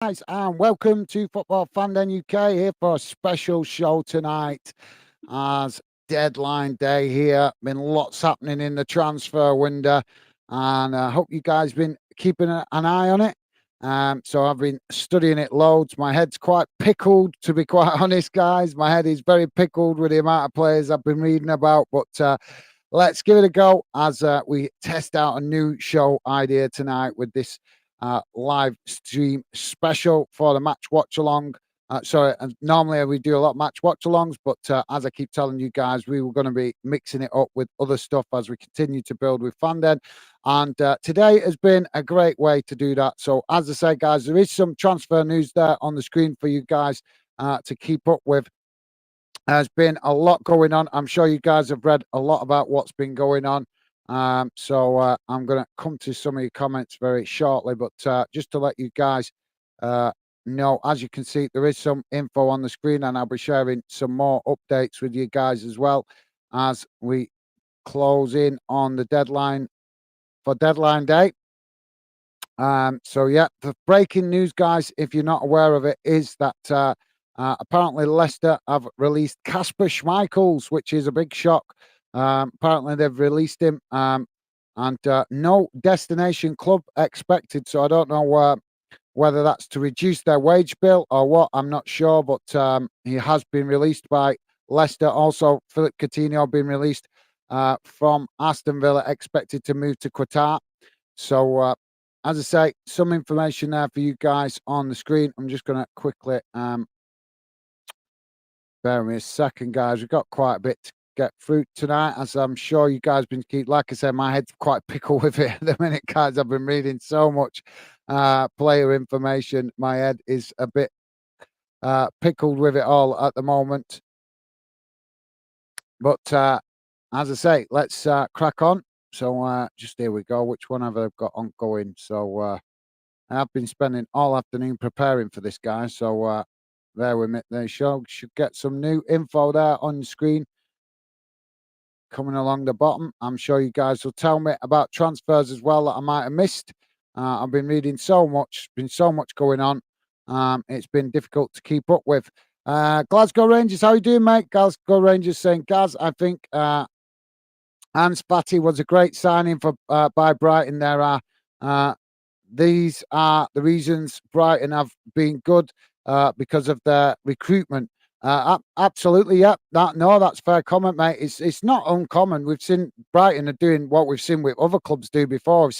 Guys, and welcome to Football Fandom UK here for a special show tonight as deadline day here. Been lots happening in the transfer window, and I hope you guys been keeping an eye on it. So I've been studying it loads. My head's quite pickled, to be quite honest, guys. My head is very pickled with the amount of players I've been reading about, but let's give it a go as we test out a new show idea tonight with this live stream special for the match watch along. Sorry, normally we do a lot of match watch alongs, but as I keep telling you guys, we were going to be mixing it up with other stuff as we continue to build with Fandom. And today has been a great way to do that. So, as I say, guys, there is some transfer news there on the screen for you guys to keep up with. There's been a lot going on. I'm sure you guys have read a lot about what's been going on. So I'm going to come to some of your comments very shortly, but just to let you guys know, as you can see, there is some info on the screen, and I'll be sharing some more updates with you guys as well as we close in on the deadline for deadline day. So yeah, the breaking news, guys, if you're not aware of it, is that apparently Leicester have released Kasper Schmeichels, which is a big shock. Apparently they've released him, and no destination club expected. So I don't know whether that's to reduce their wage bill or what. I'm not sure, but he has been released by Leicester. Also, Philip Coutinho been released from Aston Villa, expected to move to Qatar. So as I say, some information there for you guys on the screen. I'm just going to quickly bear with me a second, guys. We've got quite a bit to get through tonight, as I'm sure you guys been keep. Like I said, my head's quite pickled with it at the minute, guys. I've been reading so much player information. My head is a bit pickled with it all at the moment. But as I say, let's crack on. So just here we go. Which one have I got ongoing? So I've been spending all afternoon preparing for this, guys. So there we go. They should get some new info there on the screen coming along the bottom. I'm sure you guys will tell me about transfers as well that I might have missed. I've been reading so much, been so much going on. It's been difficult to keep up with. Glasgow Rangers, how you doing, mate? Glasgow Rangers saying, Gaz, I think Ansu Fati was a great signing for by Brighton. These are the reasons Brighton have been good because of their recruitment. Absolutely, yeah. That's fair comment, mate. It's not uncommon. We've seen Brighton are doing what we've seen with other clubs do before.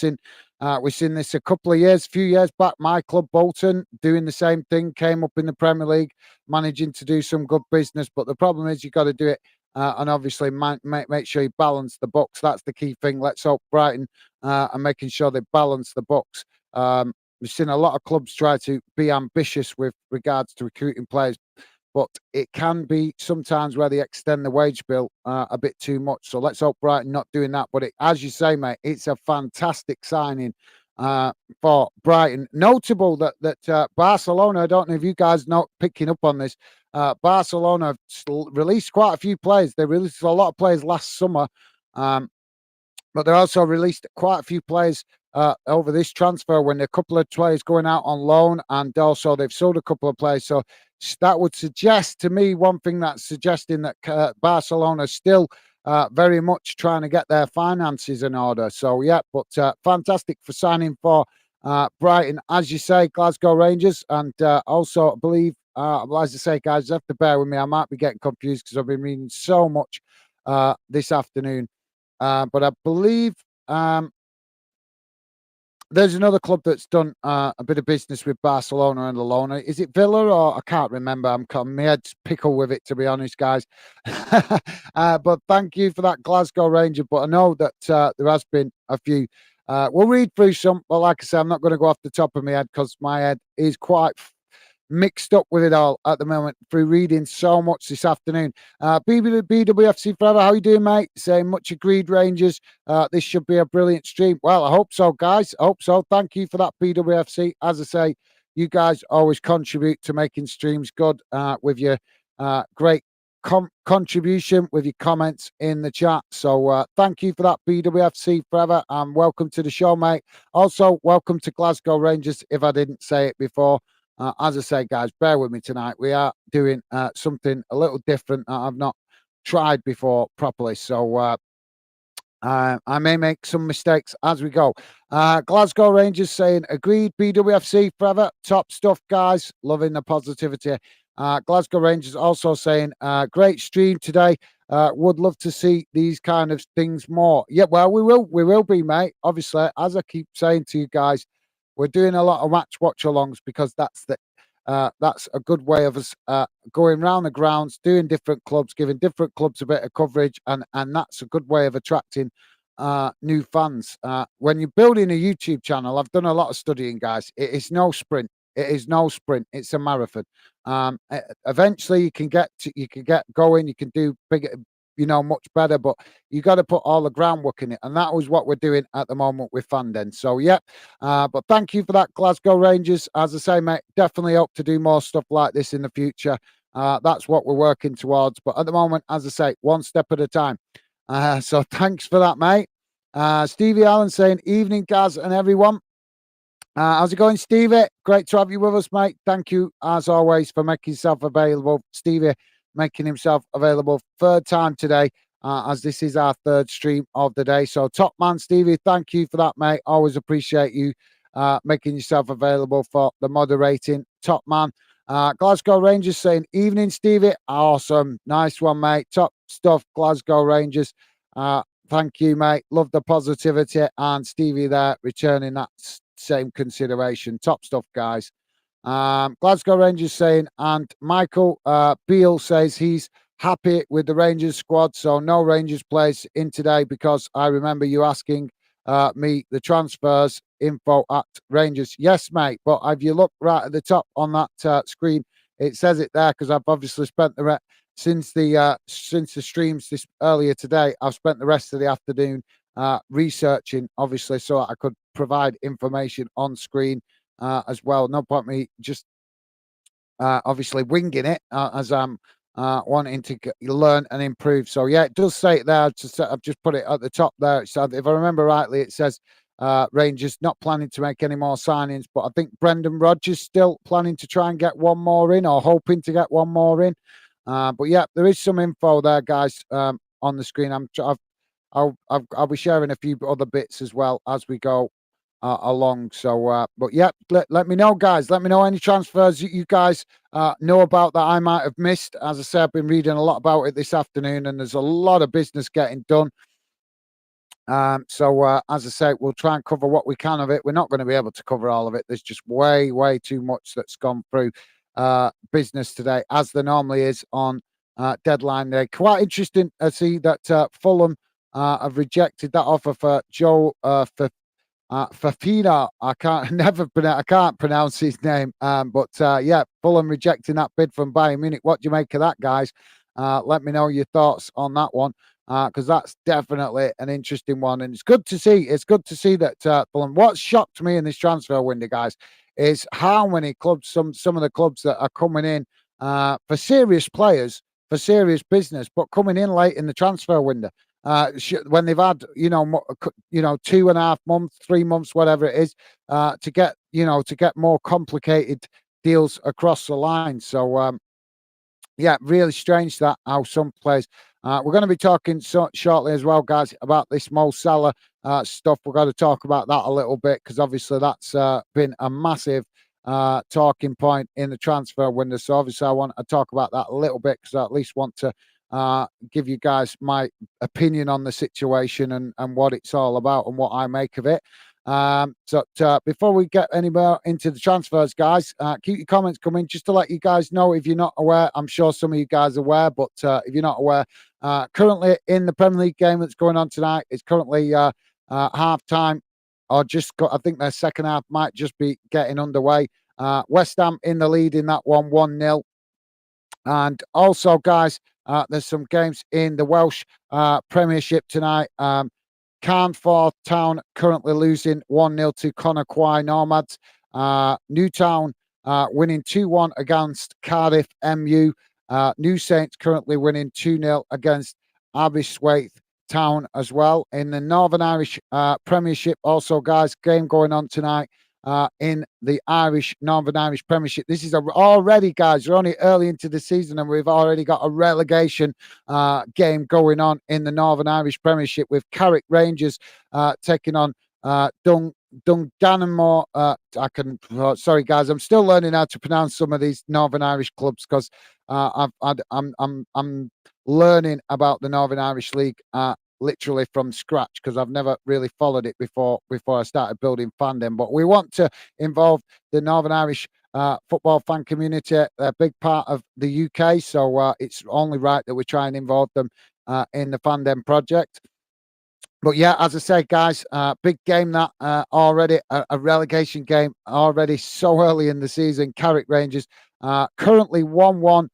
We've seen this a couple of few years back. My club Bolton doing the same thing, came up in the Premier League, managing to do some good business. But the problem is you got to do it. And obviously, make sure you balance the books. That's the key thing. Let's hope Brighton are making sure they balance the books. We've seen a lot of clubs try to be ambitious with regards to recruiting players, but it can be sometimes where they extend the wage bill a bit too much. So let's hope Brighton not doing that. But as you say, mate, it's a fantastic signing for Brighton. Notable that Barcelona, I don't know if you guys know, picking up on this, Barcelona have released quite a few players. They released a lot of players last summer, but they also released quite a few players over this transfer when a couple of players going out on loan, and also they've sold a couple of players. So that would suggest to me one thing that's suggesting that Barcelona is still very much trying to get their finances in order. So yeah, but fantastic for signing for Brighton, as you say, Glasgow Rangers, and also I believe, as I say, guys, you have to bear with me. I might be getting confused because I've been reading so much this afternoon. But I believe there's another club that's done a bit of business with Barcelona and Lona. Is it Villa or I can't remember? My head's pickle with it, to be honest, guys. But thank you for that, Glasgow Ranger. But I know that there has been a few. We'll read through some, but like I said, I'm not going to go off the top of my head because my head is quite mixed up with it all at the moment through reading so much this afternoon. BWFC Forever, how you doing, mate? Saying much agreed, Rangers. This should be a brilliant stream. Well, I hope so, guys. I hope so. Thank you for that, BWFC. As I say, you guys always contribute to making streams good with your great contribution, with your comments in the chat. So thank you for that, BWFC Forever, and welcome to the show, mate. Also, welcome to Glasgow Rangers, if I didn't say it before. As I say, guys, bear with me tonight. We are doing something a little different that I've not tried before properly. So I may make some mistakes as we go. Glasgow Rangers saying, agreed, BWFC forever. Top stuff, guys. Loving the positivity. Glasgow Rangers also saying, great stream today. Would love to see these kind of things more. Yeah, well, we will be, mate. Obviously, as I keep saying to you guys, we're doing a lot of match watch alongs because that's a good way of us going round the grounds, doing different clubs, giving different clubs a bit of coverage, and that's a good way of attracting new fans. When you're building a YouTube channel, I've done a lot of studying, guys. It is no sprint. It is no sprint. It's a marathon. Eventually, you can get going. You can do bigger, much better. But you got to put all the groundwork in it, and that was what we're doing at the moment with Fandom. So yeah, but thank you for that, Glasgow Rangers. As I say, mate, definitely hope to do more stuff like this in the future. That's what we're working towards. But at the moment, as I say, one step at a time. So thanks for that, mate. Stevie Allen saying, evening, Gaz and everyone. How's it going, Stevie? Great to have you with us, mate. Thank you, as always, for making yourself available. Stevie making himself available third time today, as this is our third stream of the day. So top man, Stevie, thank you for that, mate. Always appreciate you making yourself available for the moderating. Top man. Glasgow Rangers saying, evening, Stevie. Awesome. Nice one, mate. Top stuff, Glasgow Rangers. Thank you, mate. Love the positivity. And Stevie there returning that same consideration. Top stuff, guys. Glasgow Rangers saying, and Michael Beale says he's happy with the Rangers squad. So no Rangers players in today because I remember you asking me the transfers info at Rangers. Yes, mate. But if you look right at the top on that screen, it says it there because I've obviously spent since the streams this earlier today. I've spent the rest of the afternoon researching, obviously, so I could provide information on screen as well. No point me just obviously winging it as I'm wanting to learn and improve. So yeah, it does say it there. I've just put it at the top there. So if I remember rightly, it says Rangers not planning to make any more signings, but I think Brendan Rodgers still planning to try and get one more in, or hoping to get one more in. But yeah, there is some info there, guys, on the screen. I'll be sharing a few other bits as well as we go along. So, but yeah, let me know, guys. Let me know any transfers you guys know about that I might have missed. As I said, I've been reading a lot about it this afternoon, and there's a lot of business getting done. So as I say, we'll try and cover what we can of it. We're not going to be able to cover all of it. There's just way too much that's gone through business today, as there normally is on deadline day. Quite interesting to see that Fulham have rejected that offer for Joe Fafina. I can't pronounce his name. But yeah, Fulham rejecting that bid from Bayern Munich. What do you make of that, guys? Let me know your thoughts on that one, because that's definitely an interesting one, and it's good to see. It's good to see that Fulham. What shocked me in this transfer window, guys, is how many clubs, some of the clubs that are coming in for serious players, for serious business, but coming in late in the transfer window. When they've had 2.5 months, 3 months, whatever it is, to get more complicated deals across the line. So yeah, really strange that how some players. We're going to be talking shortly as well, guys, about this Mo Salah stuff. We're going to talk about that a little bit because obviously that's been a massive talking point in the transfer window. So obviously I want to talk about that a little bit because I at least want to give you guys my opinion on the situation and what it's all about and what I make of it. So before we get anywhere into the transfers, guys, keep your comments coming just to let you guys know if you're not aware. I'm sure some of you guys are aware, but if you're not aware, currently in the Premier League game that's going on tonight, it's currently half time, or just got, I think their second half might just be getting underway. West Ham in the lead in that 1-0. And also, guys, there's some games in the Welsh Premiership tonight. Carnforth Town currently losing 1-0 to Conakry Nomads. Newtown winning 2-1 against Cardiff MU. New Saints currently winning 2-0 against Aberystwyth Town as well. In the Northern Irish Premiership, also, guys, game going on tonight. in the Northern Irish Premiership. This is already, guys, we're only early into the season and we've already got a relegation game going on in the Northern Irish Premiership with Carrick Rangers taking on Dungannon. Sorry, guys, I'm still learning how to pronounce some of these Northern Irish clubs because I'm learning about the Northern Irish League literally from scratch because I've never really followed it before I started building fandom. But we want to involve the Northern Irish football fan community, a big part of the UK. So it's only right that we try and involve them in the fandom project. But yeah, as I say, guys, big game that already, a relegation game already so early in the season. Carrick Rangers currently 1-1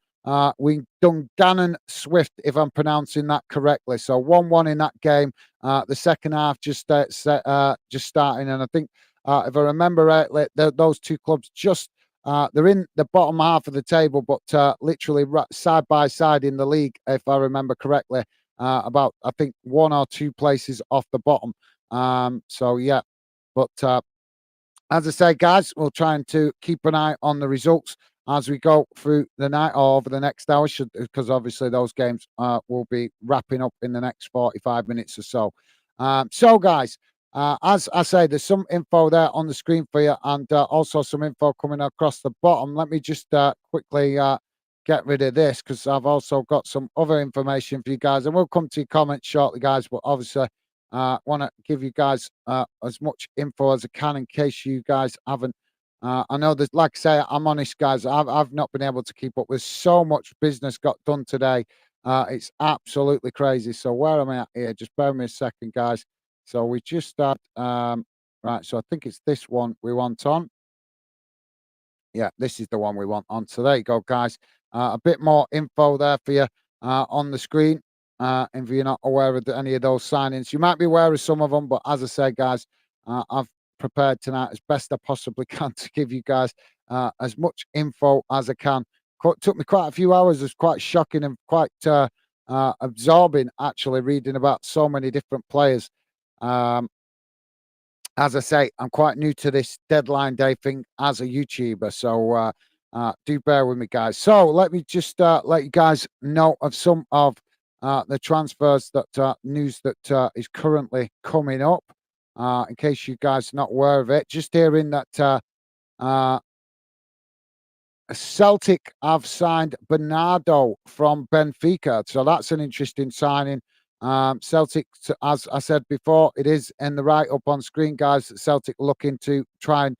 with Dungannon Swift, if I'm pronouncing that correctly. So 1-1 in that game. The second half just starting, and I think if I remember rightly, those two clubs they're in the bottom half of the table, but literally side by side in the league, if I remember correctly. About I think 1 or 2 places off the bottom. So yeah, but as I say, guys, we'll try to keep an eye on the results as we go through the night or over the next hour, because obviously those games will be wrapping up in the next 45 minutes or so. So, guys, as I say, there's some info there on the screen for you, and also some info coming across the bottom. Let me just quickly get rid of this because I've also got some other information for you guys, and we'll come to your comments shortly, guys. But obviously, want to give you guys as much info as I can in case you guys haven't. I know that, like I say, I'm honest, guys. I've not been able to keep up with so much business got done today. It's absolutely crazy. So where am I at here? Just bear with me a second, guys. So we just start. Right. So I think it's this one we want on. Yeah, this is the one we want on. So there you go, guys. A bit more info there for you on the screen. If you're not aware of any of those signings, you might be aware of some of them, but as I say, guys, I've prepared tonight as best I possibly can to give you guys as much info as I can. Took me quite a few hours. It's quite shocking and quite absorbing, actually, reading about so many different players. As I say, I'm quite new to this deadline day thing as a YouTuber, so do bear with me, guys. So let me just let you guys know of some of the transfers that news that is currently coming up. In case you guys are not aware of it, just hearing that Celtic have signed Bernardo from Benfica, so that's an interesting signing. Celtic, as I said before, it is in the right up on screen, guys. Celtic looking to try and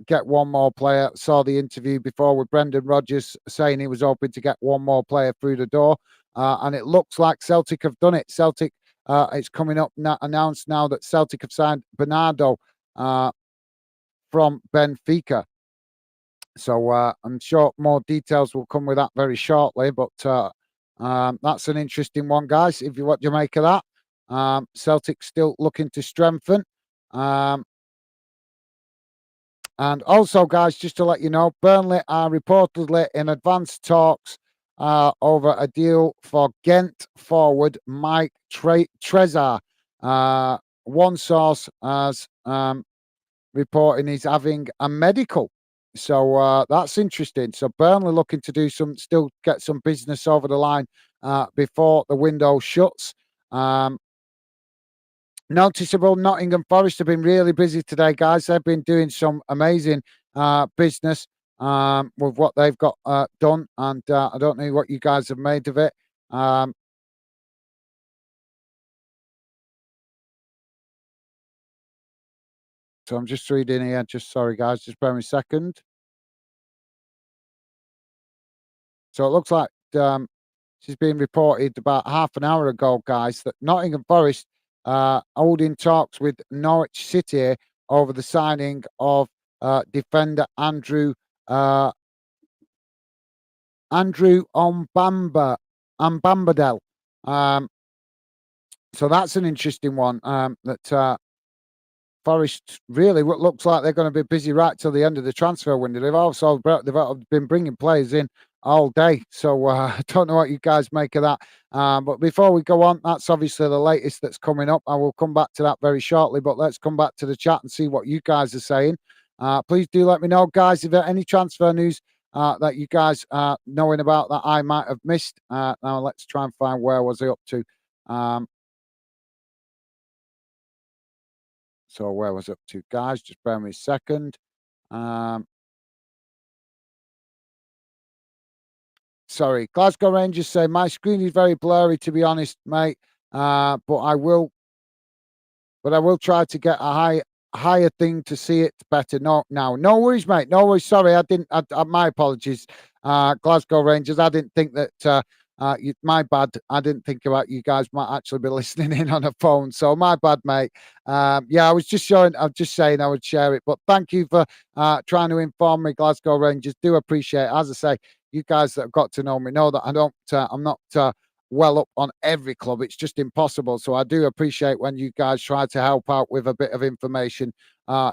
get one more player. Saw the interview before with Brendan Rodgers saying he was hoping to get one more player through the door, and it looks like Celtic have done it. Celtic, it's coming up announced now that Celtic have signed Bernardo from Benfica. So I'm sure more details will come with that very shortly, but that's an interesting one, guys. If you what do you make of that? Celtic still looking to strengthen. And also, guys, just to let you know, Burnley are reportedly in advanced talks over a deal for Ghent forward Mike Trezor. One source has reporting he's having a medical. So that's interesting. So Burnley looking to still get some business over the line before the window shuts. Noticeable, Nottingham Forest have been really busy today, guys. They've been doing some amazing business with what they've got done, and I don't know what you guys have made of it. So I'm just reading here. Sorry, guys, just bear me a second. So it looks like she's been reported about half an hour ago, guys, that Nottingham Forest holding talks with Norwich City over the signing of defender Andrew Mbambadel. So that's an interesting one that Forest really looks like they're going to be busy right till the end of the transfer window. They've been bringing players in all day, so I don't know what you guys make of that. But before we go on, that's obviously the latest that's coming up. I will come back to that very shortly. But let's come back to the chat and see what you guys are saying. Please do let me know, guys, if there are any transfer news that you guys are knowing about that I might have missed. Now let's try and find where was I up to. So where was I up to, guys? Just bear me a second. Sorry, Glasgow Rangers say my screen is very blurry, to be honest, mate. But I will try to get a higher thing to see it better. No, now, no worries, mate. No worries. Sorry, I didn't. My apologies, Glasgow Rangers. I didn't think that. My bad. I didn't think about you guys might actually be listening in on a phone. So my bad, mate. Yeah, I was just showing. I'm just saying I would share it. But thank you for trying to inform me, Glasgow Rangers. Do appreciate it. As I say, you guys that have got to know me know that I don't. I'm not. Well up on every club. It's just impossible. So I do appreciate when you guys try to help out with a bit of information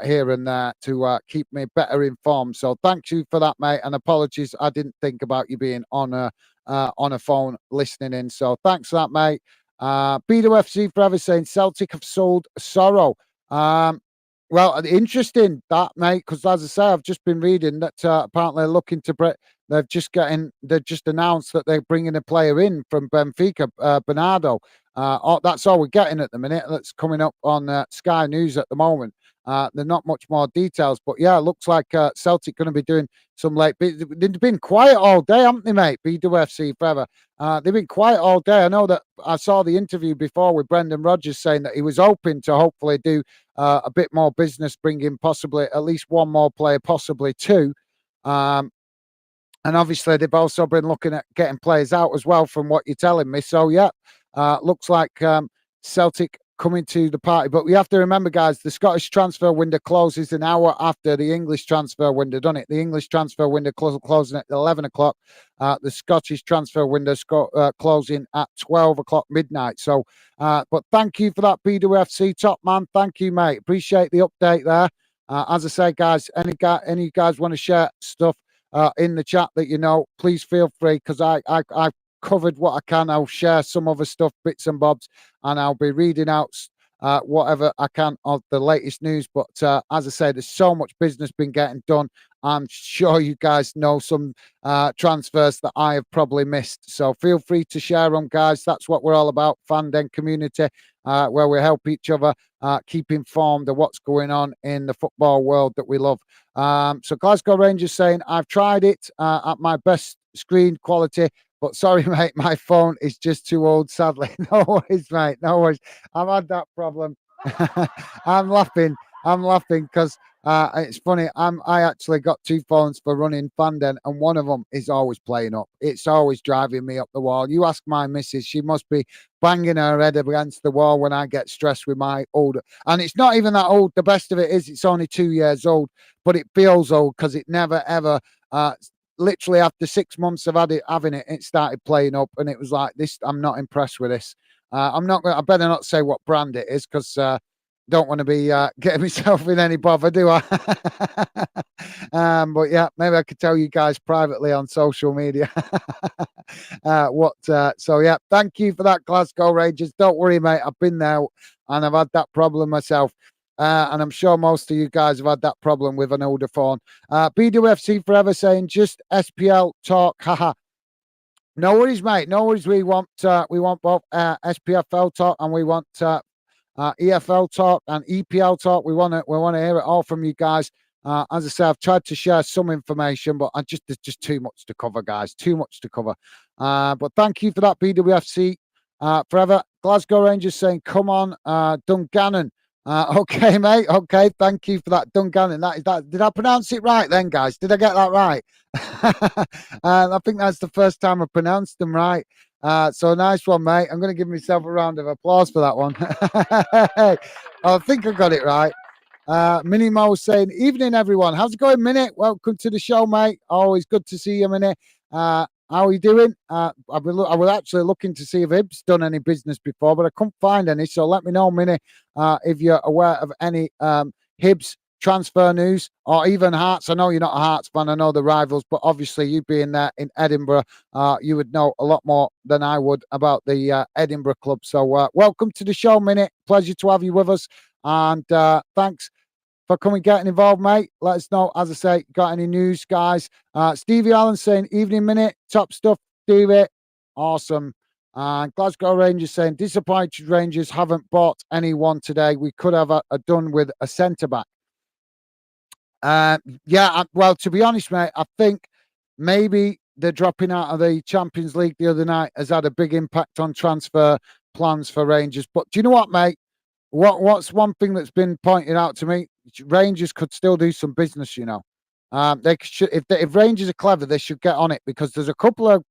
here and there to keep me better informed. So thank you for that, mate. And apologies, I didn't think about you being on a phone listening in. So thanks for that, mate. BWFC Forever saying Celtic have sold Sorrow. Well, interesting that, mate, because as I say, I've just been reading that apparently they're looking to they've just announced that they're bringing a player in from Benfica, Bernardo. That's all we're getting at the minute. That's coming up on Sky News at the moment. There's not much more details, but yeah, it looks like Celtic going to be doing some late. They've been quiet all day, haven't they, mate? BWFC Forever. They've been quiet all day. I know that I saw the interview before with Brendan Rodgers saying that he was hoping to hopefully do a bit more business, bring in possibly at least one more player, possibly two. And obviously, they've also been looking at getting players out as well, from what you're telling me. So, yeah, looks like Celtic coming to the party. But we have to remember, guys, the Scottish transfer window closes an hour after the English transfer window, doesn't it? The English transfer window closing at 11 o'clock. The Scottish transfer window closing at 12 o'clock midnight. So, but thank you for that, BWFC top man. Thank you, mate. Appreciate the update there. As I say, guys, any of you guys want to share stuff in the chat that you know, please feel free, because I've covered what I can. I'll share some other stuff, bits and bobs, and I'll be reading out whatever I can of the latest news. But as I say, there's so much business been getting done. I'm sure you guys know some transfers that I have probably missed. So feel free to share them, guys. That's what we're all about, Fanden community, where we help each other keep informed of what's going on in the football world that we love. So Glasgow Rangers saying, I've tried it at my best screen quality, but sorry, mate, my phone is just too old, sadly. No worries, mate. No worries. I've had that problem. I'm laughing because it's funny. I actually got two phones for running Fanden, and one of them is always playing up. It's always driving me up the wall. You ask my missus, she must be banging her head against the wall when I get stressed with my old. And it's not even that old. The best of it is it's only 2 years old, but it feels old because it never ever. Literally after 6 months of having it, it started playing up, and it was like this. I'm not impressed with this. I'm not. I better not say what brand it is, because don't want to be getting myself in any bother, do I? But yeah, maybe I could tell you guys privately on social media so yeah, thank you for that, Glasgow Rangers. Don't worry, mate. I've been there and I've had that problem myself. And I'm sure most of you guys have had that problem with an older phone. BWFC Forever saying just SPL talk. Haha. No worries, mate. No worries. We want both SPFL talk, and we want EFL talk and EPL talk. We want to hear it all from you guys. As I say, I've tried to share some information, but there's just too much to cover, guys. Too much to cover. But thank you for that, BWFC Forever. Glasgow Rangers saying, come on, Dungannon. Okay, mate. Okay, thank you for that, Dungannon. Did I pronounce it right then, guys? Did I get that right? I think that's the first time I pronounced them right. So nice one, mate. I'm going to give myself a round of applause for that one. I think I got it right. Minnie Mo saying, evening, everyone. How's it going, Minnie? Welcome to the show, mate. Always good to see you, Minnie. How are you doing? I was actually looking to see if Hibs done any business before, but I couldn't find any. So let me know, Minnie, if you're aware of any Hibs transfer news, or even Hearts. I know you're not a Hearts fan. I know the rivals, but obviously you being there in Edinburgh, you would know a lot more than I would about the Edinburgh club. So welcome to the show, Minnie. Pleasure to have you with us. And thanks for coming, getting involved, mate. Let us know, as I say, got any news, guys. Stevie Allen saying, evening minute, top stuff, Stevie. Awesome. And Glasgow Rangers saying, disappointed Rangers haven't bought anyone today. We could have done with a centre-back. Well, to be honest, mate, I think maybe the dropping out of the Champions League the other night has had a big impact on transfer plans for Rangers. But do you know what, mate? What's one thing that's been pointed out to me? Rangers could still do some business, you know. They should, if Rangers are clever, they should get on it, because there's a couple of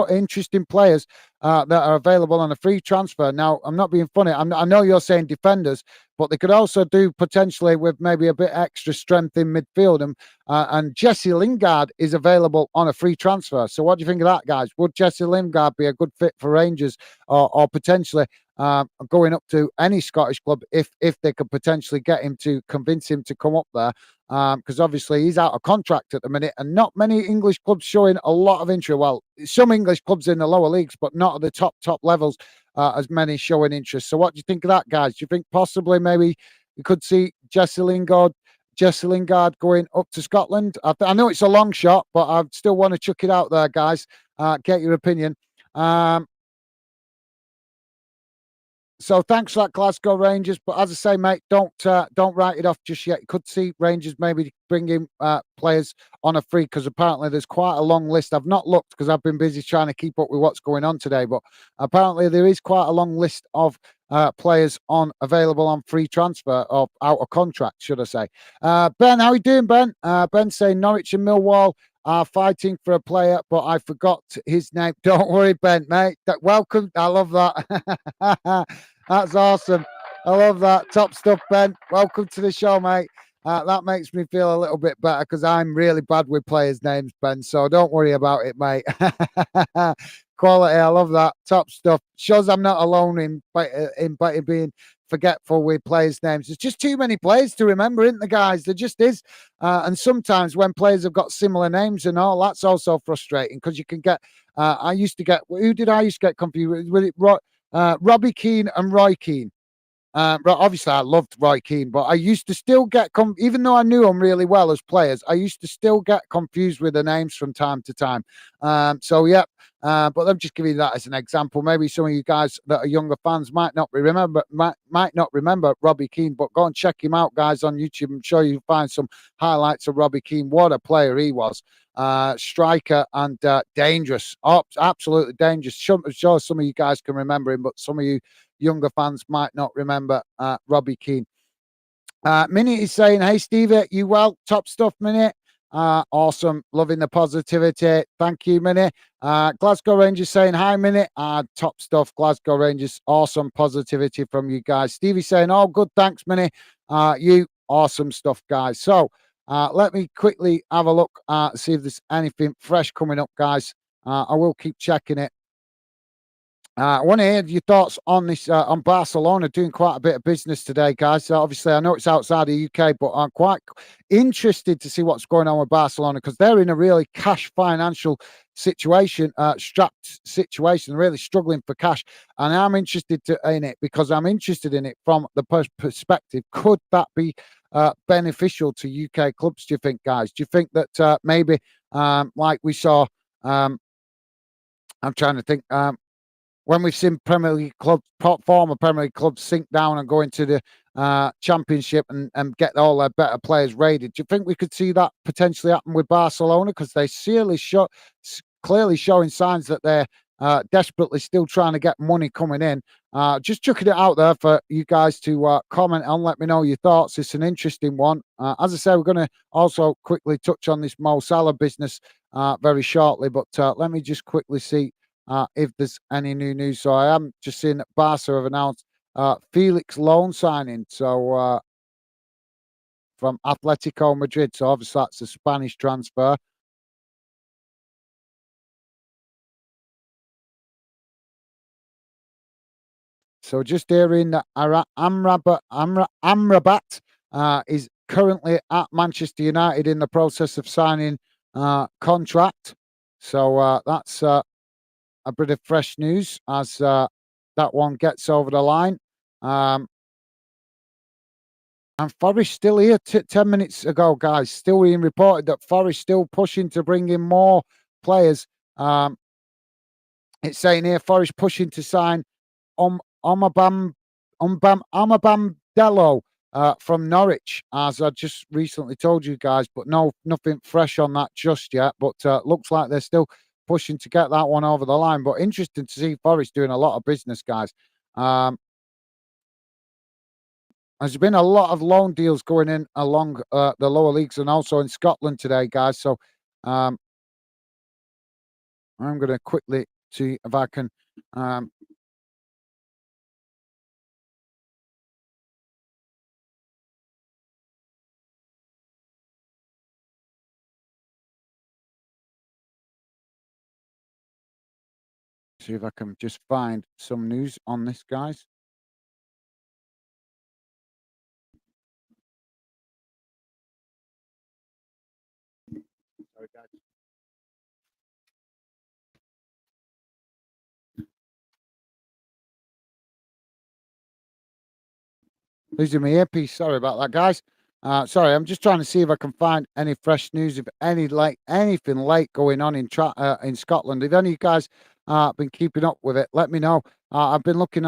interesting players that are available on a free transfer. Now, I'm not being funny. I know you're saying defenders, but they could also do potentially with maybe a bit extra strength in midfield. And Jesse Lingard is available on a free transfer. So what do you think of that, guys? Would Jesse Lingard be a good fit for Rangers, or potentially going up to any Scottish club if they could potentially get him to convince him to come up there? Because obviously he's out of contract at the minute, and not many English clubs showing a lot of interest. Well, some English clubs in the lower leagues, but not at the top levels as many showing interest. So what do you think of that, guys? Do you think possibly maybe we could see Jesse Lingard going up to Scotland? I know it's a long shot, but I still want to chuck it out there, guys. Get your opinion. So thanks for that, Glasgow Rangers. But as I say, mate, don't write it off just yet. You could see Rangers maybe bringing players on a free, because apparently there's quite a long list. I've not looked because I've been busy trying to keep up with what's going on today. But apparently there is quite a long list of players available on free transfer, or out of contract, should I say. Ben, how you doing, Ben? Ben saying Norwich and Millwall are fighting for a player, but I forgot his name. Don't worry, Ben, mate. Welcome. I love that. That's awesome. I love that. Top stuff, Ben. Welcome to the show, mate. That makes me feel a little bit better, because I'm really bad with players' names, Ben. So don't worry about it, mate. Quality. I love that. Top stuff. Shows I'm not alone in being forgetful with players' names. There's just too many players to remember, isn't there, guys? There just is. And sometimes when players have got similar names and all, that's also frustrating, because you can get. I used to get. Who did I used to get confused with? It Robbie Keane and Roy Keane. Obviously, I loved Roy Keane, but I used to still get even though I knew them really well as players, I used to still get confused with the names from time to time. But I'm just giving you that as an example. Maybe some of you guys that are younger fans might not remember Robbie Keane, but go and check him out, guys, on YouTube. I'm sure you'll find some highlights of Robbie Keane. What a player he was. Striker and dangerous, absolutely dangerous. Sure, some of you guys can remember him, but some of you younger fans might not remember Robbie Keane. Minnie is saying, hey, Stevie, you well? Top stuff, Minnie. Awesome. Loving the positivity. Thank you, Minnie. Glasgow Rangers saying, hi, Minnie. Top stuff, Glasgow Rangers. Awesome positivity from you guys. Stevie saying, oh, good. Thanks, Minnie. You awesome stuff, guys. So let me quickly have a look, see if there's anything fresh coming up, guys. I will keep checking it. I want to hear your thoughts on this, on Barcelona doing quite a bit of business today, guys. So obviously, I know it's outside the UK, but I'm quite interested to see what's going on with Barcelona, because they're in a really cash financial situation, strapped situation, really struggling for cash. And I'm interested in it, because I'm interested in it from the perspective. Could that be beneficial to UK clubs, do you think, guys? Do you think that maybe, like we saw, I'm trying to think, when we've seen Premier League clubs, former Premier League clubs sink down and go into the Championship and get all their better players raided, do you think we could see that potentially happen with Barcelona? Because they clearly showing signs that they're desperately still trying to get money coming in. Just chucking it out there for you guys to comment on. Let me know your thoughts. It's an interesting one. As I say, we're going to also quickly touch on this Mo Salah business very shortly, but let me just quickly see if there's any new news. So I am just seeing that Barca have announced Felix loan signing. So from Atletico Madrid. So obviously that's a Spanish transfer. So just hearing that Amrabat is currently at Manchester United in the process of signing contract. So that's a bit of fresh news as that one gets over the line. And Forest still here 10 minutes ago, guys. Still being reported that Forest still pushing to bring in more players. Um, it's saying here Forest pushing to sign Omabam Amabamdello from Norwich, as I just recently told you guys, but nothing fresh on that just yet. But looks like they're still pushing to get that one over the line. But interesting to see Forest doing a lot of business, guys. There's been a lot of loan deals going in along the lower leagues and also in Scotland today, guys. So um, I'm going to quickly see if I can um, see if I can just find some news on this, guys. Sorry, guys. Losing my earpiece. Sorry about that, guys. Sorry, I'm just trying to see if I can find any fresh news, if anything late going on in Scotland. If any of you guys been keeping up with it, let me know. I've been looking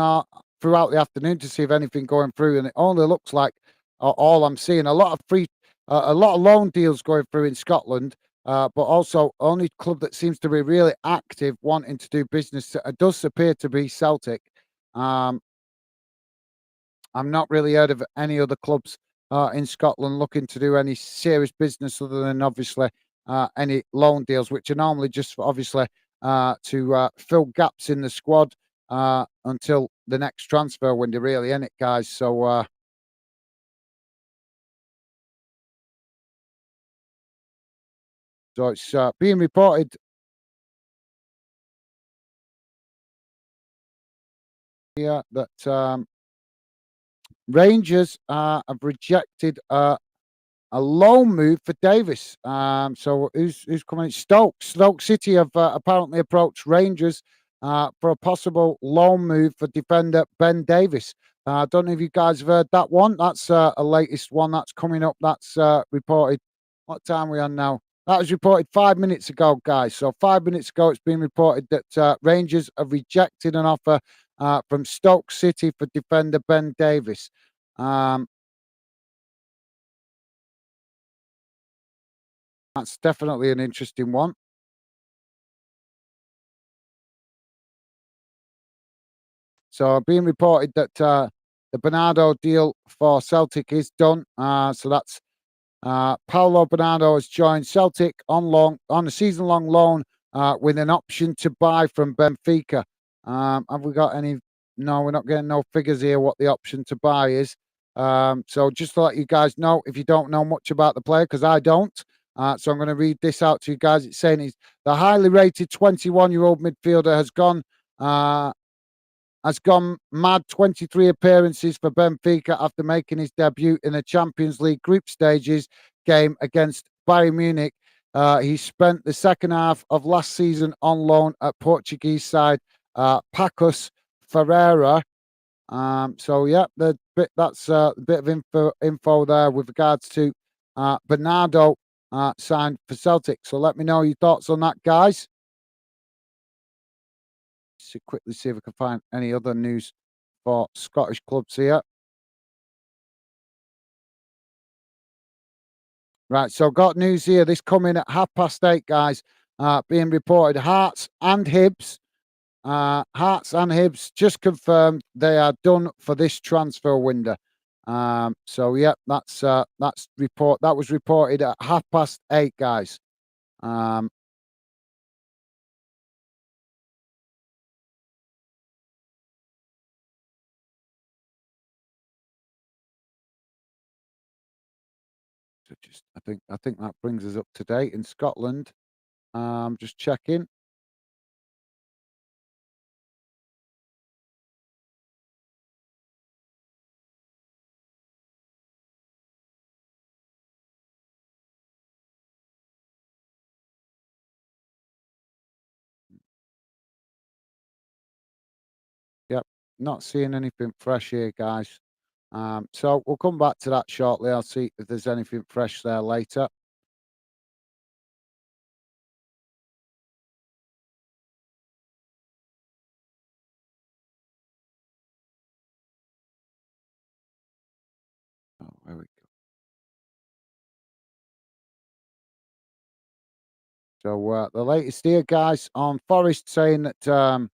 throughout the afternoon to see if anything going through, and it only looks like all I'm seeing a lot of loan deals going through in Scotland. But also only club that seems to be really active wanting to do business does appear to be Celtic. Um, I'm not really heard of any other clubs in Scotland looking to do any serious business other than obviously any loan deals, which are normally just obviously to fill gaps in the squad until the next transfer window, really, isn't it, guys? So it's being reported here that Rangers have rejected a loan move for Davis. So who's coming in? Stoke City have apparently approached Rangers for a possible loan move for defender Ben Davis. I don't know if you guys have heard that one. That's a latest one that's coming up. That's reported. What time are we on now? That was reported 5 minutes ago, guys. So 5 minutes ago, it's been reported that Rangers have rejected an offer from Stoke City for defender Ben Davis. Um, that's definitely an interesting one. So being reported that the Bernardo deal for Celtic is done. So that's Paulo Bernardo has joined Celtic on a season-long loan with an option to buy from Benfica. Have we got any? No, we're not getting no figures here. What the option to buy is. So just to let you guys know, if you don't know much about the player, because I don't. So I'm going to read this out to you guys. It's saying the highly rated 21-year-old midfielder has gone mad 23 appearances for Benfica after making his debut in the Champions League group stages game against Bayern Munich. He spent the second half of last season on loan at Portuguese side Pacos Ferreira. So yeah, that's a bit of info there with regards to Bernardo signed for Celtic. So let me know your thoughts on that, guys. To quickly see if I can find any other news for Scottish clubs here. Right, so got news here. This coming at 8:30, guys. Being reported, Hearts and Hibs just confirmed they are done for this transfer window. So yeah, that's report. That was reported at 8:30, guys. Um, so just I think that brings us up to date in Scotland. Just checking. Yep, not seeing anything fresh here, guys. So we'll come back to that shortly. I'll see if there's anything fresh there later. Oh, there we go. So the latest here, guys, on Forest saying that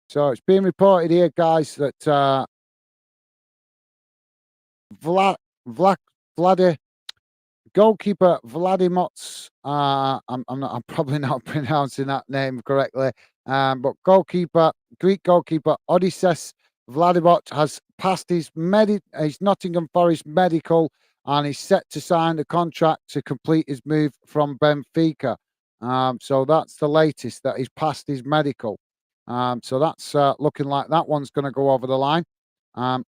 so it's being reported here, guys, that Vlad Vlad Vladi goalkeeper Vladimots, I'm not, I'm probably not pronouncing that name correctly, but Greek goalkeeper Odysseus Vladimot has passed his Nottingham Forest medical, and he's set to sign the contract to complete his move from Benfica. So that's the latest, that he's passed his medical. So that's looking like that one's going to go over the line. And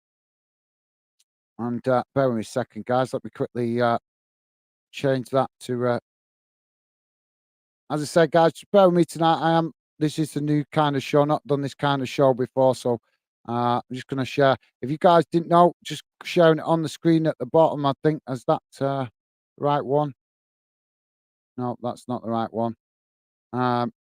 bear with me a second, guys. Let me quickly change that to as I said, guys, just bear with me tonight. This is a new kind of show, not done this kind of show before, so I'm just going to share. If you guys didn't know, just sharing it on the screen at the bottom. I think, is that the right one? No, that's not the right one. um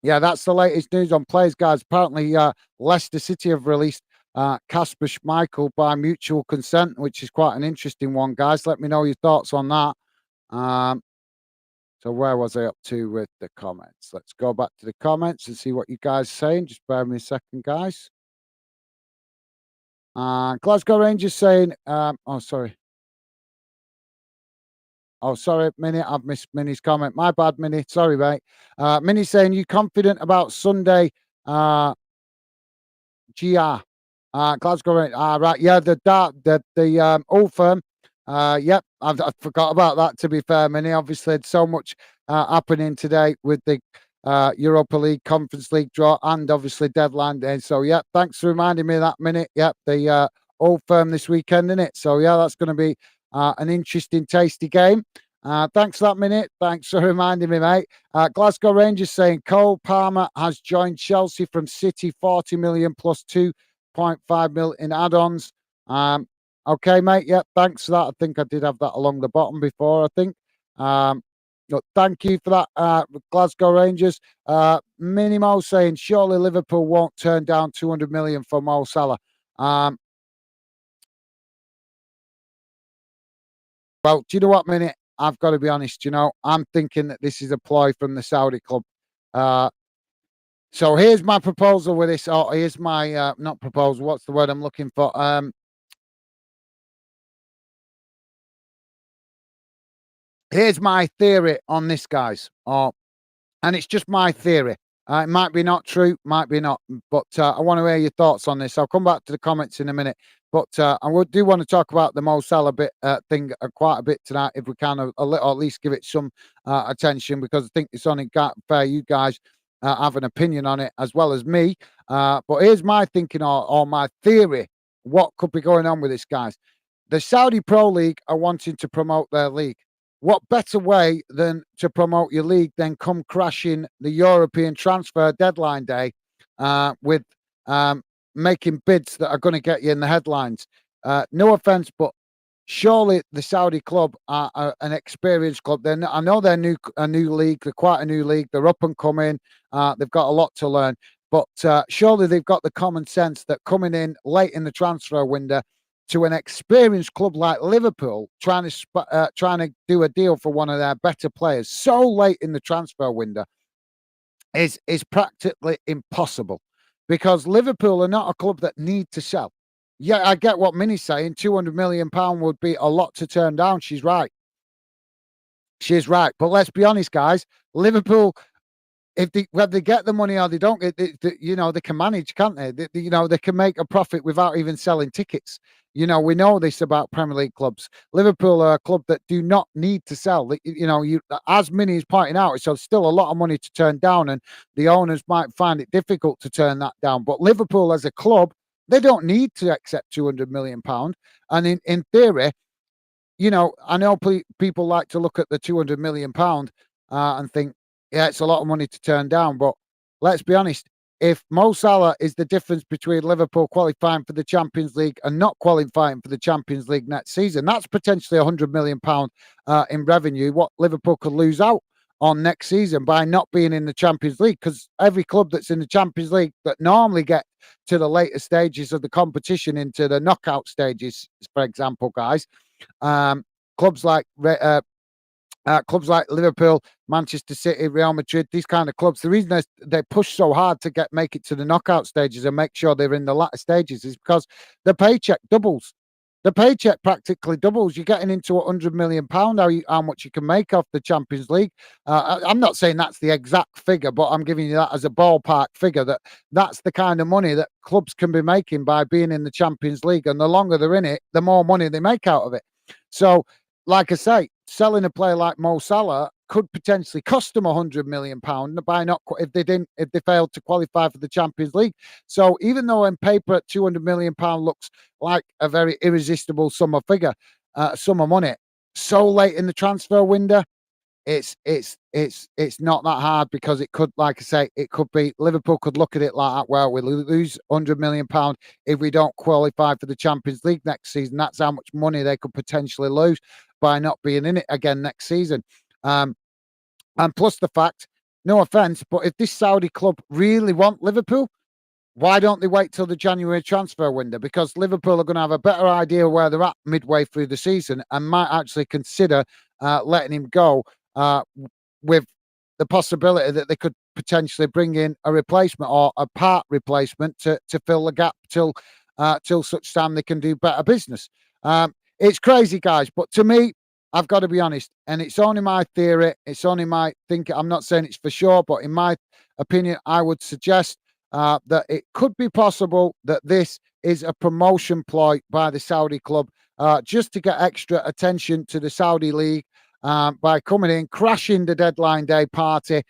yeah, that's the latest news on players, guys. Apparently Leicester City have released Kasper Schmeichel by mutual consent, which is quite an interesting one, guys. Let me know your thoughts on that. um So where was I up to with the comments? Let's go back to the comments and see what you guys are saying. Just bear with me a second, guys. Glasgow Rangers saying, oh, sorry. Oh, sorry, Minnie. I've missed Minnie's comment. My bad, Minnie. Sorry, mate. Minnie saying, you confident about Sunday? GR. Glasgow Rangers. Right. Yeah, the Old Firm. Yep, I forgot about that, to be fair, Minnie. Obviously, had so much happening today with the Europa League, Conference League draw, and obviously deadline day. So, yeah, thanks for reminding me of that, Minute. Yep, the Old Firm this weekend, isn't it? So, yeah, that's going to be an interesting, tasty game. Thanks for that, Minute. Thanks for reminding me, mate. Glasgow Rangers saying Cole Palmer has joined Chelsea from City, 40 million plus 2.5 mil in add-ons. Okay, mate. Yep, thanks for that. I think I did have that along the bottom before, I think. But thank you for that, Glasgow Rangers. Minimo saying, surely Liverpool won't turn down 200 million for Mo Salah. Well, do you know what, Minute? I've got to be honest, I'm thinking that this is a ploy from the Saudi club. So here's my proposal with this, or here's my, not proposal, what's the word I'm looking for? Here's my theory on this, guys, and it's just my theory. It might be not true, might be not, but I want to hear your thoughts on this. I'll come back to the comments in a minute, but do want to talk about the Mo Salah thing quite a bit tonight, if we can, a little, at least give it some attention, because I think it's only fair you guys have an opinion on it as well as me. But here's my thinking, or my theory, what could be going on with this, guys. The Saudi Pro League are wanting to promote their league. What better way than to promote your league than come crashing the European transfer deadline day with making bids that are going to get you in the headlines? No offense, but surely the Saudi club are an experienced club. I know they're a new league. They're quite a new league. They're up and coming. They've got a lot to learn. But surely they've got the common sense that coming in late in the transfer window to an experienced club like Liverpool, trying to do a deal for one of their better players so late in the transfer window is practically impossible, because Liverpool are not a club that need to sell. Yeah, I get what Minnie's saying. £200 million would be a lot to turn down. She's right. She's right. But let's be honest, guys. Liverpool, whether they get the money or they don't, they can manage, can't they? They can make a profit without even selling tickets. You know, we know this about Premier League clubs. Liverpool are a club that do not need to sell. You know, as Minnie is pointing out, it's still a lot of money to turn down, and the owners might find it difficult to turn that down. But Liverpool as a club, they don't need to accept £200 million. And in theory, you know, I know people like to look at the £200 million and think, yeah, it's a lot of money to turn down. But let's be honest, if Mo Salah is the difference between Liverpool qualifying for the Champions League and not qualifying for the Champions League next season, that's potentially £100 million in revenue, what Liverpool could lose out on next season by not being in the Champions League. Because every club that's in the Champions League that normally get to the later stages of the competition, into the knockout stages, for example, guys, um, clubs like clubs like Liverpool, Manchester City, Real Madrid, these kind of clubs, the reason they push so hard to make it to the knockout stages and make sure they're in the latter stages is because the paycheck doubles. The paycheck practically doubles. You're getting into £100 million, how much you can make off the Champions League. I'm not saying that's the exact figure, but I'm giving you that as a ballpark figure, that's the kind of money that clubs can be making by being in the Champions League. And the longer they're in it, the more money they make out of it. So, like I say, selling a player like Mo Salah could potentially cost them £100 million by not if they failed to qualify for the Champions League. So even though on paper £200 million looks like a very irresistible sum of money, so late in the transfer window, it's not that hard, because it could, like I say, it could be Liverpool could look at it like that. Well, we lose £100 million if we don't qualify for the Champions League next season. That's how much money they could potentially lose by not being in it again next season. And plus the fact, no offense, but if this Saudi club really want Liverpool, why don't they wait till the January transfer window? Because Liverpool are going to have a better idea where they're at midway through the season and might actually consider letting him go, with the possibility that they could potentially bring in a replacement or a part replacement to fill the gap till such time they can do better business. It's crazy, guys, but to me, I've got to be honest, and it's only my theory. It's only my thinking. I'm not saying it's for sure, but in my opinion, I would suggest that it could be possible that this is a promotion ploy by the Saudi club, just to get extra attention to the Saudi league, by coming in, crashing the deadline day party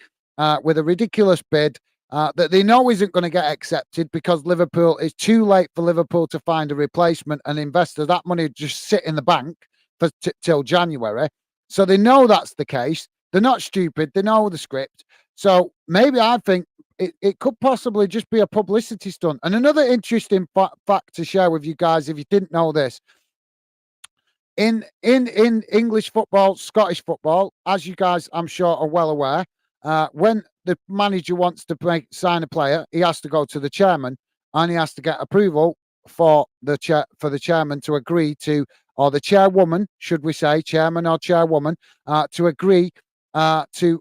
with a ridiculous bid that they know isn't going to get accepted, because Liverpool is too late for Liverpool to find a replacement and invest that money just sit in the bank for till January. So they know that's the case. They're not stupid. They know the script. So maybe I think it could possibly just be a publicity stunt. And another interesting fact to share with you guys, if you didn't know this, in English football, Scottish football, as you guys I'm sure are well aware, when the manager wants to sign a player, he has to go to the chairman and he has to get approval for the chairman to agree to, or the chairwoman, should we say, chairman or chairwoman, to agree to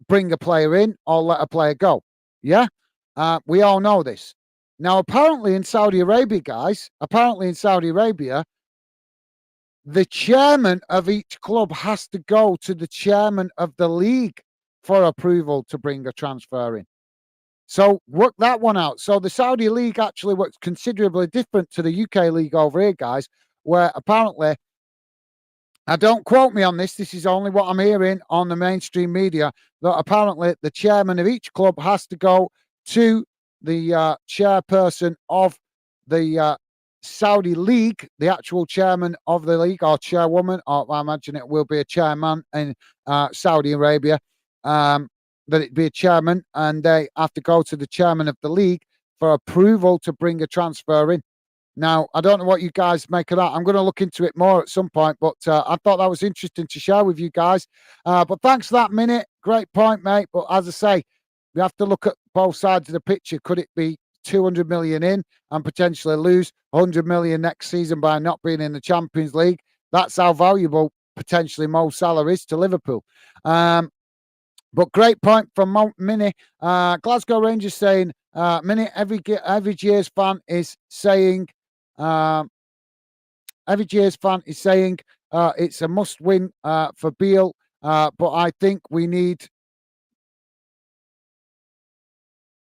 bring a player in or let a player go. Yeah, we all know this. Now, apparently in Saudi Arabia, guys, the chairman of each club has to go to the chairman of the league for approval to bring a transfer in. So work that one out. So the Saudi league actually works considerably different to the UK league over here, guys, where apparently, now don't quote me on this, this is only what I'm hearing on the mainstream media, that apparently the chairman of each club has to go to the chairperson of the Saudi league, the actual chairman of the league, or chairwoman, or I imagine it will be a chairman in Saudi Arabia, that it be a chairman, and they have to go to the chairman of the league for approval to bring a transfer in. Now, I don't know what you guys make of that. I'm going to look into it more at some point, but I thought that was interesting to share with you guys. But thanks for that, Minute. Great point, mate. But as I say, we have to look at both sides of the picture. Could it be 200 million in and potentially lose 100 million next season by not being in the Champions League? That's how valuable potentially Mo Salah is to Liverpool. But great point from Minnie. Glasgow Rangers saying, Minnie, every year's fan is saying, every Jays fan is saying it's a must-win for Beale, but I think we need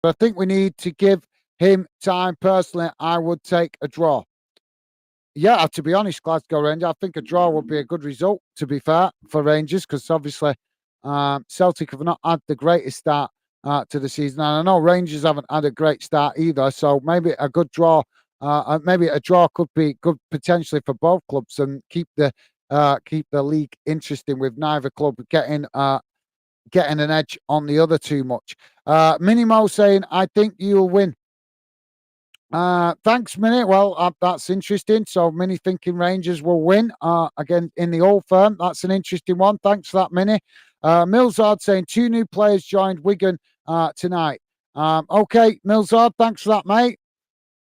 to give him time. Personally, I would take a draw. Yeah, to be honest, Glasgow Rangers, I think a draw would be a good result, to be fair, for Rangers, because obviously Celtic have not had the greatest start to the season. And I know Rangers haven't had a great start either. So maybe a good draw, maybe a draw could be good potentially for both clubs and keep the league interesting with neither club getting an edge on the other too much. Minimo saying, I think you'll win. Thanks, Minnie. Well, that's interesting. So, Minnie thinking Rangers will win again in the Old Firm. That's an interesting one. Thanks for that, Minnie. Millsard saying two new players joined Wigan tonight. Okay, Millsard, thanks for that, mate.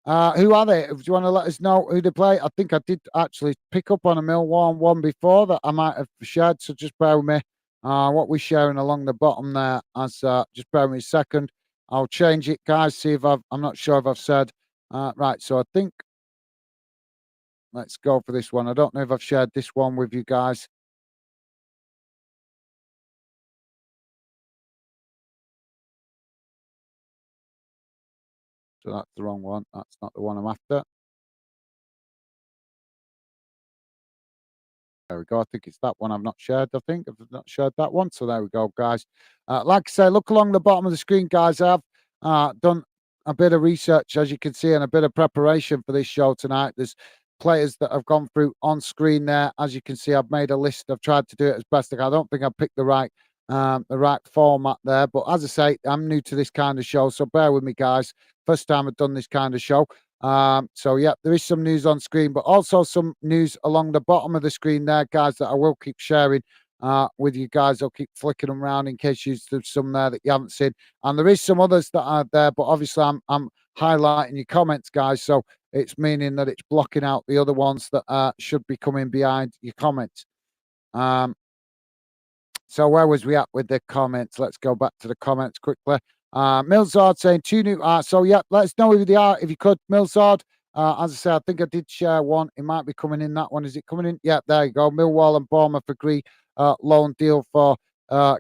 Who are they? Do you want to let us know who they play? I think I did actually pick up on a Millwall one before that I might have shared. So just bear with me. What we're sharing along the bottom there, as just bear with me a second. I'll change it, guys. See if I'm not sure if I've said. Right, so I think let's go for this one. I don't know if I've shared this one with you guys. So that's the wrong one. That's not the one I'm after. There we go. I think it's that one I've not shared. I think I've not shared that one. So there we go, guys. Like I say, look along the bottom of the screen, guys. I've done a bit of research, as you can see, and a bit of preparation for this show tonight. There's players that have gone through on screen there. As you can see, I've made a list. I've tried to do it as best I can. I don't think I've picked the right format there. But as I say, I'm new to this kind of show, so bear with me, guys. First time I've done this kind of show. So yeah, there is some news on screen, but also some news along the bottom of the screen there, guys, that I will keep sharing with you guys. I'll keep flicking them around in case there's some there that you haven't seen. And there is some others that are there, but obviously I'm highlighting your comments, guys. So it's meaning that it's blocking out the other ones that should be coming behind your comments. So where was we at with the comments? Let's go back to the comments quickly. Milzard saying two new. So yeah, let us know who they are if you could, Milzard. As I said, I think I did share one. It might be coming in that one. Is it coming in? Yeah, there you go. Millwall and Bournemouth agree loan deal for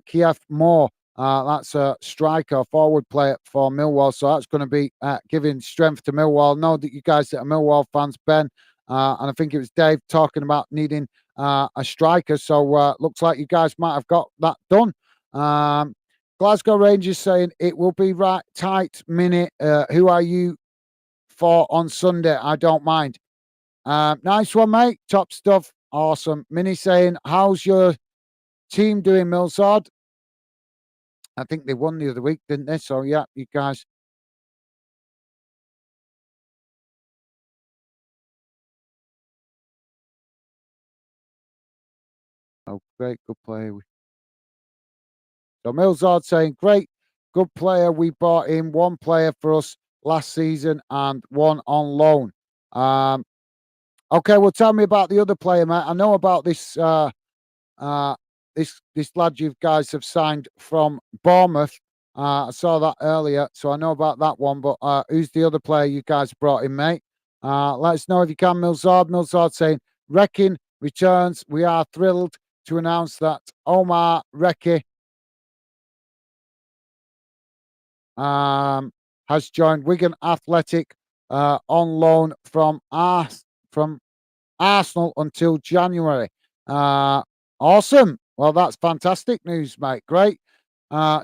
Kiev Moore. That's a striker, forward player for Millwall. So that's going to be giving strength to Millwall. Know that you guys that are Millwall fans, Ben, and I think it was Dave talking about needing a striker. So looks like you guys might have got that done. Glasgow Rangers saying it will be right tight minute. Who are you for on Sunday? I don't mind. Nice one, mate. Top stuff. Awesome. Minnie saying, how's your team doing, Millsard? I think they won the other week, didn't they? So yeah, you guys. Oh, great, good player. So Millsard saying, great, good player. We bought in one player for us last season and one on loan. Okay, well, tell me about the other player, mate. I know about this lad you guys have signed from Bournemouth. I saw that earlier, so I know about that one. But who's the other player you guys brought in, mate? Let us know if you can, Millsard. Millsard saying, Rekin returns. We are thrilled to announce that Omar Recchi has joined Wigan Athletic on loan from Arsenal until January. Awesome. Well, that's fantastic news, mate. Great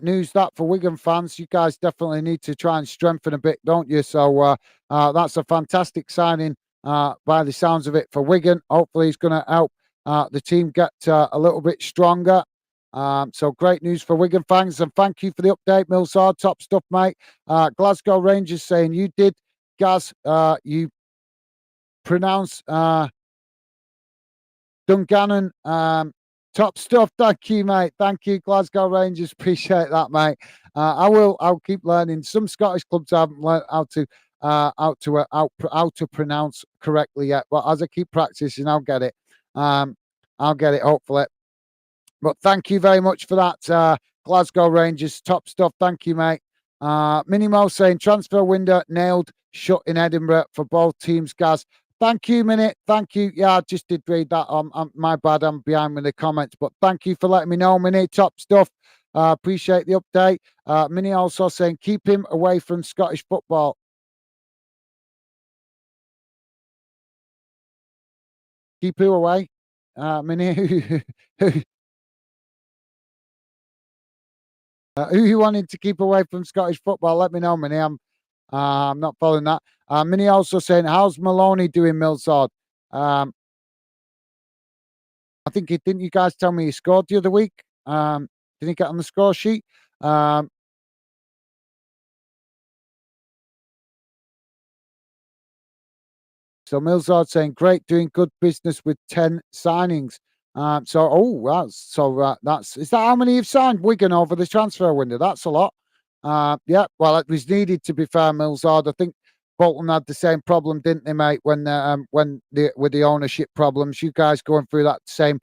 news that for Wigan fans. You guys definitely need to try and strengthen a bit, don't you? So that's a fantastic signing by the sounds of it for Wigan. Hopefully, he's going to help the team get a little bit stronger. So great news for Wigan fans, and thank you for the update, Millsard. Top stuff, mate. Glasgow Rangers saying you did, Gaz. You pronounce Dungannon. Top stuff. Thank you, mate. Thank you, Glasgow Rangers. Appreciate that, mate. I will. I'll keep learning. Some Scottish clubs haven't learned how to pronounce correctly yet. But as I keep practicing, I'll get it. I'll get it. Hopefully. But thank you very much for that, Glasgow Rangers. Top stuff. Thank you, mate. Minimo saying transfer window nailed shut in Edinburgh for both teams, Gaz. Thank you, Minute. Thank you. Yeah, I just did read that. My bad. I'm behind with the comments, but thank you for letting me know, Minnie. Top stuff. Appreciate the update. Minnie also saying keep him away from Scottish football. Keep who away? Mini, who you wanted to keep away from Scottish football? Let me know, Mini. I'm not following that. Mini also saying, how's Maloney doing, Millsard? I think didn't you guys tell me he scored the other week? Didn't he get on the score sheet? Um, So Millsard saying, great, doing good business with 10 signings. Is that how many you've signed Wigan over the transfer window? That's a lot. Yeah, well, it was needed, to be fair, Millsard. I think Bolton had the same problem, didn't they, mate? With the ownership problems, you guys going through that same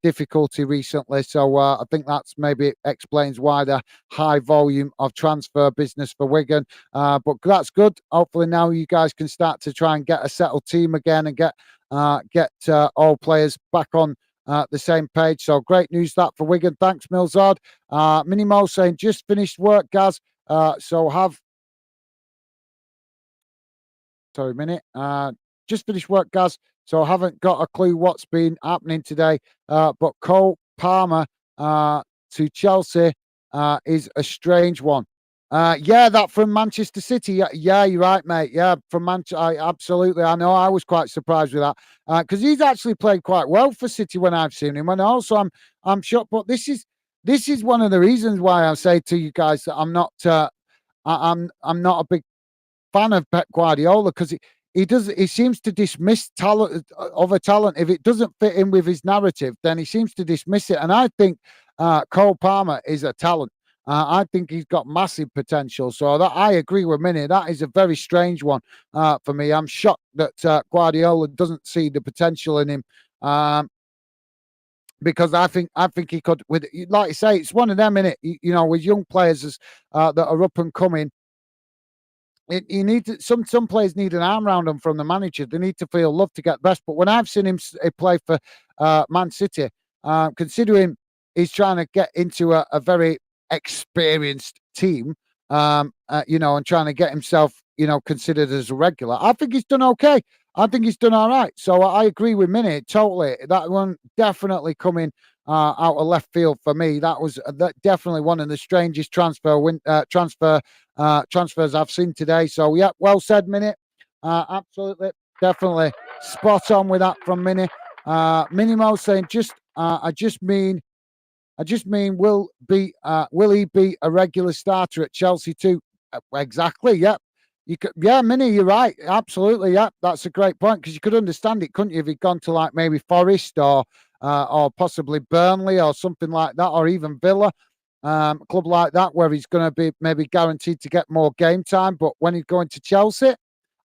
difficulty recently. So I think that's maybe explains why the high volume of transfer business for Wigan. But that's good. Hopefully now you guys can start to try and get a settled team again and get all players back on the same page. So great news that for Wigan. Thanks, Millsard. Minimo saying just finished work, Gaz. Sorry, a minute. Just finished work, Gaz. So I haven't got a clue what's been happening today. But Cole Palmer to Chelsea is a strange one. Yeah, that from Manchester City. Yeah, you're right, mate. Yeah, from Manchester. Absolutely. I know. I was quite surprised with that because he's actually played quite well for City when I've seen him. And also, I'm shocked. But this is one of the reasons why I say to you guys that I'm not. I'm not a big fan of Pep Guardiola because he seems to dismiss talent other talent. If it doesn't fit in with his narrative, then he seems to dismiss it. And I think Cole Palmer is a talent. I think he's got massive potential. So that I agree with Minnie. That is a very strange one for me. I'm shocked that Guardiola doesn't see the potential in him. Because I think he could, with like you say, it's one of them in it. You know, with young players that are up and coming, you need some players need an arm around them from the manager. They need to feel love to get best. But when I've seen him play for Man City, considering he's trying to get into a very experienced team, and trying to get himself, considered as a regular, I think he's done okay. I think he's done all right. So I agree with Minnie totally. That one definitely coming out of left field for me. That was definitely one of the strangest transfers I've seen today. So yeah, well said, Minnie. Absolutely, definitely spot on with that from Minnie. Minimo saying I just mean, will he be a regular starter at Chelsea too? Exactly. Yeah. Minnie, you're right. Absolutely. Yeah, that's a great point because you could understand it, couldn't you, if he'd gone to like maybe Forest or possibly Burnley or something like that, or even Villa, a club like that where he's going to be maybe guaranteed to get more game time. But when he's going to Chelsea,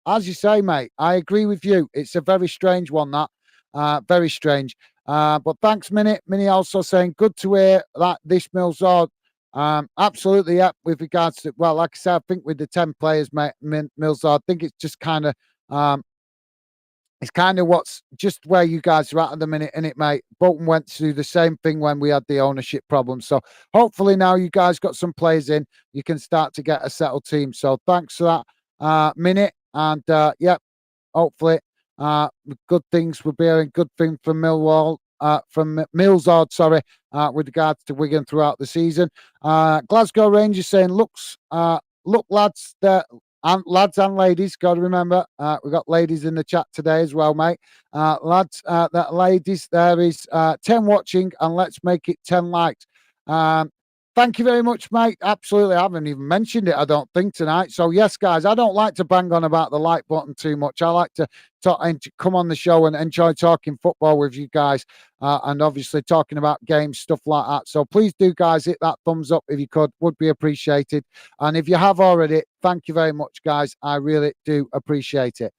as you say, mate, I agree with you. It's a very strange one, that. Very strange. But thanks, Minnie. Minnie also saying, good to hear that this Millsard. Absolutely, yeah. With regards to, well, like I said, I think with the 10 players, mate, Millsard, I think it's just kind of, what's just where you guys are at the minute, innit, mate? Bolton went through the same thing when we had the ownership problem. So hopefully now you guys got some players in, you can start to get a settled team. So thanks for that, Minute. And hopefully good things we're hearing, good things from Millsard, sorry, with regards to Wigan throughout the season. Glasgow Rangers saying, look, lads, and lads and ladies, got to remember, we've got ladies in the chat today as well, mate. Lads, that ladies, there is 10 watching, and let's make it 10 likes. Thank you very much, mate. Absolutely. I haven't even mentioned it, I don't think, tonight. So, yes, guys, I don't like to bang on about the like button too much. I like to talk and come on the show and enjoy talking football with you guys and obviously talking about games, stuff like that. So, please do, guys, hit that thumbs up if you could. Would be appreciated. And if you have already, thank you very much, guys. I really do appreciate it.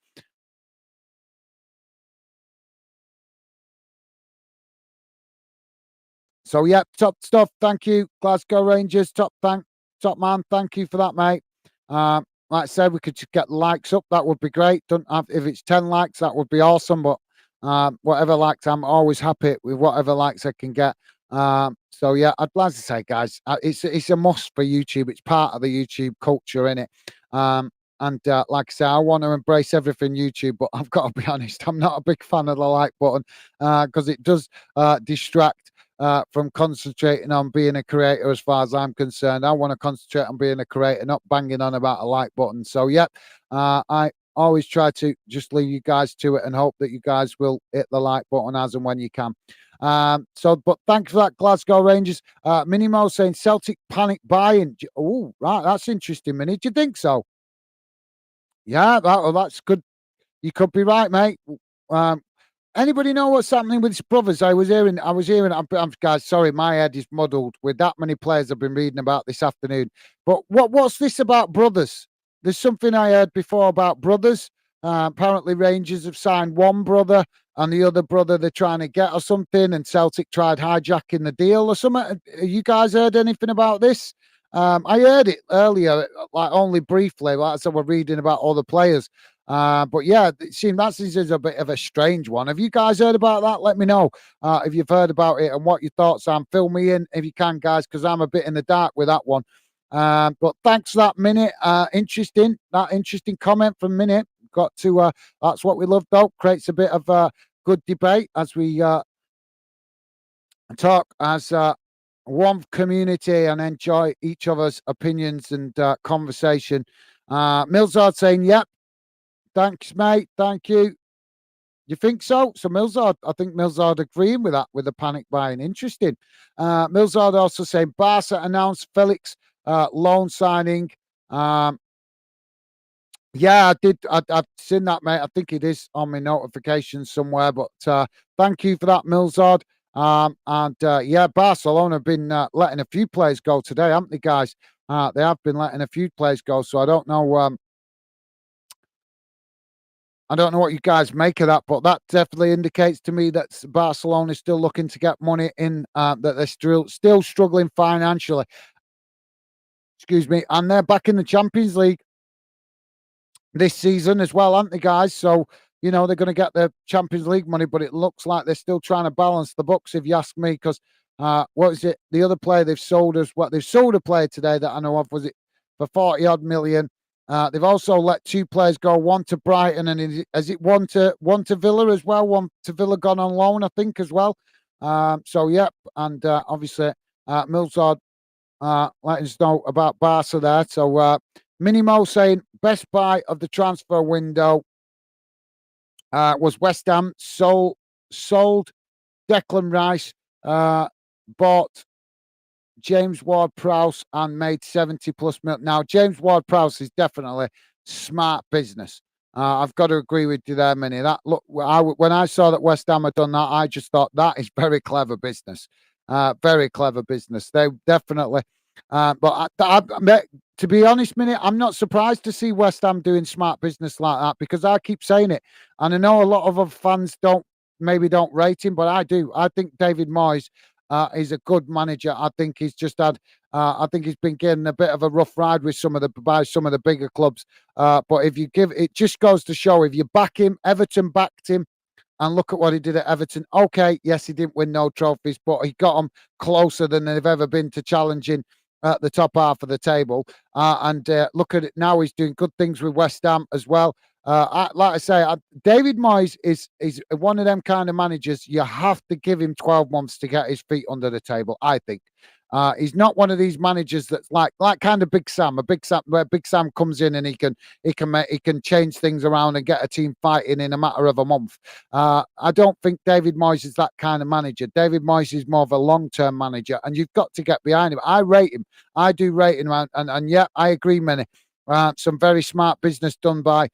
So yeah, top stuff. Thank you, Glasgow Rangers. Top man. Thank you for that, mate. Like I said, we could just get likes up. That would be great. Don't have if it's 10 likes, that would be awesome. But whatever likes, I'm always happy with whatever likes I can get. So yeah, I'd like to say, guys, it's a must for YouTube. It's part of the YouTube culture, innit? And like I say, I want to embrace everything YouTube, but I've got to be honest, I'm not a big fan of the like button because it does distract from concentrating on being a creator. As far as I'm concerned, I want to concentrate on being a creator, not banging on about a like button. So yeah, I always try to just leave you guys to it and hope that you guys will hit the like button as and when you can. But thanks for that, Glasgow Rangers. Minimo saying Celtic panic buying. Oh, right, that's interesting, Minnie. Do you think so? Yeah, that's good. You could be right, mate. Um, Anybody know what's happening with his brothers? Guys, sorry, my head is muddled with that many players I've been reading about this afternoon. But what's this about brothers? There's something I heard before about brothers. Apparently, Rangers have signed one brother and the other brother they're trying to get or something, and Celtic tried hijacking the deal or something. Have you guys heard anything about this? I heard it earlier, like only briefly, like as I was reading about all the players. But yeah, it seems that is a bit of a strange one. Have you guys heard about that? Let me know if you've heard about it and what your thoughts are. Fill me in if you can, guys, because I'm a bit in the dark with that one. But thanks for that minute. Interesting comment from Minute. Got to that's what we love, though. Creates a bit of good debate as we talk as one community and enjoy each other's opinions and conversation. Millsard saying, "Yep, thanks, mate. Thank you." You think so? So Millsard, I think Millsard agreeing with that, with the panic buying. Interesting. Millsard also saying Barca announced Felix loan signing. Yeah, I did. I've seen that, mate. I think it is on my notifications somewhere. But thank you for that, Millsard. Yeah, Barcelona have been letting a few players go today, haven't they, guys? They have been letting a few players go. So I don't know. I don't know what you guys make of that, but that definitely indicates to me that Barcelona is still looking to get money in, that they're still struggling financially. Excuse me. And they're back in the Champions League this season as well, aren't they, guys? So, they're going to get the Champions League money, but it looks like they're still trying to balance the books, if you ask me, because what is it? The other player they've sold us, they've sold a player today that I know of, was it for 40 odd million? They've also let two players go, one to Brighton, and is it one to Villa as well? One to Villa gone on loan, I think, as well. Yep, and obviously Millsard letting us know about Barca there. So Minimo saying best buy of the transfer window was West Ham. Sold Declan Rice, bought James Ward-Prowse and made 70 plus million. Now, James Ward-Prowse is definitely smart business. I've got to agree with you there, Minnie. When I saw that West Ham had done that, I just thought that is very clever business. Very clever business. They definitely. To be honest, Minnie, I'm not surprised to see West Ham doing smart business like that, because I keep saying it, and I know a lot of other fans don't rate him, but I do. I think David Moyes is a good manager. I think he's just had. I think he's been getting a bit of a rough ride with some of the bigger clubs. But if you give, it just goes to show, if you back him, Everton backed him, and look at what he did at Everton. Okay, yes, he didn't win no trophies, but he got them closer than they've ever been to challenging at the top half of the table. Look at it now; he's doing good things with West Ham as well. Like I say, David Moyes is one of them kind of managers. You have to give him 12 months to get his feet under the table, I think. He's not one of these managers that's like kind of Big Sam, where Big Sam comes in and he can change things around and get a team fighting in a matter of a month. I don't think David Moyes is that kind of manager. David Moyes is more of a long-term manager, and you've got to get behind him. I rate him. I do rate him, and yeah, I agree, Many. Some very smart business done by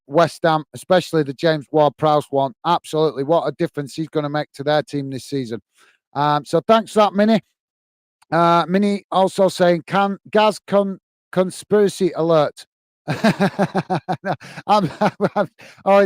West Ham, especially the James Ward-Prowse one. Absolutely, what a difference he's going to make to their team this season. So thanks for that, Minnie. Minnie also saying, conspiracy alert. Is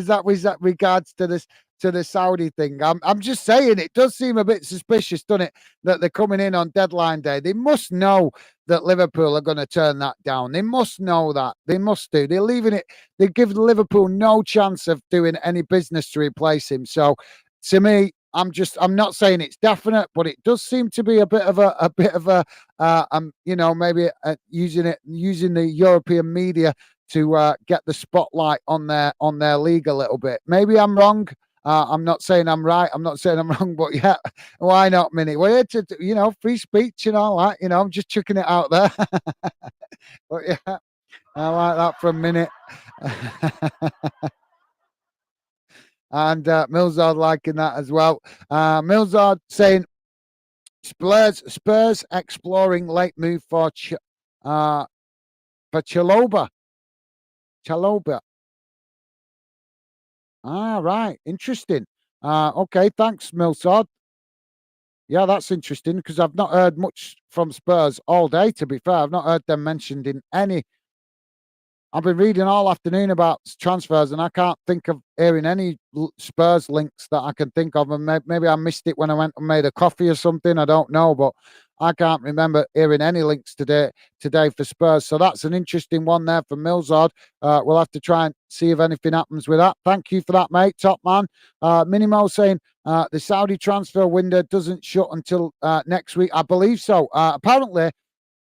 that regards to this, to the Saudi thing? I'm just saying, it does seem a bit suspicious, doesn't it, that they're coming in on deadline day. They must know that Liverpool are going to turn that down. They must know that. They must do. They're leaving it. They give Liverpool no chance of doing any business to replace him. So, to me, I'm not saying it's definite, but it does seem to be a bit of maybe using the European media to get the spotlight on their league a little bit. Maybe I'm wrong. I'm not saying I'm right. I'm not saying I'm wrong, but yeah, why not, Minnie? We're here to, free speech and all that. I'm just chucking it out there. But yeah, I like that for a minute. And Millsard liking that as well. Millsard saying Spurs exploring late move for Chalobah. Chalobah. Ah, right. Interesting. Okay, thanks, Millsard. Yeah, that's interesting because I've not heard much from Spurs all day, to be fair. I've not heard them mentioned in any. I've been reading all afternoon about transfers, and I can't think of hearing any Spurs links that I can think of. And maybe I missed it when I went and made a coffee or something. I don't know, but I can't remember hearing any links today for Spurs. So that's an interesting one there from Millsard. We'll have to try and see if anything happens with that. Thank you for that, mate. Top man. Minimo saying the Saudi transfer window doesn't shut until next week. I believe so. Apparently,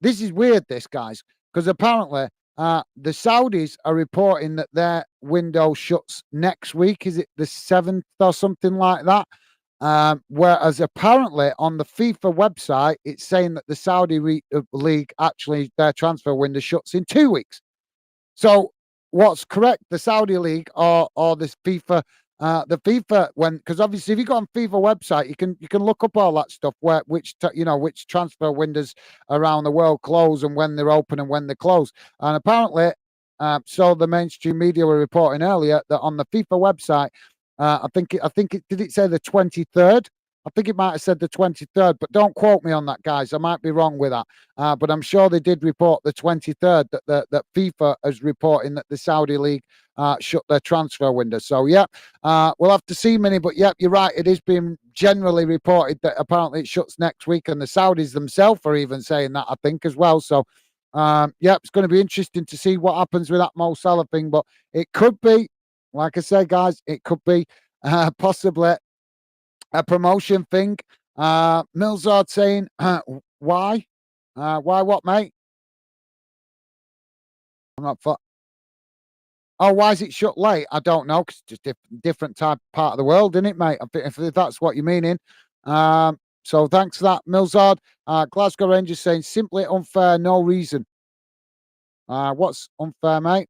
this is weird, this, guys, because apparently the Saudis are reporting that their window shuts next week. Is it the 7th or something like that? Whereas apparently on the FIFA website, it's saying that the Saudi league actually their transfer window shuts in 2 weeks. So what's correct, the Saudi league or this FIFA? The FIFA because obviously if you go on FIFA website, you can look up all that stuff which transfer windows around the world close and when they're open and when they close. And apparently, so the mainstream media were reporting earlier that on the FIFA website, I think it did it say the 23rd. I think it might have said the 23rd, but don't quote me on that, guys. I might be wrong with that. But I'm sure they did report the 23rd that FIFA is reporting that the Saudi league shut their transfer window. So, yeah, we'll have to see, Minnie. But, yeah, you're right. It is being generally reported that apparently it shuts next week. And the Saudis themselves are even saying that, I think, as well. So, yeah, it's going to be interesting to see what happens with that Mo Salah thing. But it could be, like I say, guys, it could be possibly a promotion thing. Millsard saying, why? Why what, mate? I'm not for. Oh, why is it shut late? I don't know, because it's just different type part of the world, isn't it, mate? If that's what you're meaning. So thanks for that, Millsard. Glasgow Rangers saying simply unfair, no reason. What's unfair, mate?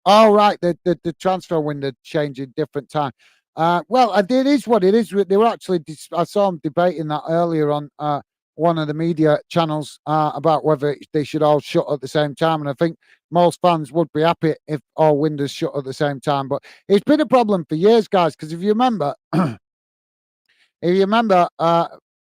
Oh, right, the transfer window changing different time. Well, it is what it is. They were actually, I saw them debating that earlier on one of the media channels about whether they should all shut at the same time. And I think most fans would be happy if all windows shut at the same time. But it's been a problem for years, guys, because if you remember,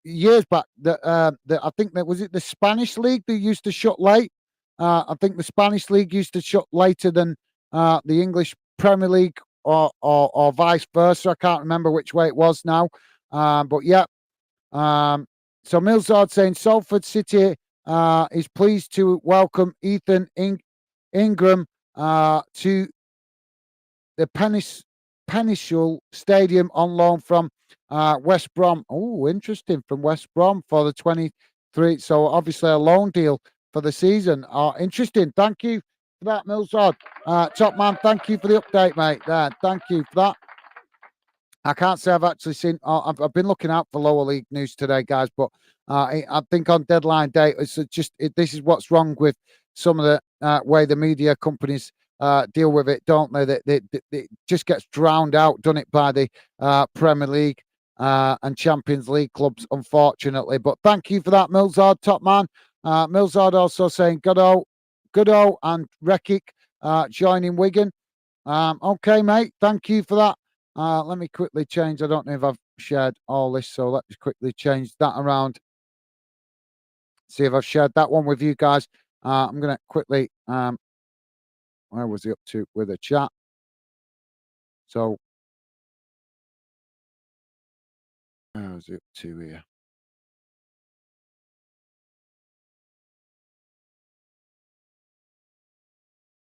years back, I think that was it the Spanish league that used to shut late. I think the Spanish league used to shut later than the English Premier League, or vice versa. I can't remember which way it was now. But yeah. So Millsard saying Salford City is pleased to welcome Ethan Ingram to the Peninsula Stadium on loan from West Brom. Oh, interesting, from West Brom for the 23. So obviously a loan deal for the season. Interesting. Thank you for that, Millsard. Top man, thank you for the update, mate. There, thank you for that. I can't say I've actually seen. I've been looking out for lower league news today, guys. But I think on deadline day, it's just this is what's wrong with some of the way the media companies deal with it, don't they? That it just gets drowned out, done it by the Premier League and Champions League clubs, unfortunately. But thank you for that, Millsard, top man. Millsard also saying Goodo and Rekic joining Wigan. Okay, mate. Thank you for that. Let me quickly change. I don't know if I've shared all this, so let's quickly change that around. See if I've shared that one with you guys. I'm going to quickly. Where was he up to with the chat? So, where was he up to here?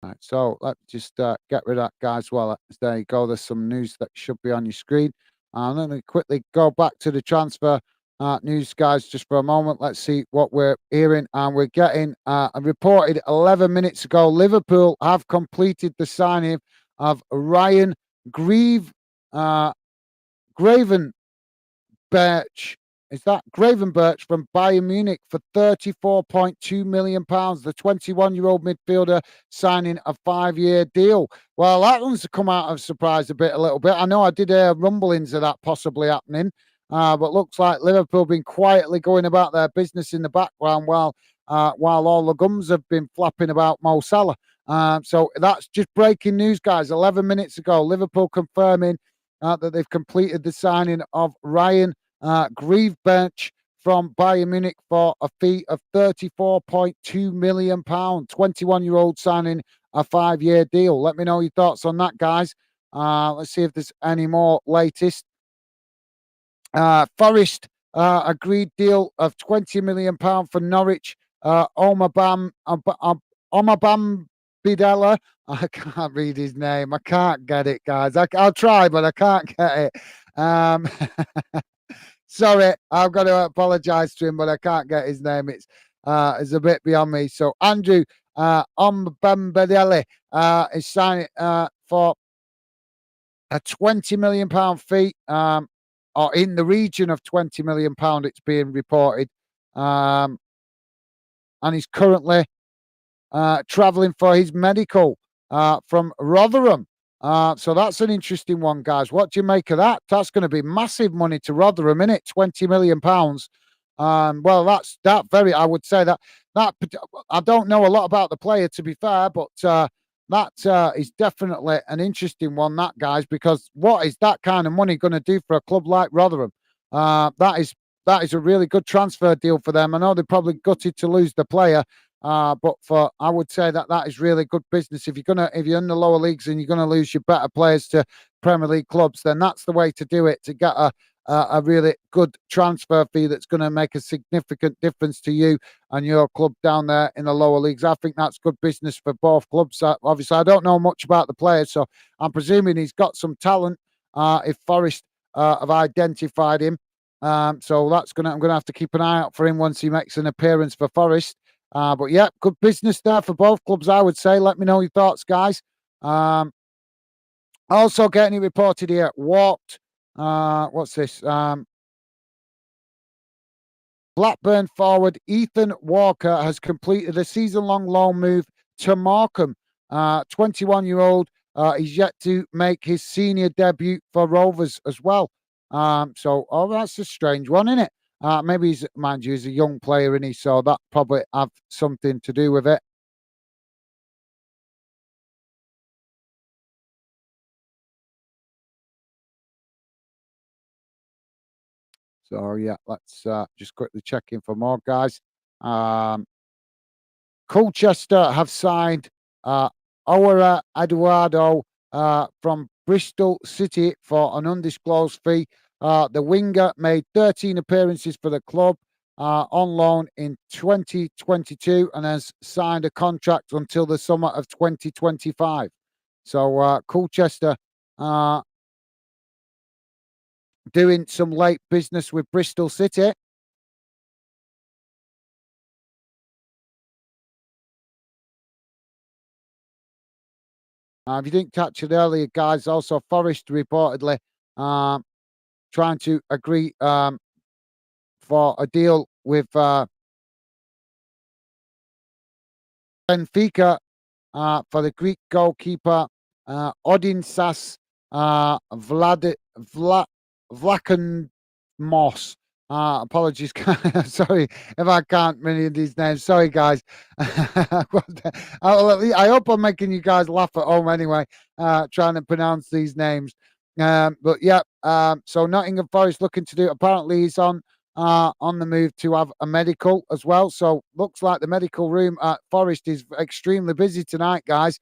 Right, so let's just get rid of that, guys. Well, there you go. There's some news that should be on your screen. I'm going to quickly go back to the transfer news, guys, just for a moment. Let's see what we're hearing. And we're getting reported 11 minutes ago, Liverpool have completed the signing of Ryan Grieve, Graven Birch. Is that Gravenberch from Bayern Munich for £34.2 million? The 21-year-old midfielder signing a 5-year deal. Well, that one's come out of surprise a little bit. I know I did hear rumblings of that possibly happening, but looks like Liverpool been quietly going about their business in the background while all the gums have been flapping about Mo Salah. So that's just breaking news, guys. 11 minutes ago, Liverpool confirming that they've completed the signing of Ryan Gravenberch from Bayern Munich for a fee of £34.2 million. 21-year-old signing a 5-year deal. Let me know your thoughts on that, guys. Let's see if there's any more latest. Forest agreed deal of £20 million for Norwich. Omabam Bidella. I can't read his name. I can't get it, guys. I'll try, but I can't get it. Sorry, I've got to apologise to him, but I can't get his name. It's a bit beyond me. So Andrew Ombembedele is signing for a £20 million fee, or in the region of £20 million, it's being reported. And he's currently travelling for his medical from Rotherham. So that's an interesting one, guys. What do you make of that? That's going to be massive money to Rotherham, isn't it? £20 million. Well, that's that very. I would say that I don't know a lot about the player, to be fair, but that is definitely an interesting one, that, guys, because what is that kind of money going to do for a club like Rotherham? That is a really good transfer deal for them. I know they're probably gutted to lose the player, but I would say that is really good business. If you're in the lower leagues and you're gonna lose your better players to Premier League clubs, then that's the way to do it, to get a really good transfer fee that's going to make a significant difference to you and your club down there in the lower leagues. I think that's good business for both clubs. Obviously, I don't know much about the players, so I'm presuming he's got some talent. If Forest have identified him, so I'm gonna have to keep an eye out for him once he makes an appearance for Forest. But yeah, good business there for both clubs, I would say. Let me know your thoughts, guys. Also getting it reported here, walked. What's this? Blackburn forward Ethan Walker has completed a season-long loan move to Morecambe. 21-year-old. He's yet to make his senior debut for Rovers as well. That's a strange one, isn't it? Maybe mind you, he's a young player, and so that probably have something to do with it. So yeah, let's just quickly check in for more, guys. Colchester have signed Owera Eduardo from Bristol City for an undisclosed fee. The winger made 13 appearances for the club on loan in 2022 and has signed a contract until the summer of 2025. So Colchester doing some late business with Bristol City. If you didn't catch it earlier, guys, also Forest reportedly trying to agree for a deal with Benfica for the Greek goalkeeper Odinsas Vlachimos. Apologies, sorry if I can't many of these names. Sorry, guys. I hope I'm making you guys laugh at home anyway, trying to pronounce these names. But yeah, so Nottingham Forest looking to do. Apparently, he's on the move to have a medical as well. So looks like the medical room at Forest is extremely busy tonight, guys.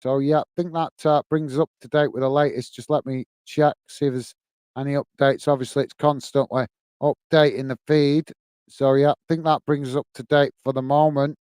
So yeah, I think that brings us up to date with the latest. Just let me check, see if there's any updates. Obviously, it's constantly updating the feed. So yeah, I think that brings us up to date for the moment.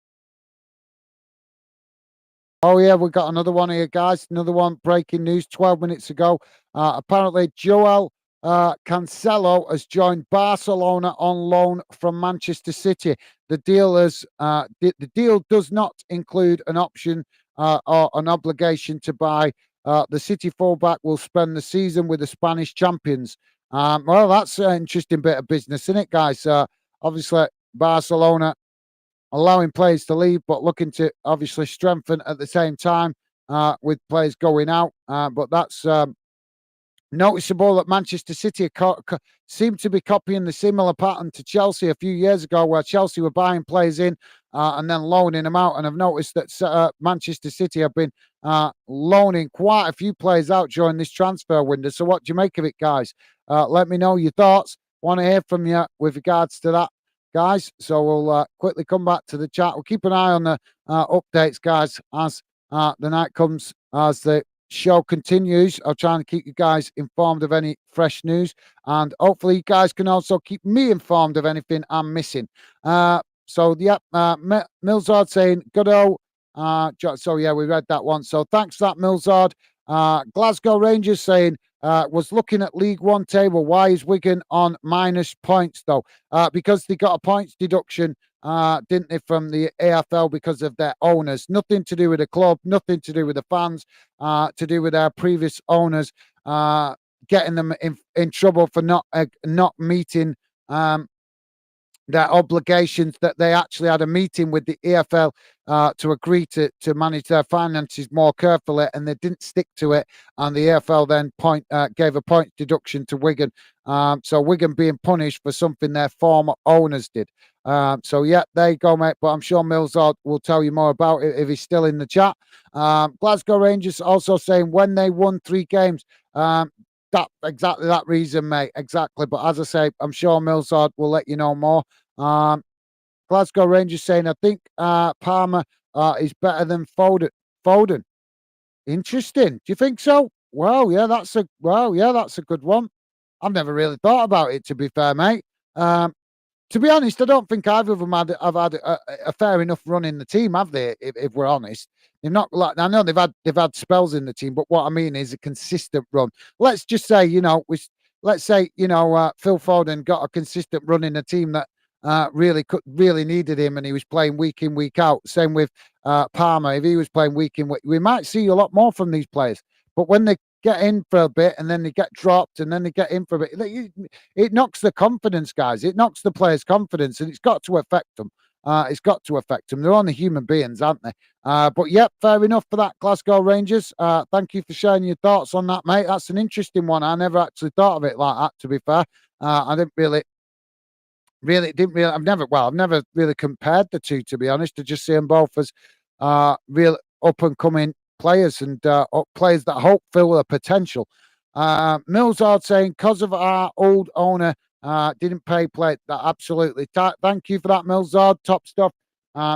Oh, yeah, we got another one here, guys. Another one, breaking news 12 minutes ago. Apparently, Joel Cancelo has joined Barcelona on loan from Manchester City. The the deal does not include an option or an obligation to buy. The City fullback will spend the season with the Spanish champions. Well, that's an interesting bit of business, isn't it, guys? Obviously, Barcelona allowing players to leave, but looking to obviously strengthen at the same time with players going out. But that's noticeable that Manchester City seem to be copying the similar pattern to Chelsea a few years ago, where Chelsea were buying players in and then loaning them out. And I've noticed that Manchester City have been loaning quite a few players out during this transfer window. So, what do you make of it, guys? Let me know your thoughts. Want to hear from you with regards to that, guys. So, we'll quickly come back to the chat. We'll keep an eye on the updates, guys, as the night comes, as the show continues. I'll try and keep you guys informed of any fresh news, and hopefully you guys can also keep me informed of anything I'm missing. So yeah, Milzard saying good old. So yeah, we read that one. So thanks for that, Milzard. Glasgow Rangers saying was looking at League One table. Why is Wigan on minus points though? Because they got a points deduction, didn't they, from the AFL because of their owners? Nothing to do with the club, nothing to do with the fans, to do with our previous owners, getting them in trouble for not meeting their obligations, that they actually had a meeting with the EFL to agree to manage their finances more carefully, and they didn't stick to it. And the EFL then gave a point deduction to Wigan. So Wigan being punished for something their former owners did. So yeah, there you go, mate. But I'm sure Milzard will tell you more about it if he's still in the chat. Glasgow Rangers also saying when they won 3 games. Exactly that reason, mate. Exactly. But as I say, I'm sure Milzard will let you know more. Glasgow Rangers saying, I think Palmer is better than Foden. Interesting. Do you think so? That's a good one. I've never really thought about it, to be fair, mate. To be honest, I don't think either of them have had a fair enough run in the team, have they? If we're honest, they've not. Like, I know they've had spells in the team, but what I mean is a consistent run. Let's just say, let's say Phil Foden got a consistent run in a team that really needed him, and he was playing week in, week out. Same with Palmer. If he was playing week in, we might see a lot more from these players. But when they get in for a bit and then they get dropped and then they get in for a bit, it knocks the confidence, guys. It knocks the players' confidence, and it's got to affect them. It's got to affect them. They're only human beings, aren't they? But yep, fair enough for that, Glasgow Rangers. Thank you for sharing your thoughts on that, mate. That's an interesting one. I never actually thought of it like that, to be fair. I didn't really. I've never really compared the two, to be honest. I just see them both as real up and coming players, and players that hope fill their potential. Millsard saying, because of our old owner didn't pay play. That absolutely. Thank you for that, Millsard. Top stuff.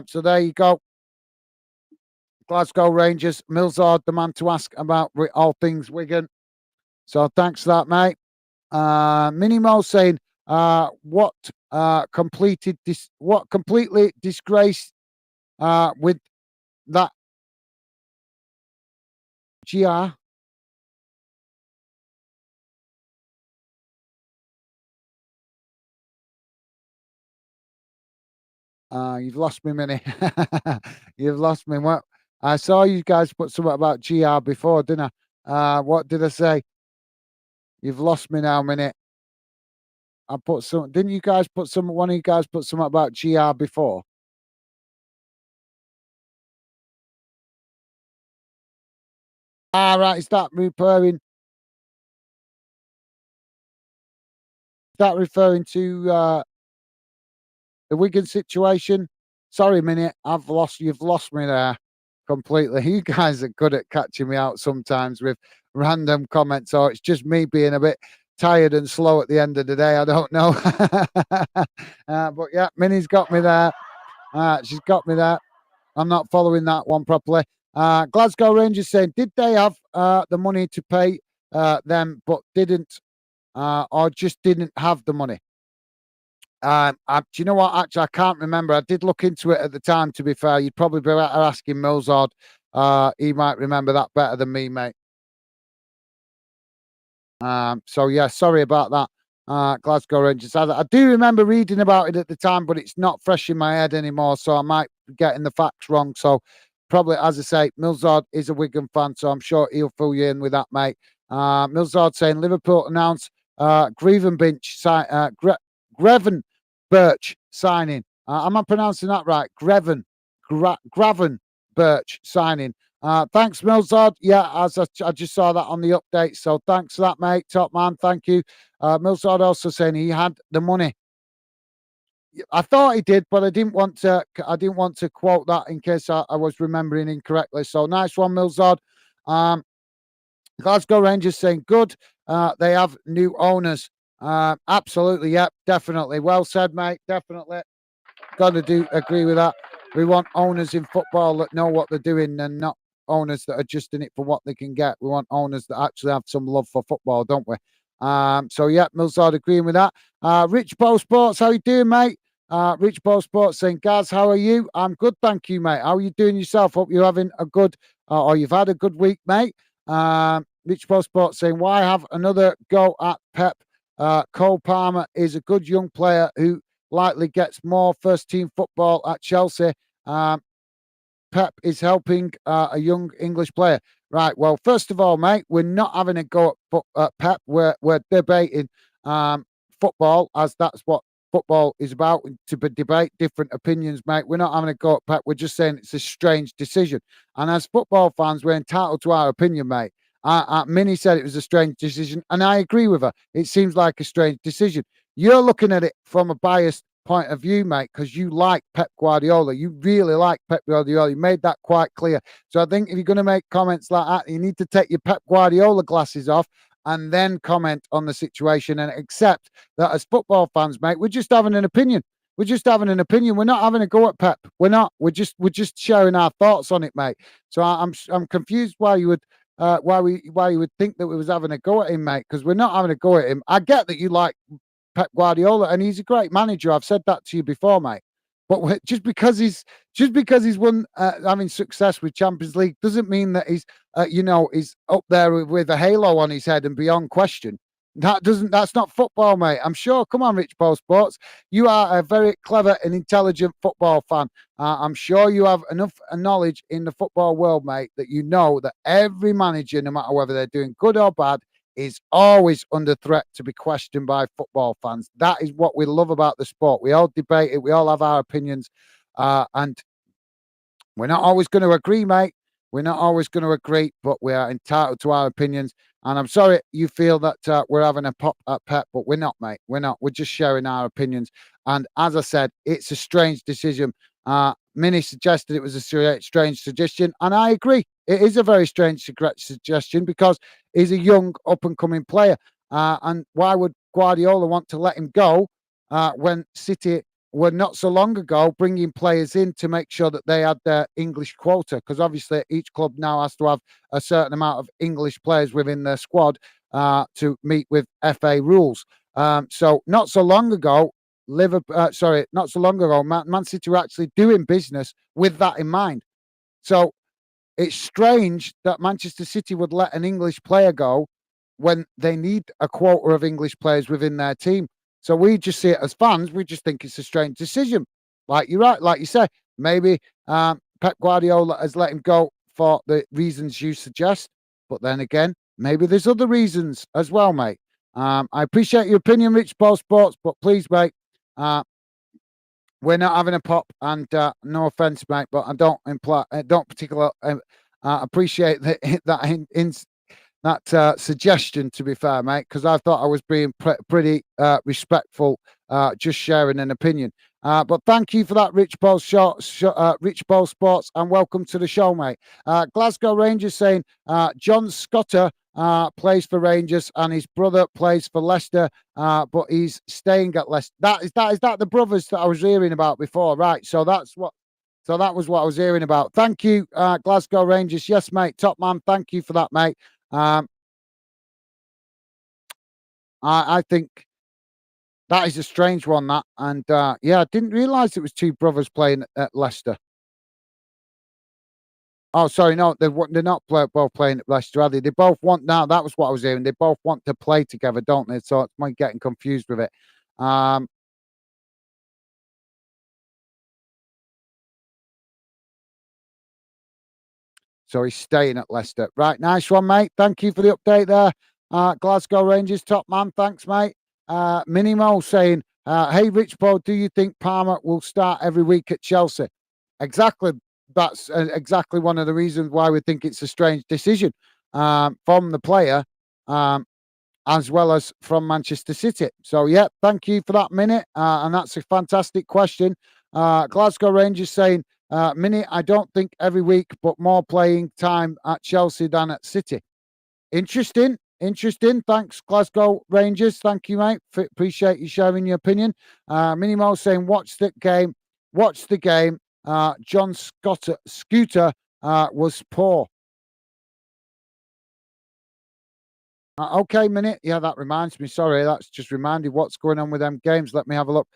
So there you go. Glasgow Rangers, Millsard, the man to ask about all things Wigan. So thanks for that, mate. Minimo saying, what completely disgraced with that GR. You've lost me, Minnie. You've lost me. What? I saw you guys put something about GR before, didn't I? What did I say? You've lost me now, Minnie. I put some. Didn't you guys put some? One of you guys put something about GR before. Right. Is that referring? Is that referring to the Wigan situation? Sorry, Minnie. You've lost me there completely. You guys are good at catching me out sometimes with random comments, or it's just me being a bit tired and slow at the end of the day. I don't know. But yeah, Minnie's got me there. She's got me there. I'm not following that one properly. Glasgow Rangers saying, did they have the money to pay them, but didn't, or just didn't have the money? Do you know what? Actually, I can't remember. I did look into it at the time, to be fair. You'd probably be better asking Milzard he might remember that better than me, mate. So yeah, sorry about that. Glasgow Rangers. I do remember reading about it at the time, but it's not fresh in my head anymore. So I might be getting the facts wrong. So probably, as I say, Milzard is a Wigan fan, so I'm sure he'll fill you in with that, mate. Milzard saying Liverpool announced Greven Birch signing. Am I pronouncing that right? Graven Birch signing. Thanks, Milzard. Yeah, as I just saw that on the update. So thanks for that, mate. Top man. Thank you. Milzard also saying he had the money. I thought he did, but I didn't want to. I didn't want to quote that in case I was remembering incorrectly. So nice one, Milzard. Um, Glasgow Rangers saying good. They have new owners. Absolutely, yep, definitely. Well said, mate. Definitely. Got to do agree with that. We want owners in football that know what they're doing and not owners that are just in it for what they can get. We want owners that actually have some love for football, don't we? So yeah, Millsard agreeing with that. Rich Bow Sports, how you doing, mate? Rich Bow Sports saying, Gaz, how are you? I'm good, thank you, mate. How are you doing yourself? Hope you're having a good or you've had a good week, mate. Rich Bow Sports saying, why have another go at Pep? Cole Palmer is a good young player who likely gets more first team football at Chelsea. Pep is helping a young English player. Right. Well, first of all, mate, we're not having a go at Pep. We're debating football, as that's what football is about, to debate different opinions, mate. We're not having a go at Pep. We're just saying it's a strange decision. And as football fans, we're entitled to our opinion, mate. Minnie said it was a strange decision, and I agree with her. It seems like a strange decision. You're looking at it from a biased point of view, mate, because you like Pep Guardiola. You really like Pep Guardiola. You made that quite clear. So I think if you're going to make comments like that, you need to take your Pep Guardiola glasses off and then comment on the situation and accept that as football fans, mate, we're just having an opinion. We're just having an opinion. We're not having a go at Pep. We're not. We're just sharing our thoughts on it, mate. So I'm confused why you would why you would think that we was having a go at him, mate, because we're not having a go at him. I get that you like Pep Guardiola, and he's a great manager. I've said that to you before, mate. But just because he's won having success with Champions League doesn't mean that he's he's up there with a halo on his head and beyond question. That's not football, mate. I'm sure. Come on, Rich Paul Sports. You are a very clever and intelligent football fan. I'm sure you have enough knowledge in the football world, mate, that you know that every manager, no matter whether they're doing good or bad, is always under threat to be questioned by football fans. That is what we love about the sport. We all debate it. We all have our opinions, and we're not always going to agree, mate. We're not always going to agree, but we are entitled to our opinions. And I'm sorry you feel that we're having a pop at Pep, but we're not, mate. We're not. We're just sharing our opinions. And as I said, it's a strange decision. Minnie suggested it was a strange suggestion, and I agree. It is a very strange suggestion because he's a young, up and coming player. And why would Guardiola want to let him go when City were not so long ago bringing players in to make sure that they had their English quota? Because obviously each club now has to have a certain amount of English players within their squad to meet with FA rules. So not so long ago, not so long ago, Man City were actually doing business with that in mind. So it's strange that Manchester City would let an English player go when they need a quota of English players within their team. So we just see it as fans. We just think it's a strange decision. Like you're right, like you say, maybe Pep Guardiola has let him go for the reasons you suggest. But then again, maybe there's other reasons as well, mate. I appreciate your opinion, Rich Paul Sports, but please, mate, we're not having a pop, and no offense, mate, but I don't particularly appreciate that suggestion. To be fair, mate, because I thought I was being pretty respectful, just sharing an opinion. But thank you for that, Rich Bowl Rich Bowl Sports, and welcome to the show, mate. Glasgow Rangers saying John Scotter plays for Rangers and his brother plays for Leicester, but he's staying at Leicester. Is that the brothers that I was hearing about before, right? So that was what I was hearing about. Thank you, Glasgow Rangers. Yes, mate, top man. Thank you for that, mate. I think that is a strange one, that, and yeah, I didn't realise it was two brothers playing at Leicester. Oh, sorry, no, they're not both playing at Leicester, are they? They both want now. That was what I was hearing. They both want to play together, don't they? So it's my getting confused with it. Um, so he's staying at Leicester. Right, nice one, mate. Thank you for the update there. Glasgow Rangers top man. Thanks, mate. Minimo saying, "Hey, Rich Paul, do you think Palmer will start every week at Chelsea?" Exactly. That's exactly one of the reasons why we think it's a strange decision from the player. As well as from Manchester City. So, yeah, thank you for that minute. And that's a fantastic question. Glasgow Rangers saying, Minute, I don't think every week, but more playing time at Chelsea than at City. Interesting. Interesting. Thanks, Glasgow Rangers. Thank you, mate. Appreciate you sharing your opinion. Minimo saying, watch the game. Watch the game. John Scooter was poor. Okay, minute. Yeah, that reminds me. Sorry, that's just reminded what's going on with them games. Let me have a look.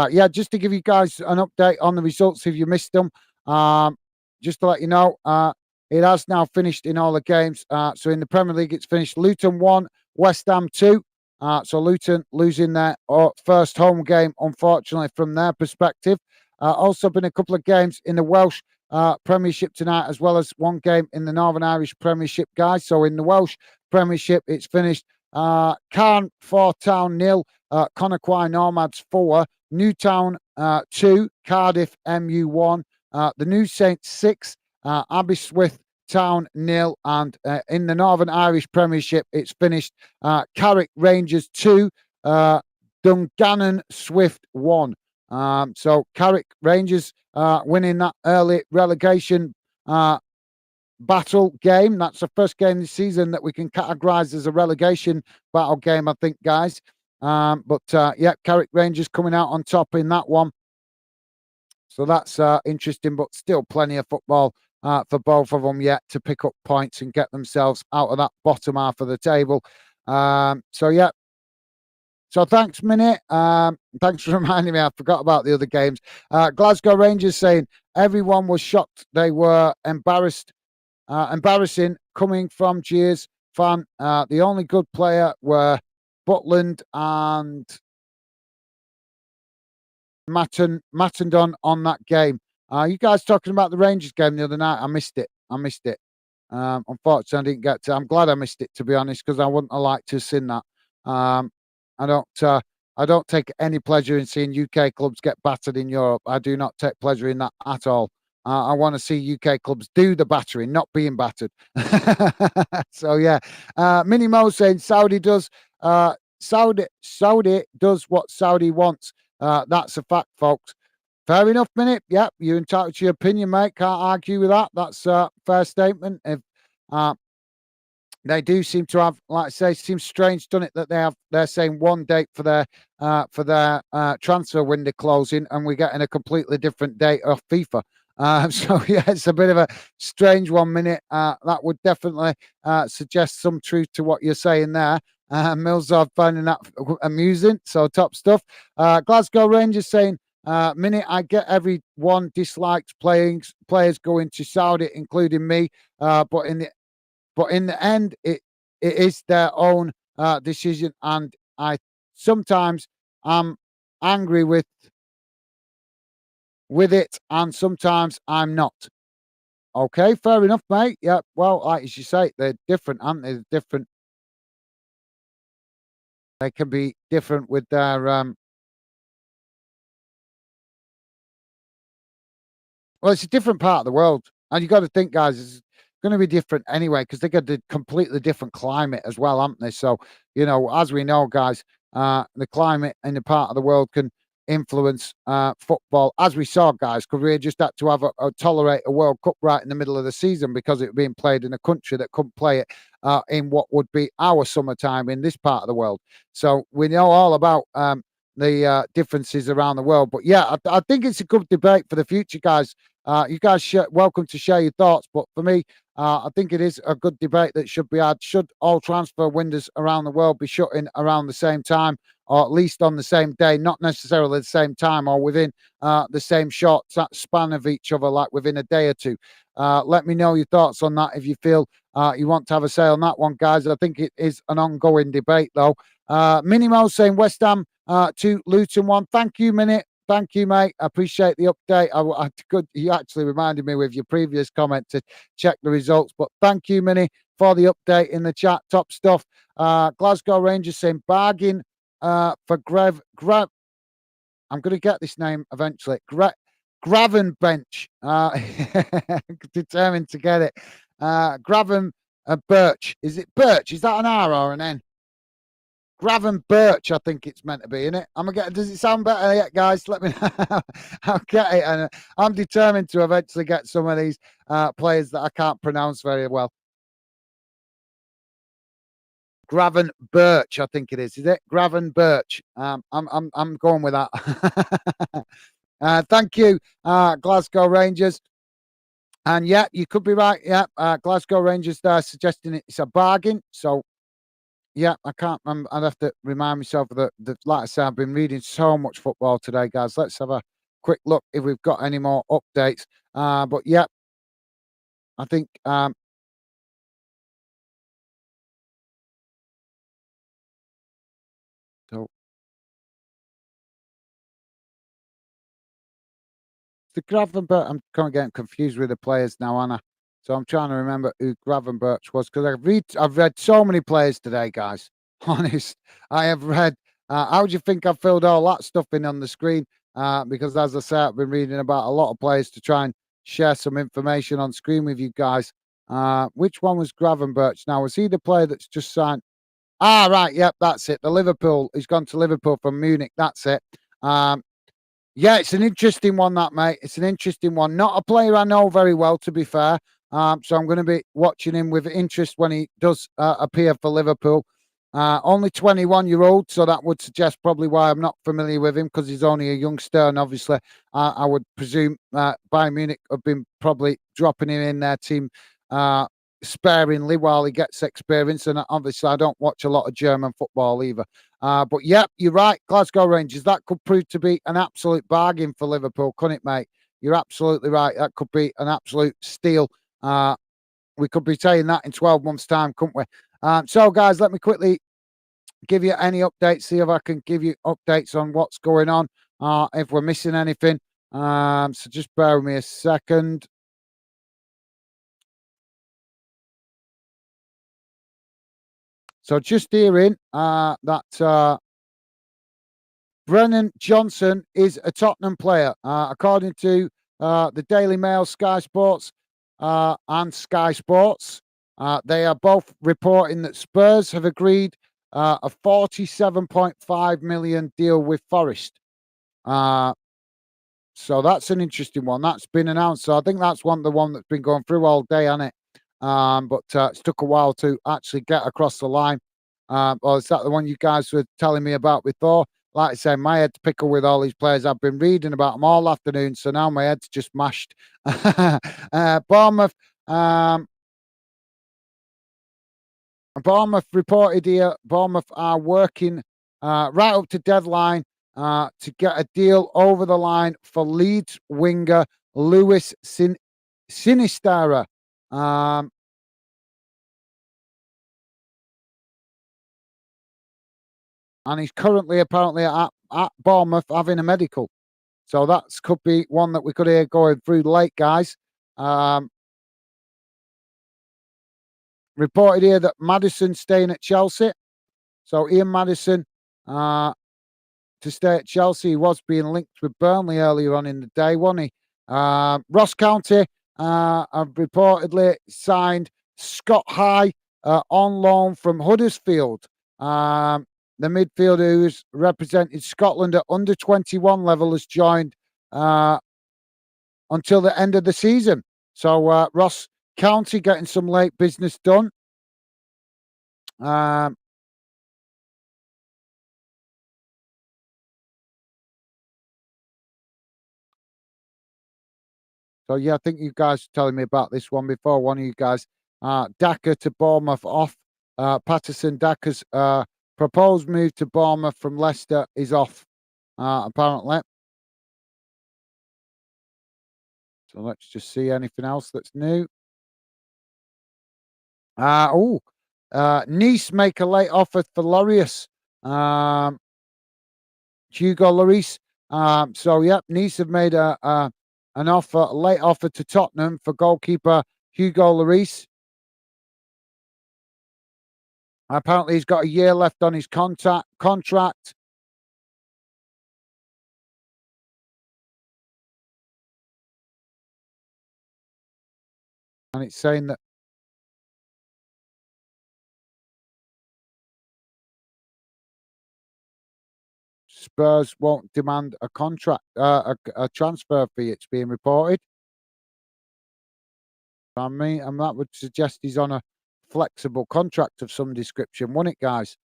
Yeah, just to give you guys an update on the results if you missed them. Just to let you know, it has now finished in all the games. So in the Premier League, it's finished. Luton 1, West Ham 2. So Luton losing their first home game, unfortunately, from their perspective. Also been a couple of games in the Welsh Premiership tonight, as well as one game in the Northern Irish Premiership, guys. So in the Welsh Premiership, it's finished. Cairn 4, Town 0, Connacht Nomads 4, Newtown 2, Cardiff MU 1, the New Saints 6, Aberystwyth Town 0, and in the Northern Irish Premiership, it's finished. Carrick Rangers 2, Dungannon Swift 1. So Carrick Rangers winning that early relegation battle game. That's the first game this season that we can categorise as a relegation battle game, I think, guys. But yeah, Carrick Rangers coming out on top in that one. So that's interesting, but still plenty of football for both of them yet to pick up points and get themselves out of that bottom half of the table. So yeah. So thanks, Minute. Thanks for reminding me. I forgot about the other games. Glasgow Rangers saying everyone was shocked. They were embarrassing coming from Cheers fan. The only good player were Butland and Mattendon on that game. You guys talking about the Rangers game the other night? I missed it. Unfortunately, I didn't get to. I'm glad I missed it, to be honest, because I wouldn't have liked to have seen that. I don't take any pleasure in seeing UK clubs get battered in Europe. I do not take pleasure in that at all. I want to see UK clubs do the battering, not being battered. So yeah, Mini Mo saying Saudi does what Saudi wants. That's a fact, folks. Fair enough, Minute. Yep, you're entitled to your opinion, mate. Can't argue with that. That's a fair statement. If they do seem to have, like I say, seems strange, doesn't it, that they're saying one date for their transfer window closing, and we're getting a completely different date of FIFA. So yeah, it's a bit of a strange 1 minute. That would definitely suggest some truth to what you're saying there. Mills are finding that amusing. So top stuff. Glasgow Rangers saying, Minute, I get everyone dislikes players going to Saudi, including me. But in the end, it is their own decision, and I sometimes am angry with it, and sometimes I'm not. Okay, fair enough, mate. Yeah, well, like as you say, they're different, aren't they? They're different. They can be different with their well, it's a different part of the world, and you got to think, guys, it's going to be different anyway because they got a completely different climate as well, haven't they? So, as we know, guys, the climate in the part of the world can influence football, as we saw, guys, because we just had to have tolerate a World Cup right in the middle of the season because it was being played in a country that couldn't play it in what would be our summertime in this part of the world. So we know all about the differences around the world. But yeah, I think it's a good debate for the future, guys. You guys welcome to share your thoughts, but for me, I think it is a good debate that should be had. Should all transfer windows around the world be shutting around the same time, or at least on the same day, not necessarily the same time or within the same short span of each other, like within a day or two. Let me know your thoughts on that if you feel you want to have a say on that one, guys. I think it is an ongoing debate, though. Minimo saying West Ham 2, Luton 1. Thank you, Minute. Thank you, mate. I appreciate the update. You actually reminded me with your previous comment to check the results, but thank you, Minnie, for the update in the chat. Top stuff. Glasgow Rangers saying bargain for I'm going to get this name eventually. Gravenbench. Determined to get it. Graven Birch. Is it Birch? Is that an R or an N? Gravenberch, I think it's meant to be, isn't it? Does it sound better yet, guys? Let me know. I'll get it. And I'm determined to eventually get some of these players that I can't pronounce very well. Gravenberch, I think it is. Is it Gravenberch? I'm going with that. Thank you, Glasgow Rangers. And yeah, you could be right. Yeah, Glasgow Rangers there suggesting it's a bargain. So yeah, I can't. I'd have to remind myself of the. Like I said, I've been reading so much football today, guys. Let's have a quick look if we've got any more updates. But yeah, I think so. The Gravenberch. I'm kind of getting confused with the players now, Anna. So I'm trying to remember who Gravenberch was because I've read so many players today, guys. Honest, I have read. How do you think I've filled all that stuff in on the screen? Because as I said, I've been reading about a lot of players to try and share some information on screen with you guys. Which one was Gravenberch? Now, was he the player that's just signed? Ah, right. Yep, that's it. The Liverpool. He's gone to Liverpool from Munich. That's it. Yeah, it's an interesting one, that, mate. It's an interesting one. Not a player I know very well, to be fair. So I'm going to be watching him with interest when he does appear for Liverpool. Only 21-year-old, so that would suggest probably why I'm not familiar with him because he's only a youngster. And obviously, I would presume Bayern Munich have been probably dropping him in their team sparingly while he gets experience. And obviously, I don't watch a lot of German football either. But yeah, you're right. Glasgow Rangers, that could prove to be an absolute bargain for Liverpool, couldn't it, mate? You're absolutely right. That could be an absolute steal. We could be saying that in 12 months' time, couldn't we? So, guys, let me quickly give you any updates, see if I can give you updates on what's going on, if we're missing anything. So just bear with me a second. So just hearing that Brennan Johnson is a Tottenham player. According to the Daily Mail, Sky Sports, and Sky Sports, they are both reporting that Spurs have agreed a 47.5 million deal with Forest. So that's an interesting one. That's been announced. So I think that's the one that's been going through all day, hasn't it? But it's took a while to actually get across the line. Or is that the one you guys were telling me about before? Like I said, my head's pickle with all these players. I've been reading about them all afternoon, so now my head's just mashed. Bournemouth. Bournemouth reported here. Bournemouth are working right up to deadline to get a deal over the line for Leeds winger Lewis Sinistera. And he's currently apparently at Bournemouth having a medical. So that could be one that we could hear going through late, guys. Reported here that Maddison's staying at Chelsea. So Ian Maddison to stay at Chelsea. He was being linked with Burnley earlier on in the day, wasn't he? Ross County have reportedly signed Scott High on loan from Huddersfield. The midfielder who's represented Scotland at under 21 level has joined until the end of the season. So Ross County getting some late business done. So yeah, I think you guys were telling me about this one before. One of you guys, Daka to Bournemouth off. Patterson Daka's proposed move to Bournemouth from Leicester is off, apparently. So let's just see anything else that's new. Nice make a late offer for Lloris. Hugo Lloris. So yep, Nice have made an offer, a late offer to Tottenham for goalkeeper Hugo Lloris. Apparently, he's got a year left on his contract. And it's saying that Spurs won't demand a contract, a transfer fee. It's being reported. I mean, and that would suggest he's on a flexible contract of some description, wouldn't it, guys?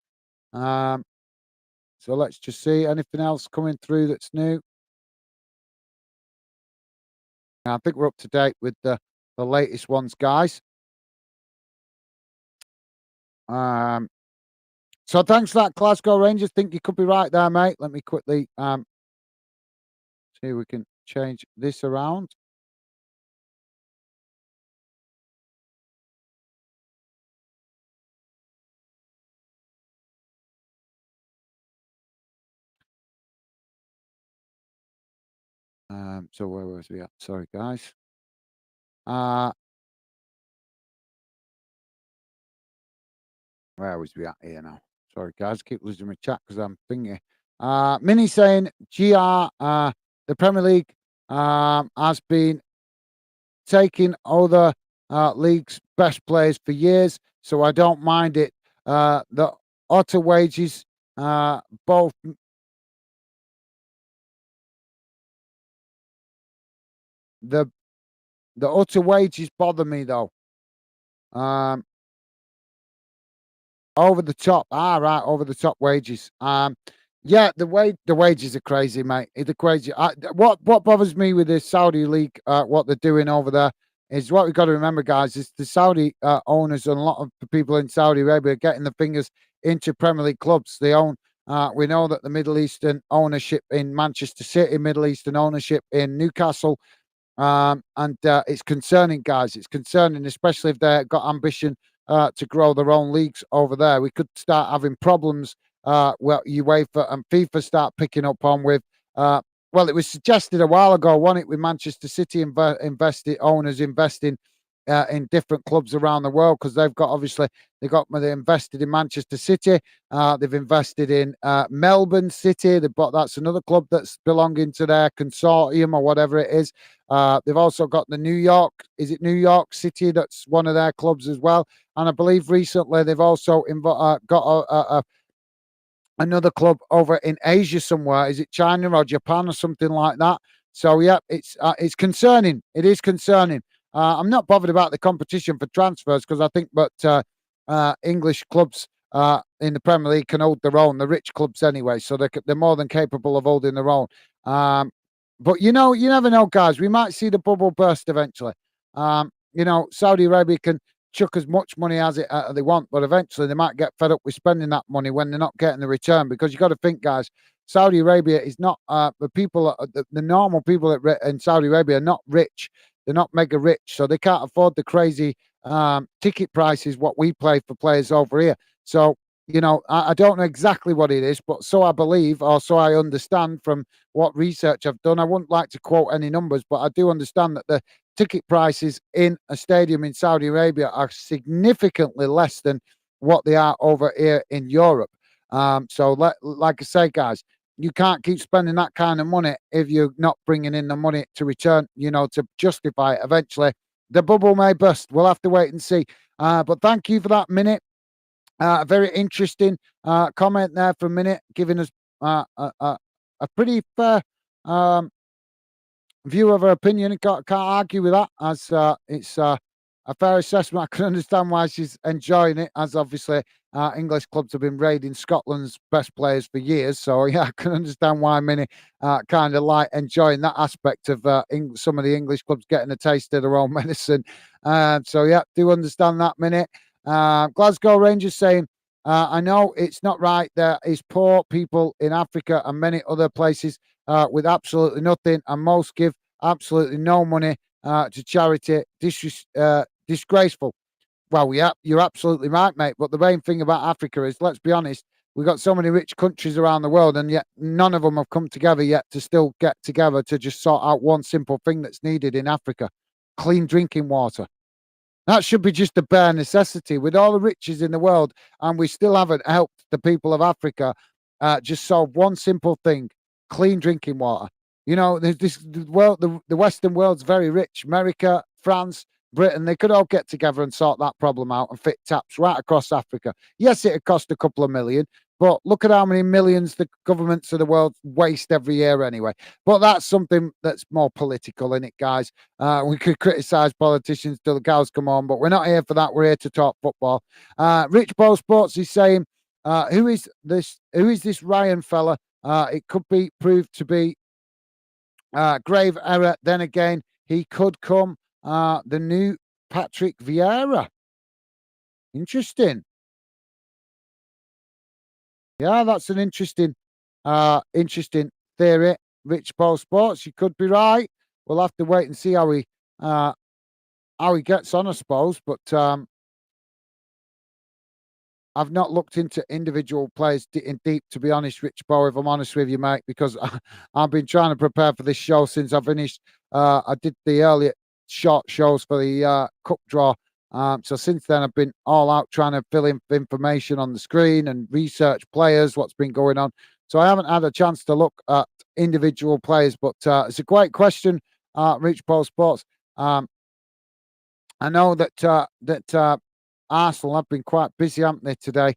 So let's just see anything else coming through that's new. I think we're up to date with the latest ones, guys. So thanks for that, Glasgow Rangers. Think you could be right there, mate. Let me quickly see if we can change this around. So where was we at? Sorry, guys. Where was we at here now? Sorry, guys. Keep losing my chat because I'm thinking. Mini saying GR, the Premier League has been taking other leagues' best players for years, so I don't mind it. The utter wages, both the utter wages bother me though. Over the top. Right, over the top wages. Yeah, the wages are crazy, mate. They're crazy. What bothers me with the Saudi league, what they're doing over there, is what we've got to remember, guys, is the Saudi owners and a lot of the people in Saudi Arabia are getting the fingers into Premier League clubs. They own. We know that the Middle Eastern ownership in Manchester City, Middle Eastern ownership in Newcastle, and it's concerning, guys. It's concerning, especially if they've got ambition to grow their own leagues over there. We could start having problems where UEFA and FIFA start picking up on with. Well, it was suggested a while ago, wasn't it, with Manchester City owners investing in different clubs around the world because they invested in Manchester City. They've invested in Melbourne City. That's another club that's belonging to their consortium or whatever it is. They've also got the New York City? That's one of their clubs as well. And I believe recently they've also got another club over in Asia somewhere. Is it China or Japan or something like that? So yeah, it's concerning. It is concerning. I'm not bothered about the competition for transfers because I think that English clubs in the Premier League can hold their own. The rich clubs anyway, so they're more than capable of holding their own. But you never know, guys. We might see the bubble burst eventually. Saudi Arabia can chuck as much money as they want, but eventually they might get fed up with spending that money when they're not getting the return. Because you got to think, guys, Saudi Arabia is not the normal people in Saudi Arabia are not rich. They're not mega rich, so they can't afford the crazy ticket prices what we play for players over here. So I don't know exactly what it is, but so I believe, or so I understand from what research I've done. I wouldn't like to quote any numbers, but I do understand that the ticket prices in a stadium in Saudi Arabia are significantly less than what they are over here in Europe. So like I say, guys, you can't keep spending that kind of money if you're not bringing in the money to return, to justify it. Eventually, the bubble may burst. We'll have to wait and see. But thank you for that minute. A very interesting comment there for a minute, giving us a pretty fair view of her opinion. Can't argue with that, as it's a fair assessment. I can understand why she's enjoying it, as obviously English clubs have been raiding Scotland's best players for years. So yeah, I can understand why many kind of like enjoying that aspect of some of the English clubs getting a taste of their own medicine. So yeah, do understand that minute. Glasgow Rangers saying I know it's not right. There is poor people in Africa and many other places with absolutely nothing, and most give absolutely no money to charity. Disgraceful. Well, yeah, you're absolutely right, mate. But the main thing about Africa is, let's be honest, we've got so many rich countries around the world, and yet none of them have come together yet to still get together to just sort out one simple thing that's needed in Africa: clean drinking water. That should be just a bare necessity with all the riches in the world, and we still haven't helped the people of Africa just solve one simple thing: clean drinking water. You know, there's this the world, the Western world's very rich. America, France, Britain, they could all get together and sort that problem out and fit taps right across Africa. Yes, it'd cost a couple of million, but look at how many millions the governments of the world waste every year anyway. But that's something that's more political, in it, guys. We could criticize politicians till the cows come on, but we're not here for that. We're here to talk football. Rich Bo Sports is saying, who is this? Who is this Ryan fella? It could be proved to be grave error. Then again, he could come. The new Patrick Vieira. Interesting. Yeah, that's an interesting theory. Rich Bo Sports, you could be right. We'll have to wait and see uh, how he gets on, I suppose. But I've not looked into individual players in deep, to be honest, Rich Bo, if I'm honest with you, mate, because I've been trying to prepare for this show since I finished. I did the earlier short shows for the cup draw. So since then, I've been all out trying to fill in information on the screen and research players, what's been going on. So I haven't had a chance to look at individual players, but it's a great question, Rich Bo Sports. I know that Arsenal have been quite busy, haven't they, today,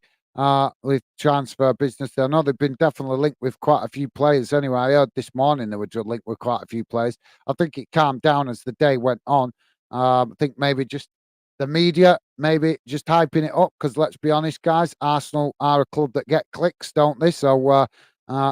with transfer business. I know they've been definitely linked with quite a few players anyway. I heard this morning they were just linked with quite a few players. I think it calmed down as the day went on. I think maybe just the media, maybe just hyping it up, because let's be honest, guys, Arsenal are a club that get clicks, don't they? So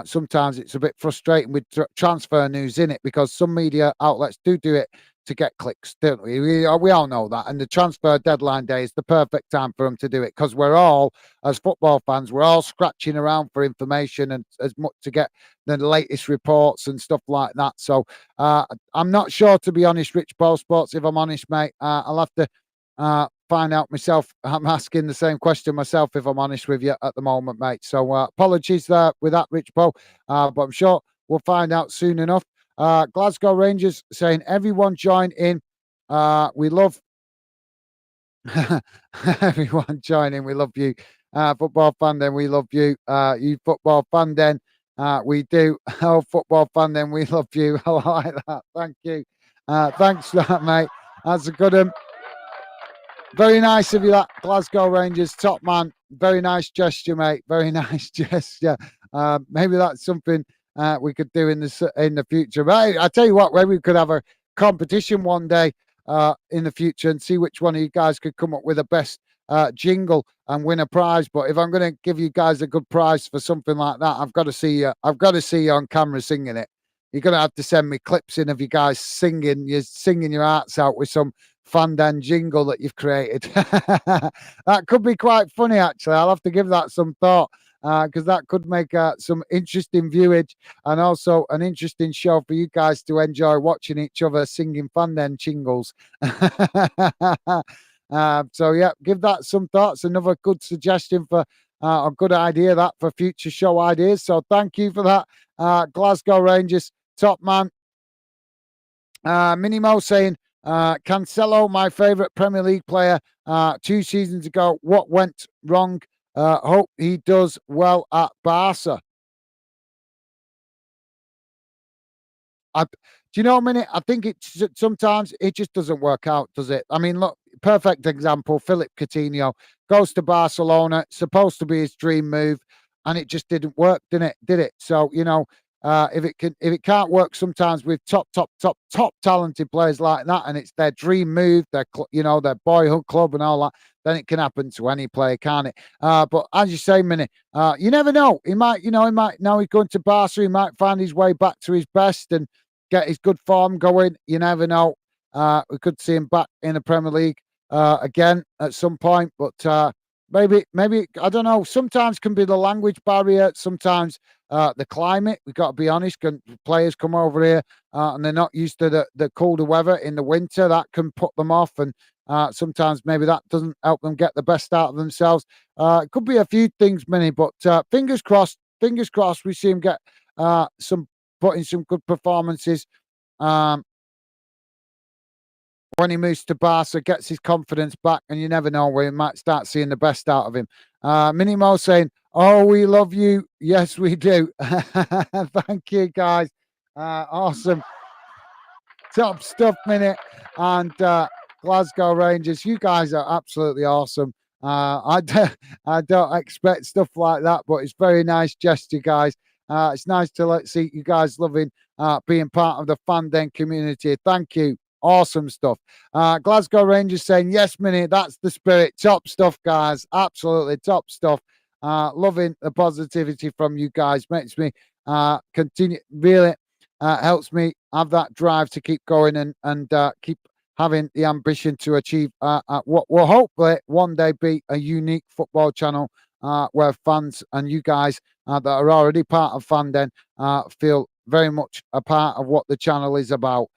sometimes it's a bit frustrating with transfer news in it, because some media outlets do it to get clicks, don't we? We all know that. And the transfer deadline day is the perfect time for them to do it, because we're all, as football fans, we're all scratching around for information and as much to get the latest reports and stuff like that. So I'm not sure, to be honest, Rich Bo Sports, if I'm honest, mate. I'll have to find out myself. I'm asking the same question myself, if I'm honest with you, at the moment, mate. So apologies there with that, Rich Bo. But I'm sure we'll find out soon enough. Glasgow Rangers saying, everyone join in. We love everyone join in. We love you. Football fan, then we love you. You football fan, then we do. Oh, football fan, then we love you. I like that. Thank you. Thanks for that, mate. That's a good one. Very nice of you, that Glasgow Rangers top man. Very nice gesture, mate. Very nice gesture. Maybe that's something we could do in the future. But I tell you what, maybe we could have a competition one day in the future and see which one of you guys could come up with the best jingle and win a prize. But if I'm going to give you guys a good prize for something like that, I've got to see you. I've got to see you on camera singing it. You're going to have to send me clips in of you guys singing. You're singing your hearts out with some Fandan jingle that you've created. That could be quite funny, actually. I'll have to give that some thought, because that could make some interesting viewage and also an interesting show for you guys to enjoy watching each other singing Fandan jingles. So, yeah, give that some thoughts. Another good suggestion for a good idea that for future show ideas. So thank you for that, Glasgow Rangers top man. Minimo saying, Cancelo, my favourite Premier League player 2 seasons ago. What went wrong? Hope he does well at Barca. Do you know, I think sometimes it just doesn't work out, does it? I mean, look, perfect example. Philip Coutinho goes to Barcelona, supposed to be his dream move, and it just didn't work, didn't it? Did it? So if it can't work sometimes with top talented players like that, and it's their dream move, their boyhood club and all that, then it can happen to any player, can't it? But as you say, Mini, you never know. He might now he's going to Barca, he might find his way back to his best and get his good form going. You never know. We could see him back in the Premier League again at some point, but maybe I don't know. Sometimes can be the language barrier. Sometimes the climate. We got to be honest. Players come over here and they're not used to the colder weather in the winter. That can put them off, and sometimes maybe that doesn't help them get the best out of themselves. It could be a few things, Minnie, but fingers crossed. Fingers crossed. We see him get some put in some good performances. Um, when he moves to Barca, gets his confidence back, and you never know where you might start seeing the best out of him. Minnie Mo saying, "Oh, we love you." Yes, we do. Thank you, guys. Awesome. Top stuff, Minute. And Glasgow Rangers, you guys are absolutely awesome. I don't expect stuff like that, but it's very nice gesture, guys. It's nice to see you guys loving being part of the Fan Den community. Thank you. Awesome stuff. Glasgow Rangers saying, yes, Minnie, that's the spirit. Top stuff, guys. Absolutely top stuff. Loving the positivity from you guys. Makes me continue, really helps me have that drive to keep going and keep having the ambition to achieve what will hopefully one day be a unique football channel where fans and you guys that are already part of Fan Den feel very much a part of what the channel is about.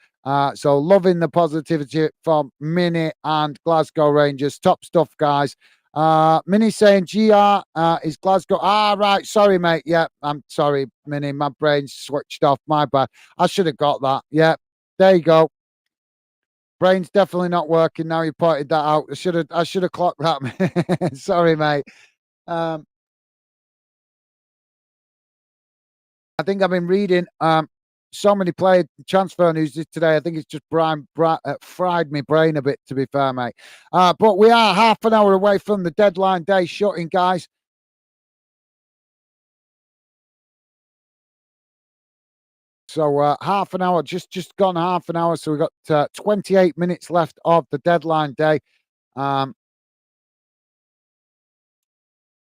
So loving the positivity from Minnie and Glasgow Rangers. Top stuff, guys. Minnie saying GR is Glasgow. Right. Sorry, mate. Yeah, I'm sorry, Minnie. My brain's switched off. My bad. I should have got that. Yeah, there you go. Brain's definitely not working now. You pointed that out. I should have clocked that. Sorry, mate. I think I've been reading so many player transfer news today. I think it's just fried my brain a bit, to be fair, mate. But we are half an hour away from the deadline day shutting, guys. So half an hour, just gone half an hour. So we've got 28 minutes left of the deadline day. And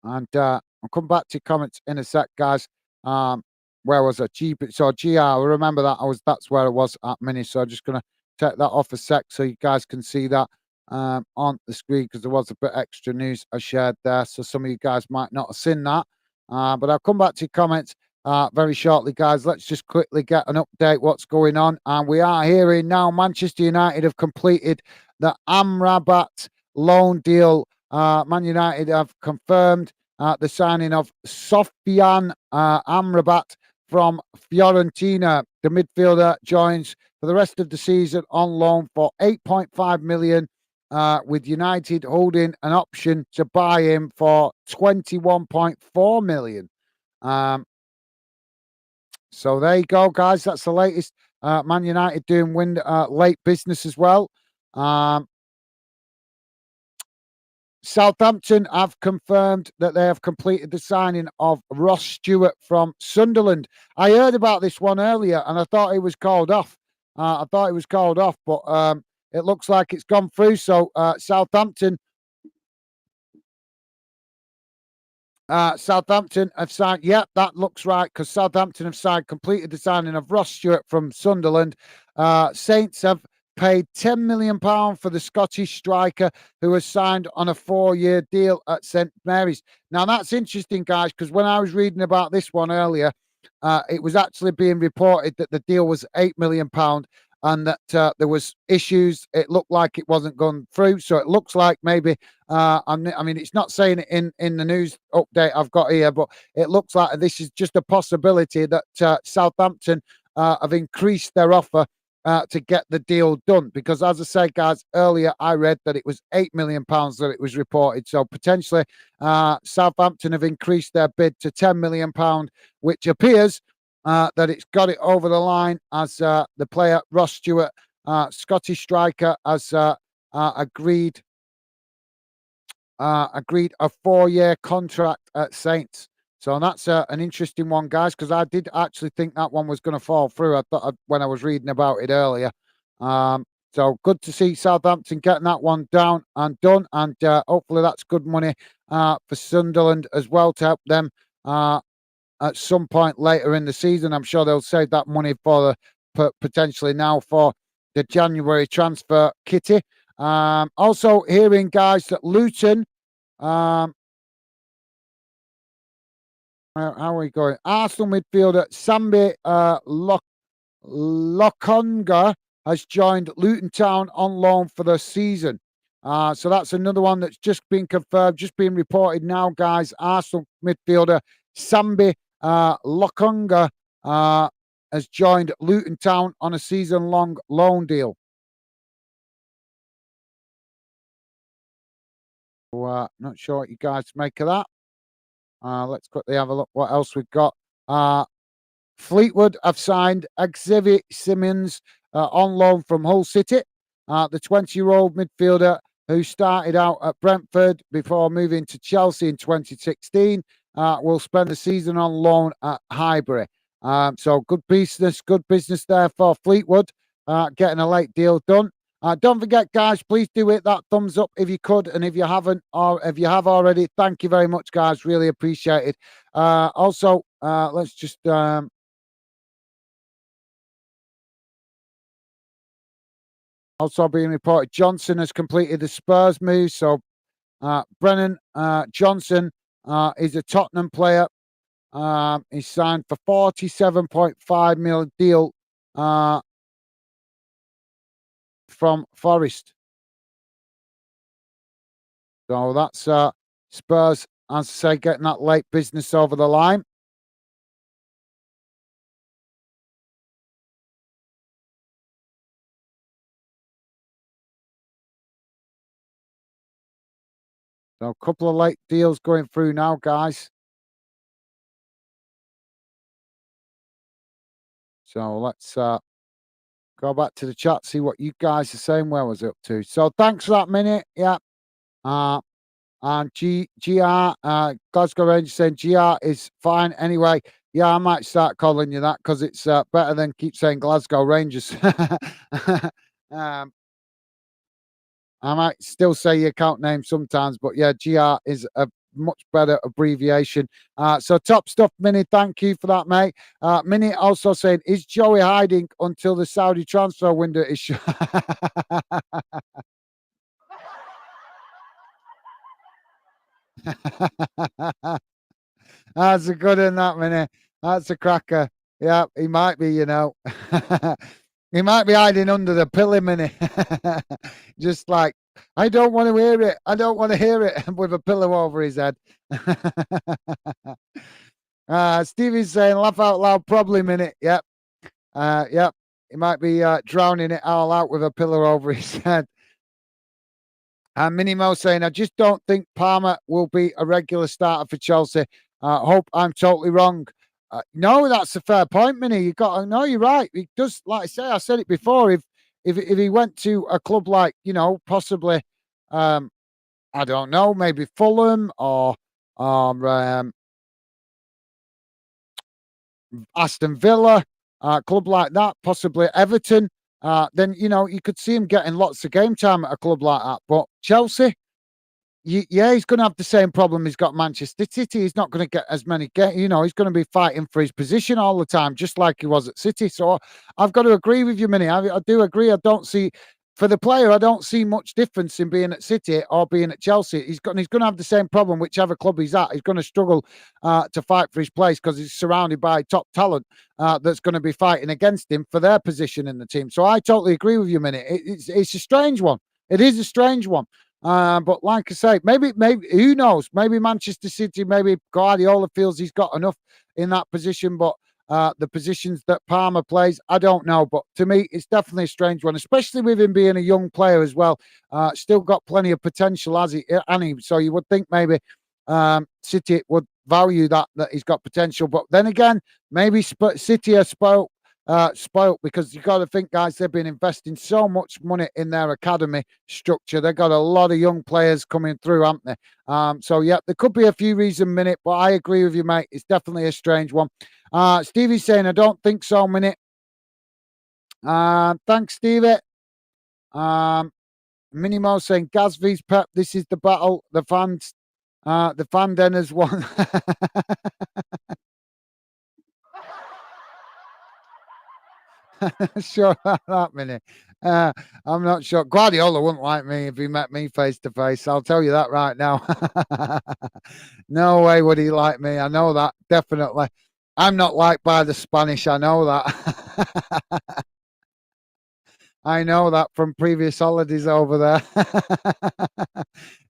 I'll come back to comments in a sec, guys. Where was I? So GR, I remember that that's where it was at Mini. So I'm just gonna take that off a sec so you guys can see that on the screen because there was a bit extra news I shared there. So some of you guys might not have seen that. But I'll come back to comments very shortly, guys. Let's just quickly get an update what's going on. And we are hearing now Manchester United have completed the Amrabat loan deal. Man United have confirmed the signing of Sofian Amrabat from Fiorentina. The midfielder joins for the rest of the season on loan for 8.5 million, with United holding an option to buy him for 21.4 million. So there you go, guys. That's the latest. Man United doing late business as well. Southampton have confirmed that they have completed the signing of Ross Stewart from Sunderland. I heard about this one earlier and I thought it was called off. But it looks like it's gone through. So Southampton have signed. Yep, that looks right because Southampton have completed the signing of Ross Stewart from Sunderland. Saints have paid £10 million for the Scottish striker who was signed on a 4-year deal at St Mary's. Now, that's interesting, guys, because when I was reading about this one earlier, it was actually being reported that the deal was £8 million and that there was issues. It looked like it wasn't gone through. So it looks like maybe, I mean, it's not saying it in the news update I've got here, but it looks like this is just a possibility that Southampton have increased their offer to get the deal done. Because as I say, guys, earlier I read that it was £8 million that it was reported. So potentially Southampton have increased their bid to £10 million, which appears that it's got it over the line as the player Ross Stewart, Scottish striker, has agreed a 4-year contract at Saints. So that's an interesting one, guys, because I did actually think that one was going to fall through. I thought when I was reading about it earlier. So good to see Southampton getting that one down and done, and hopefully that's good money for Sunderland as well to help them at some point later in the season. I'm sure they'll save that money for potentially now for the January transfer kitty. Also hearing, guys, that Luton How are we going? Arsenal midfielder Sambi Lokonga has joined Luton Town on loan for the season. So that's another one that's just been confirmed, just being reported now, guys. Arsenal midfielder Sambi Lokonga has joined Luton Town on a season-long loan deal. So, not sure what you guys make of that. Let's quickly have a look what else we've got. Fleetwood have signed Xavier Simmons on loan from Hull City. The 20-year-old midfielder who started out at Brentford before moving to Chelsea in 2016 will spend the season on loan at Highbury. So good business there for Fleetwood, getting a late deal done. Don't forget, guys, please do hit that thumbs up if you could, and if you haven't, or if you have already, thank you very much, guys. Really appreciate it. Also, let's just also being reported, Johnson has completed the Spurs move. So Brennan Johnson is a Tottenham player. He's signed for 47.5 mil deal from Forest. So that's Spurs, as I say, getting that late business over the line. So a couple of late deals going through now, guys. So let's go back to the chat, see what you guys are saying. Where was it up to? So thanks for that minute. Yeah. And GR, Glasgow Rangers saying GR is fine anyway. Yeah, I might start calling you that because it's better than keep saying Glasgow Rangers. I might still say your account name sometimes, but yeah, GR is a much better abbreviation. So top stuff, Mini. Thank you for that, mate. Mini also saying, is Joey hiding until the Saudi transfer window is shut? That's a good one, that Mini. That's a cracker. Yeah, he might be, he might be hiding under the pillow, Mini. Just like, I don't want to hear it. I don't want to hear it with a pillow over his head. Stevie's saying, laugh out loud, probably, Minute. Yep. Yep. He might be drowning it all out with a pillow over his head. And Minimo saying, I just don't think Palmer will be a regular starter for Chelsea. Hope I'm totally wrong. No, that's a fair point, Minnie. You got no, you're right. He does, like I say, I said it before. If he went to a club like, possibly, I don't know, maybe Fulham or Aston Villa, club like that, possibly Everton, then you could see him getting lots of game time at a club like that. But Chelsea, yeah, he's going to have the same problem he's got Manchester City. He's not going to get as many games. He's going to be fighting for his position all the time, just like he was at City. So I've got to agree with you, Minnie. I do agree. I don't see, for the player, I don't see much difference in being at City or being at Chelsea. He's going to have the same problem, whichever club he's at. He's going to struggle to fight for his place because he's surrounded by top talent that's going to be fighting against him for their position in the team. So I totally agree with you, Minnie. It's a strange one. It is a strange one. But like I say, maybe who knows? Maybe Manchester City, maybe Guardiola feels he's got enough in that position. But the positions that Palmer plays, I don't know. But to me, it's definitely a strange one, especially with him being a young player as well. Still got plenty of potential, has he? So you would think maybe City would value that he's got potential. But then again, maybe City are spoilt because you got to think, guys, they've been investing so much money in their academy structure. They've got a lot of young players coming through, haven't they? So yeah, there could be a few reasons, Minute, but I agree with you, mate. It's definitely a strange one. Stevie's saying, I don't think so, Minute. Thanks, Stevie. Minimo saying, Gaz vs Pep, this is the battle. The fan den has won. Sure, that Minute. I'm not sure. Guardiola wouldn't like me if he met me face to face. I'll tell you that right now. No way would he like me. I know that definitely. I'm not liked by the Spanish. I know that. I know that from previous holidays over there.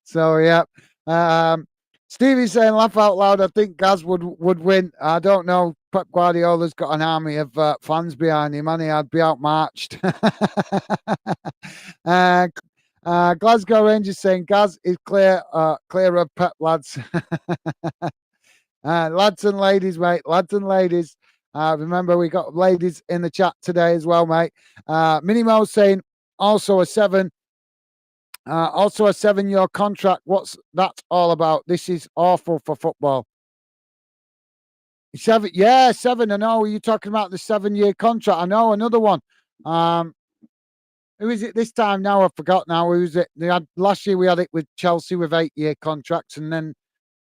So yeah. Um, Stevie's saying, laugh out loud. I think Gaz would win. I don't know. Pep Guardiola's got an army of fans behind him, and I'd be outmarched. uh, Glasgow Rangers saying Gaz is clear of Pep, lads. Lads and ladies, mate. Lads and ladies. Remember, we got ladies in the chat today as well, mate. Minimo saying also a 7-year contract. What's that all about? This is awful for football. 7, yeah, 7. I know. Are you talking about the 7-year contract? I know another one. Who is it this time now? I forgot now. Who is it? Last year we had it with Chelsea with 8-year contracts, and then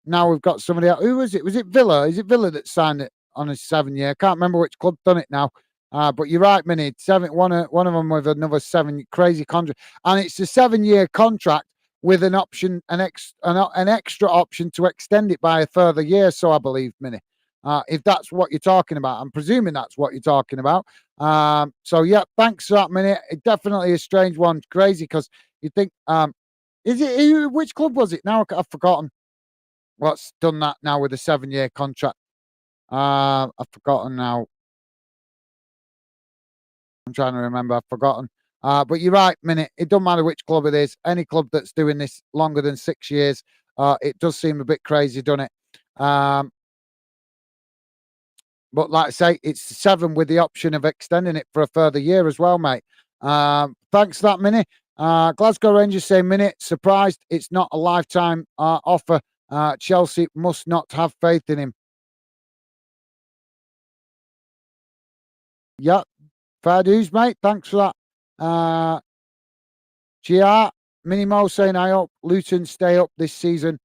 now we've got somebody else. Who was it? Was it Villa? Is it Villa that signed it on a 7-year? I can't remember which club done it now. But you're right, Minnie. One of them with another 7 crazy contract, and it's a 7-year contract with an option, an extra option to extend it by a further year. So I believe, Minnie. If that's what you're talking about, I'm presuming that's what you're talking about. So yeah, thanks for that, Minnie. It definitely a strange one, crazy because you think, which club was it? Now I've forgotten. What's done that now with a 7-year contract? I've forgotten now. I'm trying to remember. I've forgotten. But you're right, Minute. It doesn't matter which club it is. Any club that's doing this longer than 6 years, it does seem a bit crazy, doesn't it? But like I say, it's 7 with the option of extending it for a further year as well, mate. Thanks for that, Minnie. Glasgow Rangers say, Minute, surprised it's not a lifetime offer. Chelsea must not have faith in him. Yeah, fair dues, mate. Thanks for that. GR, Minimo saying, I hope Luton stay up this season.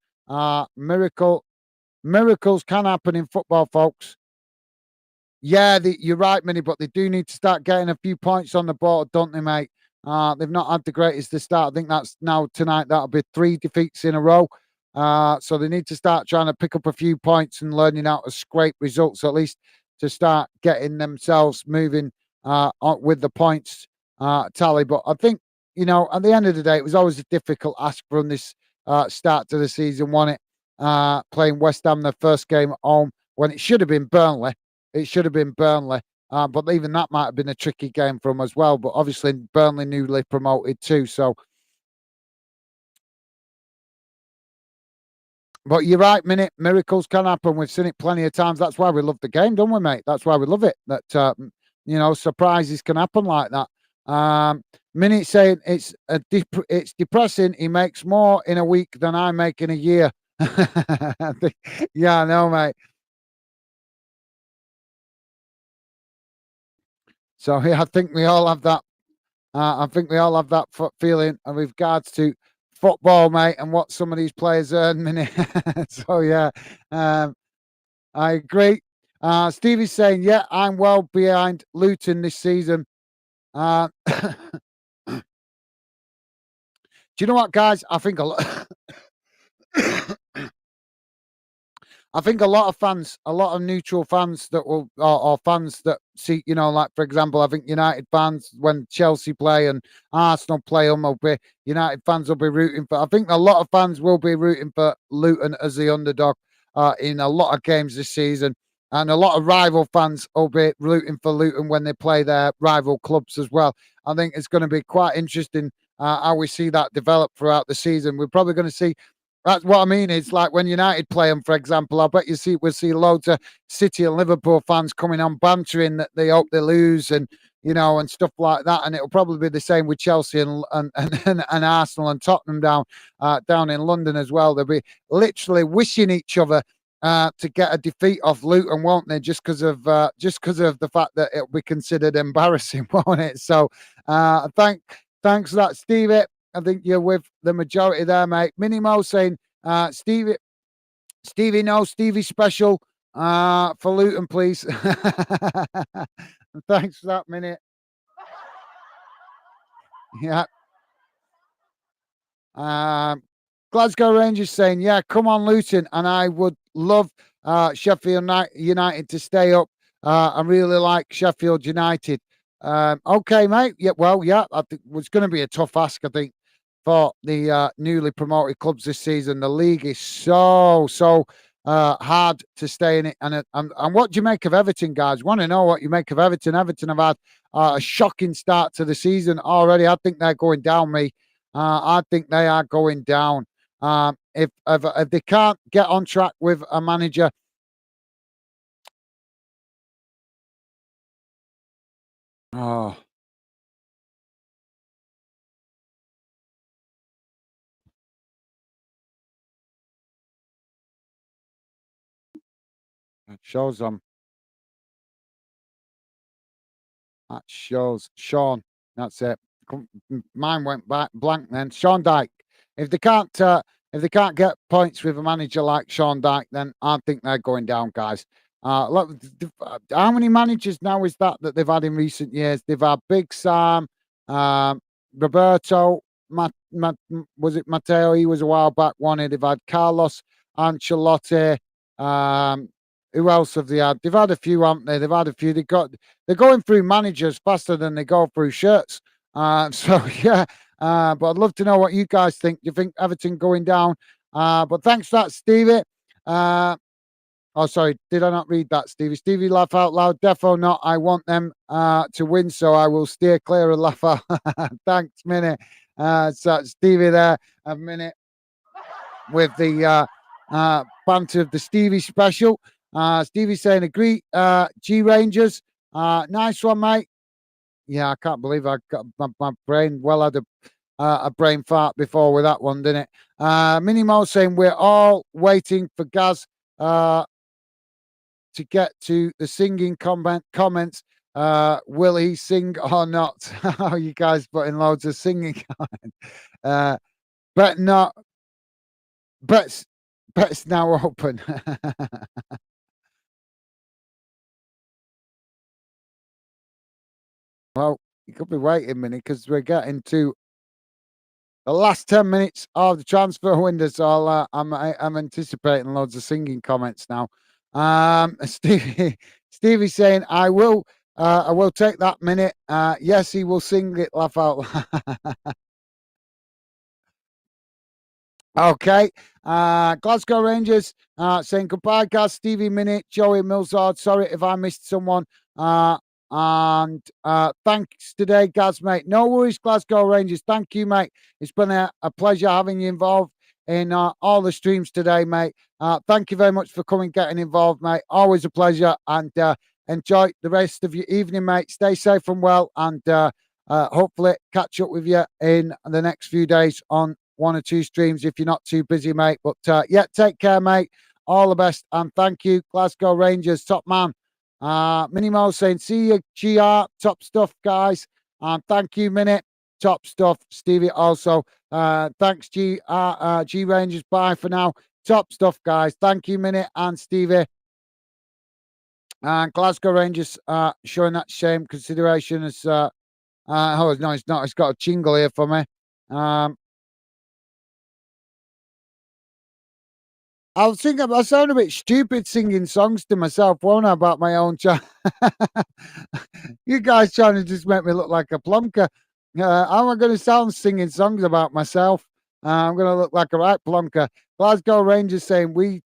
Miracles can happen in football, folks. Yeah, you're right, Minnie, but they do need to start getting a few points on the board, don't they, mate? They've not had the greatest to start. I think that's now tonight. That'll be 3 defeats in a row. So they need to start trying to pick up a few points and learning how to scrape results, at least to start getting themselves moving with the points tally. But I think, at the end of the day, it was always a difficult ask from this start to the season, wasn't it? Playing West Ham their first game at home when it should have been Burnley. It should have been Burnley. But even that might have been a tricky game for them as well. But obviously, Burnley newly promoted too. So, but you're right, Minute. Miracles can happen. We've seen it plenty of times. That's why we love the game, don't we, mate? That's why we love it. That surprises can happen like that. Minute saying it's depressing. He makes more in a week than I make in a year. Yeah, I know, mate. So yeah, I think we all have that. I think we all have that feeling with regards to football, mate, and what some of these players earn. Minute. So yeah, I agree. Stevie's saying, yeah, I'm well behind Luton this season. Do you know what, guys? I think a lot. I think a lot of fans, a lot of neutral fans that will, or fans that see, like for example, I think United fans when Chelsea play and Arsenal play them, will be United fans will be rooting for. I think a lot of fans will be rooting for Luton as the underdog in a lot of games this season, and a lot of rival fans will be rooting for Luton when they play their rival clubs as well. I think it's going to be quite interesting how we see that develop throughout the season. We're probably going to see. That's what I mean. It's like when United play them, for example. I bet we'll see loads of City and Liverpool fans coming on bantering that they hope they lose and and stuff like that. And it'll probably be the same with Chelsea and Arsenal and Tottenham down in London as well. They'll be literally wishing each other to get a defeat off Luton, won't they? Just because of the fact that it'll be considered embarrassing, won't it? So thanks for that, Stevie. I think you're with the majority there, mate. Minimo saying, Stevie, no, Stevie special for Luton, please. Thanks for that, Minute. Yeah. Glasgow Rangers saying, "Yeah, come on, Luton," and I would love Sheffield United to stay up. I really like Sheffield United. Okay, mate. Yeah, well, yeah, I think it was going to be a tough ask. I think for the newly promoted clubs this season. The league is so hard to stay in it. And what do you make of Everton, guys? Want to know what you make of Everton? Everton have had a shocking start to the season already. I think they're going down, me. I think they are going down. If they can't get on track with a manager, oh, it shows them. That shows Sean. That's it. Mine went back blank then. Sean Dyke. If they can't, if they can't get points with a manager like Sean Dyke, then I think they're going down, guys. Look, how many managers now is that they've had in recent years? They've had Big Sam, um, Roberto, was it Matteo? He was a while back. One. They've had Carlos Ancelotti. Um, who else have they had? They've had a few, haven't they? They've had a few. They're going through managers faster than they go through shirts. So yeah, but I'd love to know what you guys think. Do you think Everton going down? But thanks for that, Stevie. Oh, sorry, did I not read that, Stevie? Stevie, laugh out loud. Defo not. I want them to win, so I will steer clear of laugh out. Thanks, Minute. So Stevie there, a minute with the banter of the Stevie special. Stevie saying, agree, G Rangers. Nice one, mate. Yeah, I can't believe I got my brain well had a brain fart before with that one, didn't it? Minnie Mo saying we're all waiting for Gaz to get to the singing comments. Will he sing or not? How you guys putting loads of singing comments? But not. Bet's now open. Well, you could be waiting a minute because we're getting to the last 10 minutes of the transfer window. So I'm anticipating loads of singing comments now. Stevie saying, I will take that minute. Yes, he will sing it, laugh out loud. Okay. Glasgow Rangers saying goodbye, guys. Stevie Minute, Joey Millsard. Sorry if I missed someone. And thanks today, Gaz, mate. No worries, Glasgow Rangers. Thank you, mate. It's been a pleasure having you involved in all the streams today, mate. Thank you very much for coming, getting involved, mate. Always a pleasure. And enjoy the rest of your evening, mate. Stay safe and well. And hopefully catch up with you in the next few days on one or two streams if you're not too busy, mate. But yeah, take care, mate. All the best. And thank you, Glasgow Rangers, top man. Minimo saying, see you, GR, top stuff, guys. And thank you, Minute, top stuff. Stevie also. Thanks, G Rangers. Bye for now. Top stuff, guys. Thank you, Minute and Stevie. And Glasgow Rangers showing that same consideration as oh no, it's not. It's got a jingle here for me. I was thinking I sound a bit stupid singing songs to myself, won't I, about my own child? You guys trying to just make me look like a plonker. How am I going to sound singing songs about myself? I'm going to look like a right plonker. Glasgow Rangers saying, me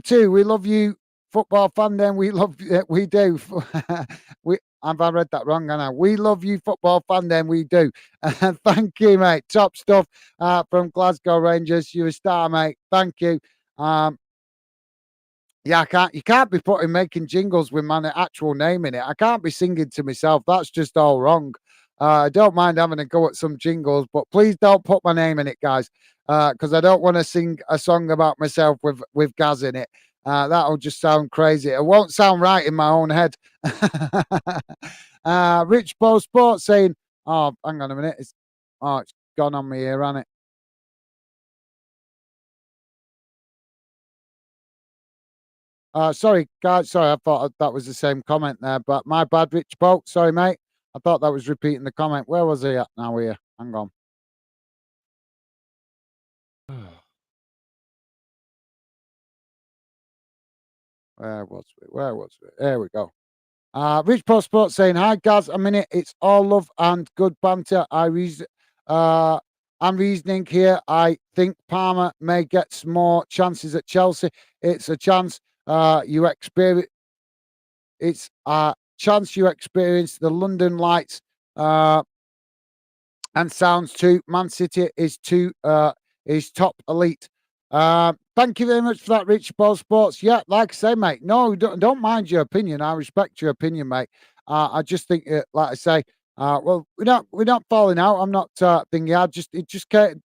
too. We love you, football fan. Then we love, we do. we have I read that wrong? Anna? We love you, football fan. Then we do. Thank you, mate. Top stuff from Glasgow Rangers. You're a star, mate. Thank you. Yeah, I can't. You can't be making jingles with my actual name in it. I can't be singing to myself. That's just all wrong. I don't mind having a go at some jingles, but please don't put my name in it, guys, because I don't want to sing a song about myself with Gaz in it. That'll just sound crazy. It won't sound right in my own head. Rich Bo Sports saying, "Oh, hang on a minute. It's gone on me here, hasn't it?" Sorry, guys. Sorry, I thought that was the same comment there, but my bad, Rich Bolt. Sorry, mate. I thought that was repeating the comment. Where was he at now here? Hang on. Where was it? Where was it? There we go. Rich Post Sports saying, "Hi, Gaz. A minute. It's all love and good banter. I'm reasoning here. I think Palmer may get some more chances at Chelsea. It's a chance you experience. It's a chance you experience the London lights and sounds too. Man City is top elite. Thank you very much for that, Rich Ball Sports. Yeah, like I say, mate. No, don't mind your opinion. I respect your opinion, mate. I just think, like I say, well, we're not falling out. I'm not thinking.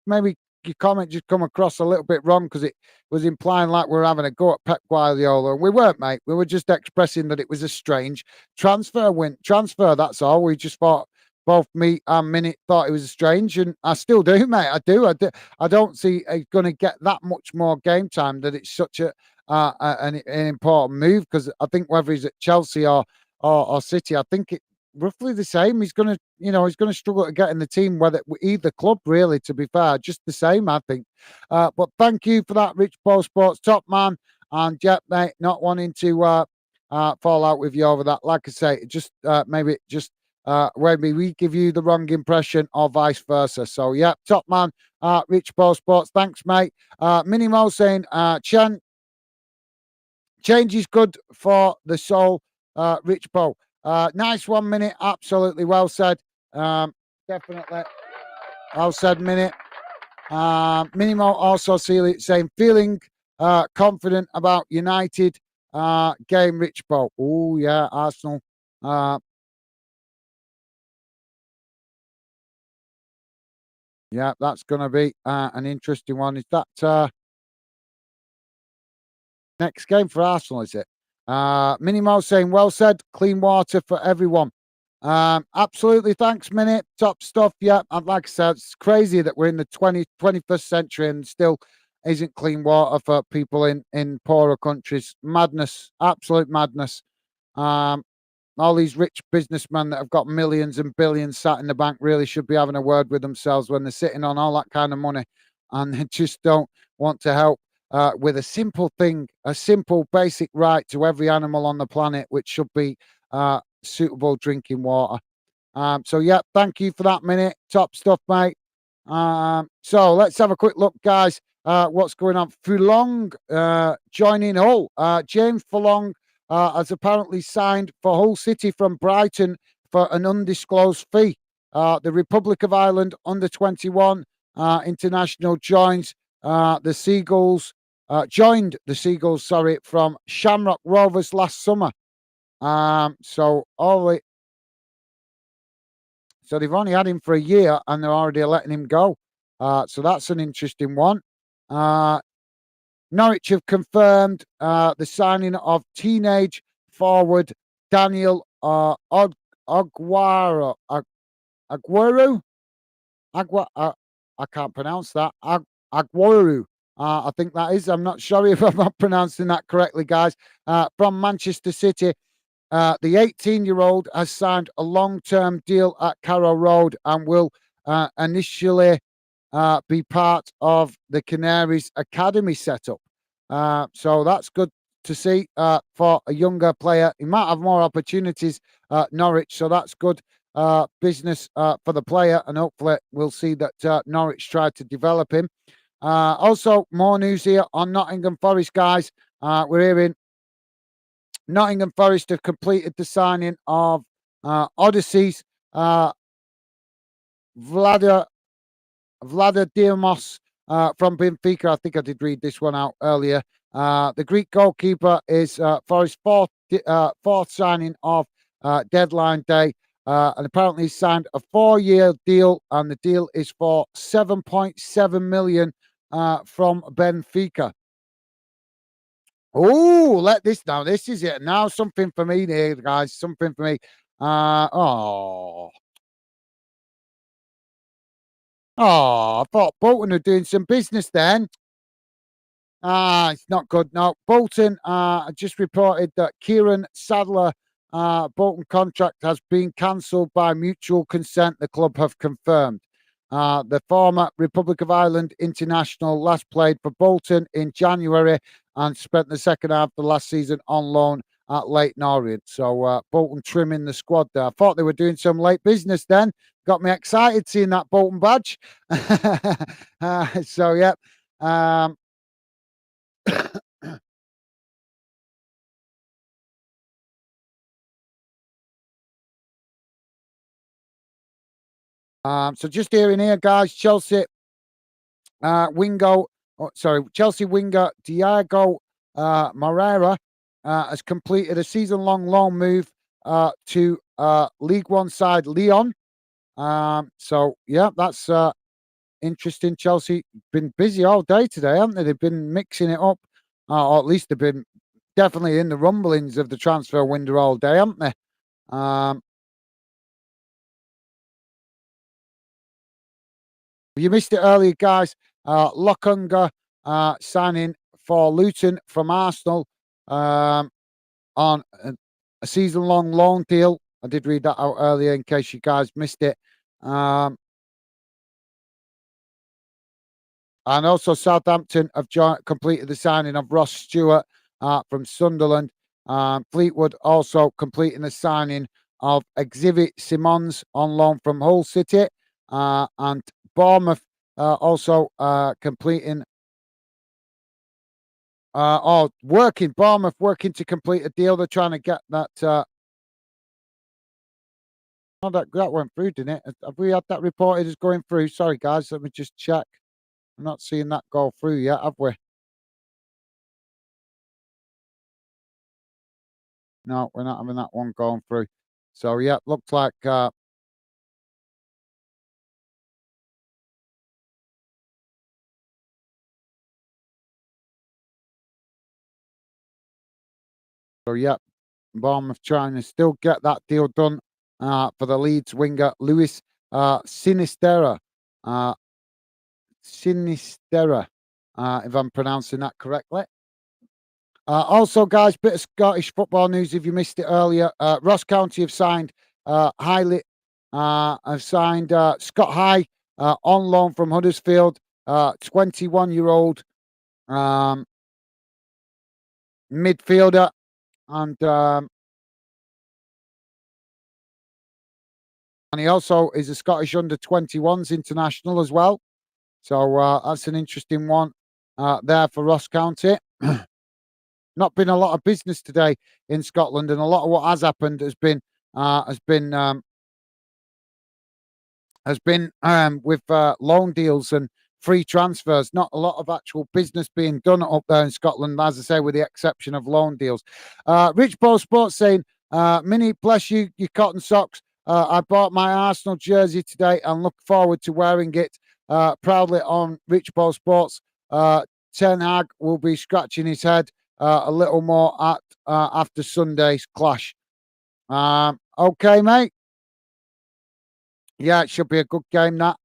Maybe your comment just come across a little bit wrong because it was implying like we're having a go at Pep Guardiola. We weren't, mate. We were just expressing that it was a strange transfer. That's all. We just thought both me and Minute thought it was strange, and I still do, mate. I do. I don't see it's going to get that much more game time. That it's such an important move because I think whether he's at Chelsea or City, I think it roughly the same. He's going to he's going to struggle to get in the team whether either club really. To be fair, just the same, I think. But thank you for that, Rich Paul Sports top man, and Jet, mate, not wanting to fall out with you over that. Like I say, just maybe just maybe we give you the wrong impression or vice versa. So, yeah, top man, Rich Paul Sports. Thanks, mate. Minnie Mo saying, change is good for the soul, Rich Paul. Nice 1 minute. Absolutely well said. Definitely. Well said, Minute. Minimo also saying, feeling confident about United game, Rich Paul. Oh, yeah, Arsenal. Yeah, that's going to be an interesting one. Is that next game for Arsenal, is it? Minimo saying, well said, clean water for everyone. Absolutely. Thanks, Minute. Top stuff. Yeah, and like I said, it's crazy that we're in the 21st century and still isn't clean water for people in poorer countries. Madness. Absolute madness. All these rich businessmen that have got millions and billions sat in the bank really should be having a word with themselves when they're sitting on all that kind of money and they just don't want to help with a simple thing, a simple basic right to every animal on the planet, which should be suitable drinking water. So, yeah, thank you for that, Minute. Top stuff, mate. So let's have a quick look, guys. What's going on? Furlong joining Hull. James Furlong has apparently signed for Hull City from Brighton for an undisclosed fee. The Republic of Ireland under 21 international joins the Seagulls. Joined the Seagulls, sorry, from Shamrock Rovers last summer. So they've only had him for a year and they're already letting him go. So that's an interesting one. Norwich have confirmed the signing of teenage forward Daniel Aguero. Aguero? I can't pronounce that. Aguero. I think that is. I'm not sure if I'm not pronouncing that correctly, guys. From Manchester City. The 18-year-old has signed a long-term deal at Carrow Road and will initially be part of the Canaries Academy setup. So that's good to see for a younger player. He might have more opportunities at Norwich, so that's good business for the player, and hopefully we'll see that Norwich try to develop him. Also, more news here on Nottingham Forest, guys. We're hearing Nottingham Forest have completed the signing of Odysseys Vlada Diamos from Benfica. I think I did read this one out earlier. The Greek goalkeeper is Forest's fourth signing of deadline day. And apparently he signed a 4-year deal, and the deal is for 7.7 million from Benfica. Oh, let this now. This is it. Now something for me here, guys. Something for me. Oh, I thought Bolton were doing some business then. It's not good. No, Bolton just reported that Kieran Sadler Bolton contract has been cancelled by mutual consent, the club have confirmed. The former Republic of Ireland international last played for Bolton in January and spent the second half of the last season on loan at Leyton Orient. So Bolton trimming the squad there. I thought they were doing some late business then. Got me excited seeing that Bolton badge. So, yeah. So just hearing here, guys, Chelsea Chelsea winger Diego Moreira has completed a season-long loan move to League One side Lyon. So yeah, that's interesting. Chelsea been busy all day today, haven't they? They've been mixing it up, or at least they've been definitely in the rumblings of the transfer window all day, haven't they? You missed it earlier, guys. Lokonga signing for Luton from Arsenal on a season-long loan deal. I did read that out earlier in case you guys missed it. And also Southampton have completed the signing of Ross Stewart from Sunderland. Fleetwood also completing the signing of Exhibit Simons on loan from Hull City. And Bournemouth also completing Bournemouth working to complete a deal. They're trying to get that. That went through, didn't it? Have we had that reported as going through? Sorry, guys. Let me just check. I'm not seeing that go through yet, have we? No, we're not having that one going through. So, yeah, looks like Bournemouth trying to still get that deal done for the Leeds winger, Luis Sinistera. Sinistera, if I'm pronouncing that correctly. Also, guys, bit of Scottish football news if you missed it earlier. Ross County have signed Scott High on loan from Huddersfield, 21-year-old midfielder. And he also is a Scottish under-21s international as well. So that's an interesting one there for Ross County. Not been a lot of business today in Scotland, and a lot of what has happened has been with loan deals and free transfers. Not a lot of actual business being done up there in Scotland, as I say, with the exception of loan deals. Rich Paul Sports saying, Minnie, bless you, your cotton socks. I bought my Arsenal jersey today and look forward to wearing it proudly on Rich Paul Sports. Ten Hag will be scratching his head a little more at after Sunday's clash. Okay, mate. Yeah, it should be a good game. That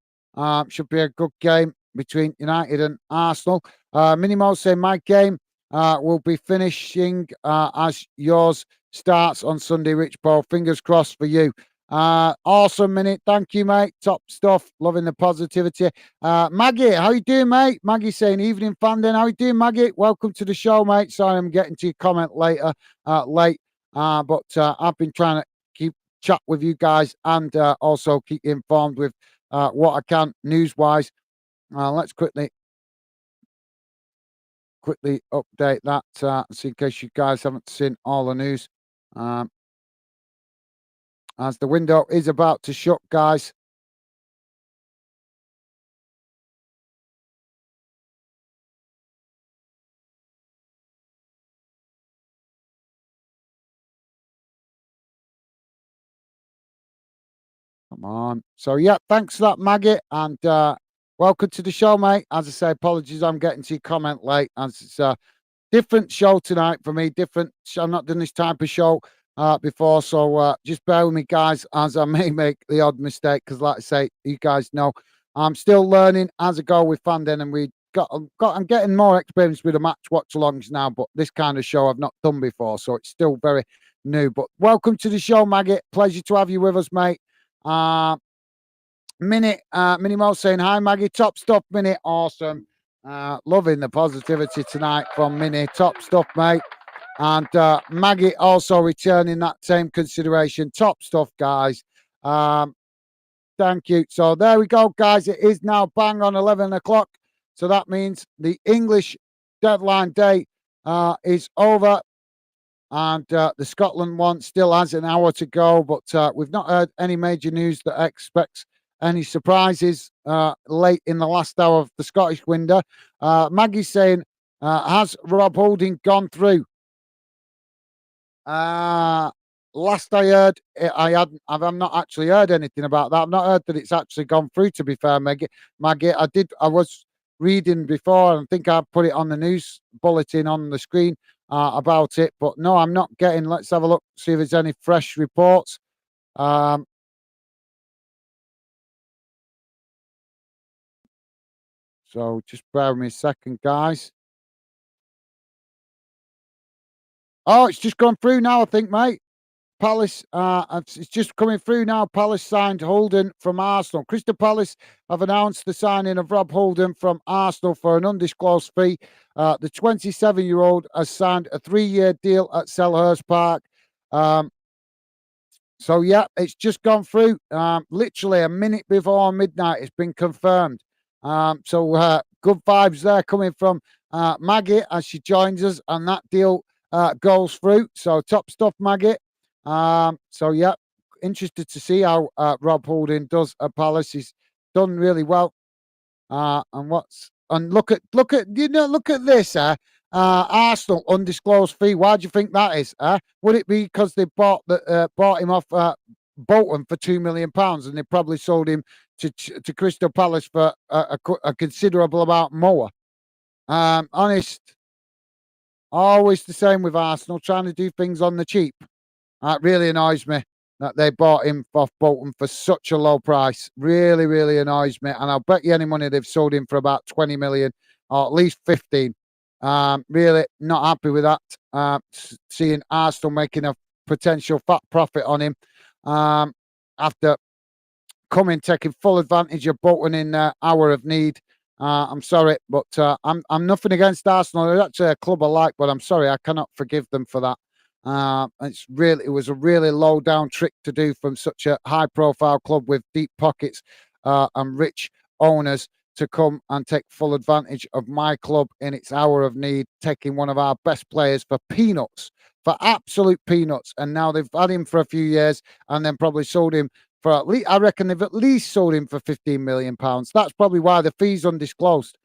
should be a good game between United and Arsenal. Minimo saying my game will be finishing as yours starts on Sunday. Rich Paul, fingers crossed for you. Awesome, Minute. Thank you, mate. Top stuff. Loving the positivity. Maggie, how you doing, mate? Maggie saying, evening, fan den. How you doing, Maggie? Welcome to the show, mate. Sorry, I'm getting to your comment later, late. But I've been trying to keep chat with you guys and also keep you informed with what I can news-wise. Let's quickly update that so in case you guys haven't seen all the news. As the window is about to shut, guys. Come on. So, yeah, thanks for that, Maggie. And welcome to the show, mate. As I say, apologies, I'm getting to your comment late. As it's a different show tonight for me. I've not done this type of show before. So just bear with me, guys, as I may make the odd mistake. Because, like I say, you guys know I'm still learning as I go with Fandom. And I'm getting more experience with the match watch alongs now. But this kind of show I've not done before. So it's still very new. But welcome to the show, Maggot. Pleasure to have you with us, mate. Minnie Mo saying hi, Maggie. Top stuff, Minnie. Awesome. Loving the positivity tonight from Minnie. Top stuff, mate. And Maggie also returning that same consideration. Top stuff, guys. Thank you. So there we go, guys. It is now bang on 11 o'clock. So that means the English deadline day is over. And the Scotland one still has an hour to go. But we've not heard any major news that expects any surprises late in the last hour of the Scottish window. Maggie's saying, has Rob Holding gone through? Last I heard, I've not actually heard anything about that. I've not heard that it's actually gone through, to be fair, Maggie. I was reading before, and I think I put it on the news bulletin on the screen about it, but no, I'm not getting. Let's have a look, see if there's any fresh reports. So just bear with me a second, guys. Oh, it's just gone through now, I think, mate. Palace, it's just coming through now. Palace signed Holden from Arsenal. Crystal Palace have announced the signing of Rob Holden from Arsenal for an undisclosed fee. The 27-year-old has signed a 3-year deal at Selhurst Park. So, yeah, it's just gone through. Literally a minute before midnight, it's been confirmed. So, good vibes there coming from Maggie as she joins us, and that deal goes through. So, top stuff, Maggie. So yeah, interested to see how Rob Holding does at Palace. He's done really well. And look at this, Arsenal undisclosed fee. Why do you think that is? Would it be because they bought him off Bolton for £2 million, and they probably sold him to Crystal Palace for a considerable amount more? Honest, always the same with Arsenal, trying to do things on the cheap. That really annoys me that they bought him off Bolton for such a low price. Really, really annoys me. And I'll bet you any money they've sold him for about 20 million or at least 15. Really not happy with that. Seeing Arsenal making a potential fat profit on him after taking full advantage of Bolton in their hour of need. I'm sorry, but I'm nothing against Arsenal. They're actually a club I like, but I'm sorry, I cannot forgive them for that. It was a really low down trick to do from such a high profile club with deep pockets and rich owners to come and take full advantage of my club in its hour of need, taking one of our best players for peanuts, for absolute peanuts. And now they've had him for a few years and then probably sold him for at least, I reckon they've at least sold him for £15 million. That's probably why the fee's undisclosed.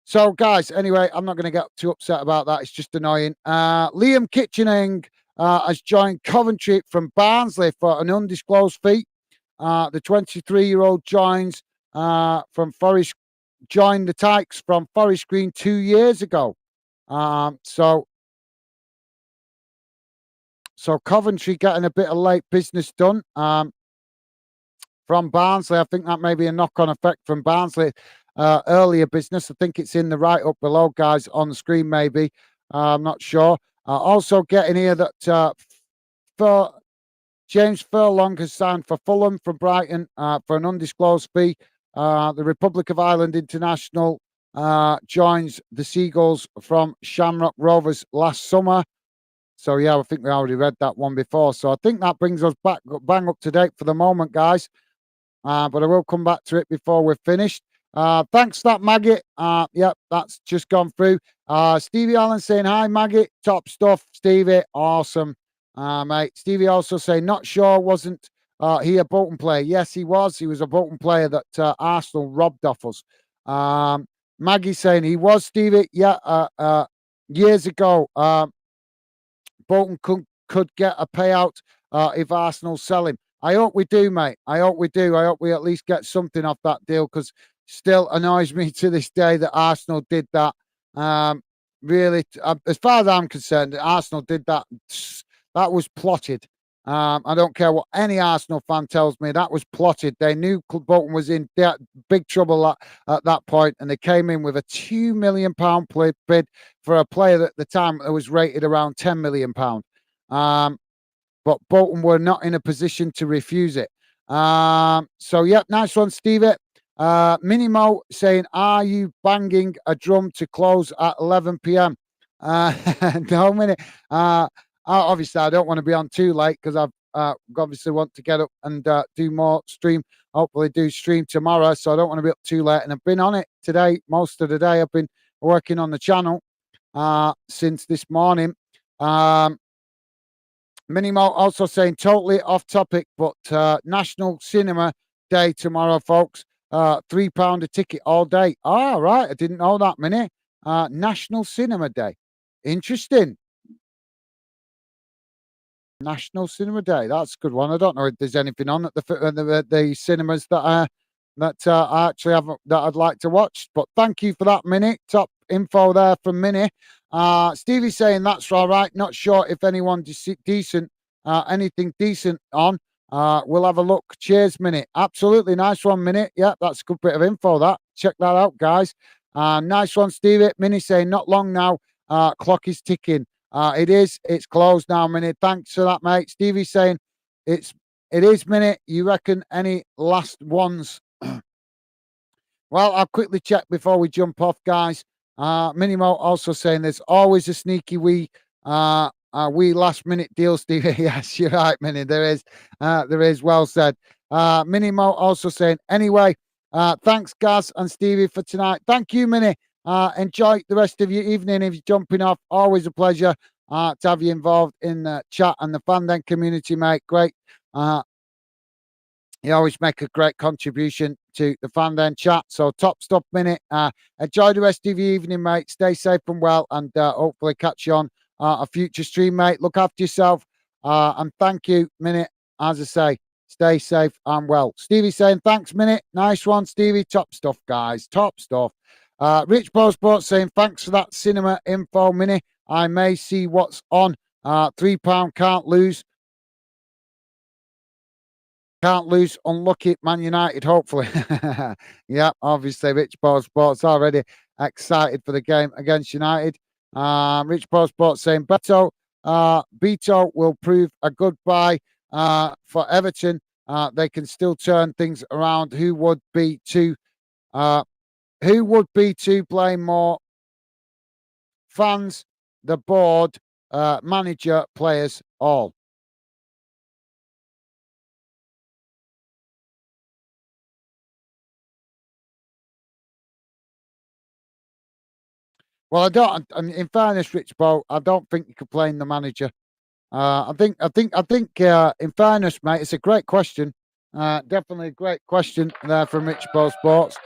So, guys, anyway, I'm not going to get too upset about that. It's just annoying. Liam Kitchening has joined Coventry from Barnsley for an undisclosed fee. The 23-year-old joined the Tykes from Forest Green 2 years ago. So Coventry getting a bit of late business done from Barnsley. I think that may be a knock-on effect from Barnsley. Earlier business. I think it's in the right up below, guys, on the screen, maybe. I'm not sure. Also getting here that James Furlong has signed for Fulham from Brighton for an undisclosed fee. The Republic of Ireland international joins the Seagulls from Shamrock Rovers last summer. So, yeah, I think we already read that one before. So I think that brings us bang up to date for the moment, guys. But I will come back to it before we're finished. Thanks for that, Maggie. Yep, that's just gone through. Stevie Allen saying, hi, Maggie. Top stuff, Stevie. Awesome, mate. Stevie also saying, not sure, wasn't he a Bolton player? Yes, he was. He was a Bolton player that Arsenal robbed off us. Maggie saying, he was, Stevie. Yeah, years ago, Bolton could get a payout if Arsenal sell him. I hope we do, mate. I hope we do. I hope we at least get something off that deal, because still annoys me to this day that Arsenal did that. Really, as far as I'm concerned, Arsenal did that. That was plotted. I don't care what any Arsenal fan tells me. That was plotted. They knew Bolton was in big trouble at that point, and they came in with a £2 million bid for a player that at the time that was rated around £10 million. But Bolton were not in a position to refuse it. So, yep, nice one, Stevie. Minimo saying, "Are you banging a drum to close at 11 p.m.?" No, minute. Obviously, I don't want to be on too late because I've obviously want to get up and do more stream. Hopefully, do stream tomorrow. So I don't want to be up too late. And I've been on it today. Most of the day, I've been working on the channel since this morning. Minimo also saying totally off topic, but National Cinema Day tomorrow, folks. £3 a ticket all day. Oh, right. I didn't know that, Mini. National Cinema Day. Interesting. National Cinema Day. That's a good one. I don't know if there's anything on at the cinemas that I actually haven't that I'd like to watch. But thank you for that, Mini. Top info there from Mini. Stevie saying that's all right. Not sure if anyone decent, anything decent on. We'll have a look. Cheers, Mini. Absolutely nice one, Mini. Yeah, that's a good bit of info. That check that out, guys. Nice one, Stevie. Mini saying not long now. Clock is ticking. It is. It's closed now, Mini. Thanks for that, mate. Stevie saying it is, Mini. You reckon any last ones? Well, I'll quickly check before we jump off, guys. Minimo also saying there's always a sneaky wee last minute deal, Stevie. Yes, you're right, Mini. There is. Well said. Minimo also saying anyway. Thanks, Gaz and Stevie, for tonight. Thank you, Mini. Enjoy the rest of your evening. If you're jumping off, always a pleasure to have you involved in the chat and the Fandom community, mate. Great. You always make a great contribution to the Fandom chat. So top stuff, Mini. Enjoy the rest of your evening, mate. Stay safe and well, and hopefully catch you on a future stream, mate. Look after yourself. And thank you, Mini. As I say, stay safe and well. Stevie saying thanks, Mini. Nice one, Stevie. Top stuff, guys. Top stuff. Rich Bo Sports saying thanks for that cinema info, Mini. I may see what's on. £3 can't lose. Can't lose. Unlucky Man United, hopefully. Yeah, obviously, Rich Bo Sports already excited for the game against United. Rich Bo Sports saying Beto will prove a good buy for Everton. They can still turn things around. Who would be to blame more? Fans, the board, manager, players, all. Well, I don't. In fairness, Rich Bo, I don't think you could blame the manager. I think. In fairness, mate, it's a great question. Definitely a great question there from Rich Bo Sports.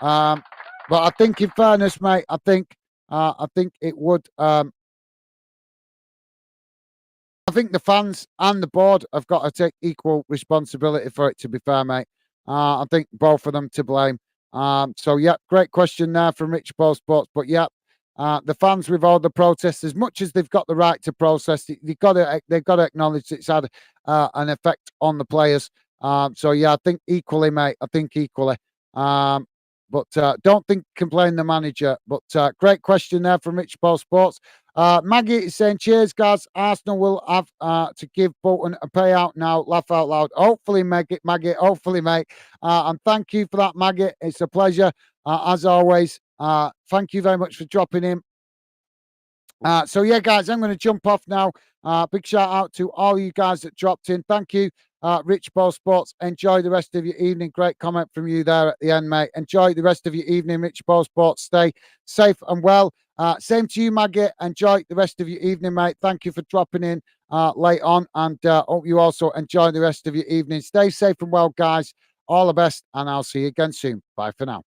But I think, in fairness, mate, I think it would. I think the fans and the board have got to take equal responsibility for it, to be fair, mate. I think both of them to blame. So, yeah, great question there from Rich Bo Sports. But, yeah, the fans with all the protests, as much as they've got the right to protest, they've got to acknowledge it's had an effect on the players. So, yeah, I think equally, mate. I think equally. But don't think can blame the manager. But great question there from Rich Bo Sports. Maggie is saying, cheers, guys. Arsenal will have to give Bolton a payout now. Laugh out loud. Hopefully, Maggie. Hopefully, mate. And thank you for that, Maggie. It's a pleasure, as always. Thank you very much for dropping in. So, yeah, guys, I'm going to jump off now. Big shout out to all you guys that dropped in. Thank you, Rich Bo Sports. Enjoy the rest of your evening. Great comment from you there at the end, mate. Enjoy the rest of your evening, Rich Bo Sports. Stay safe and well. Same to you, Maggie. Enjoy the rest of your evening, mate. Thank you for dropping in late on, and hope you also enjoy the rest of your evening. Stay safe and well, guys. All the best, and I'll see you again soon. Bye for now.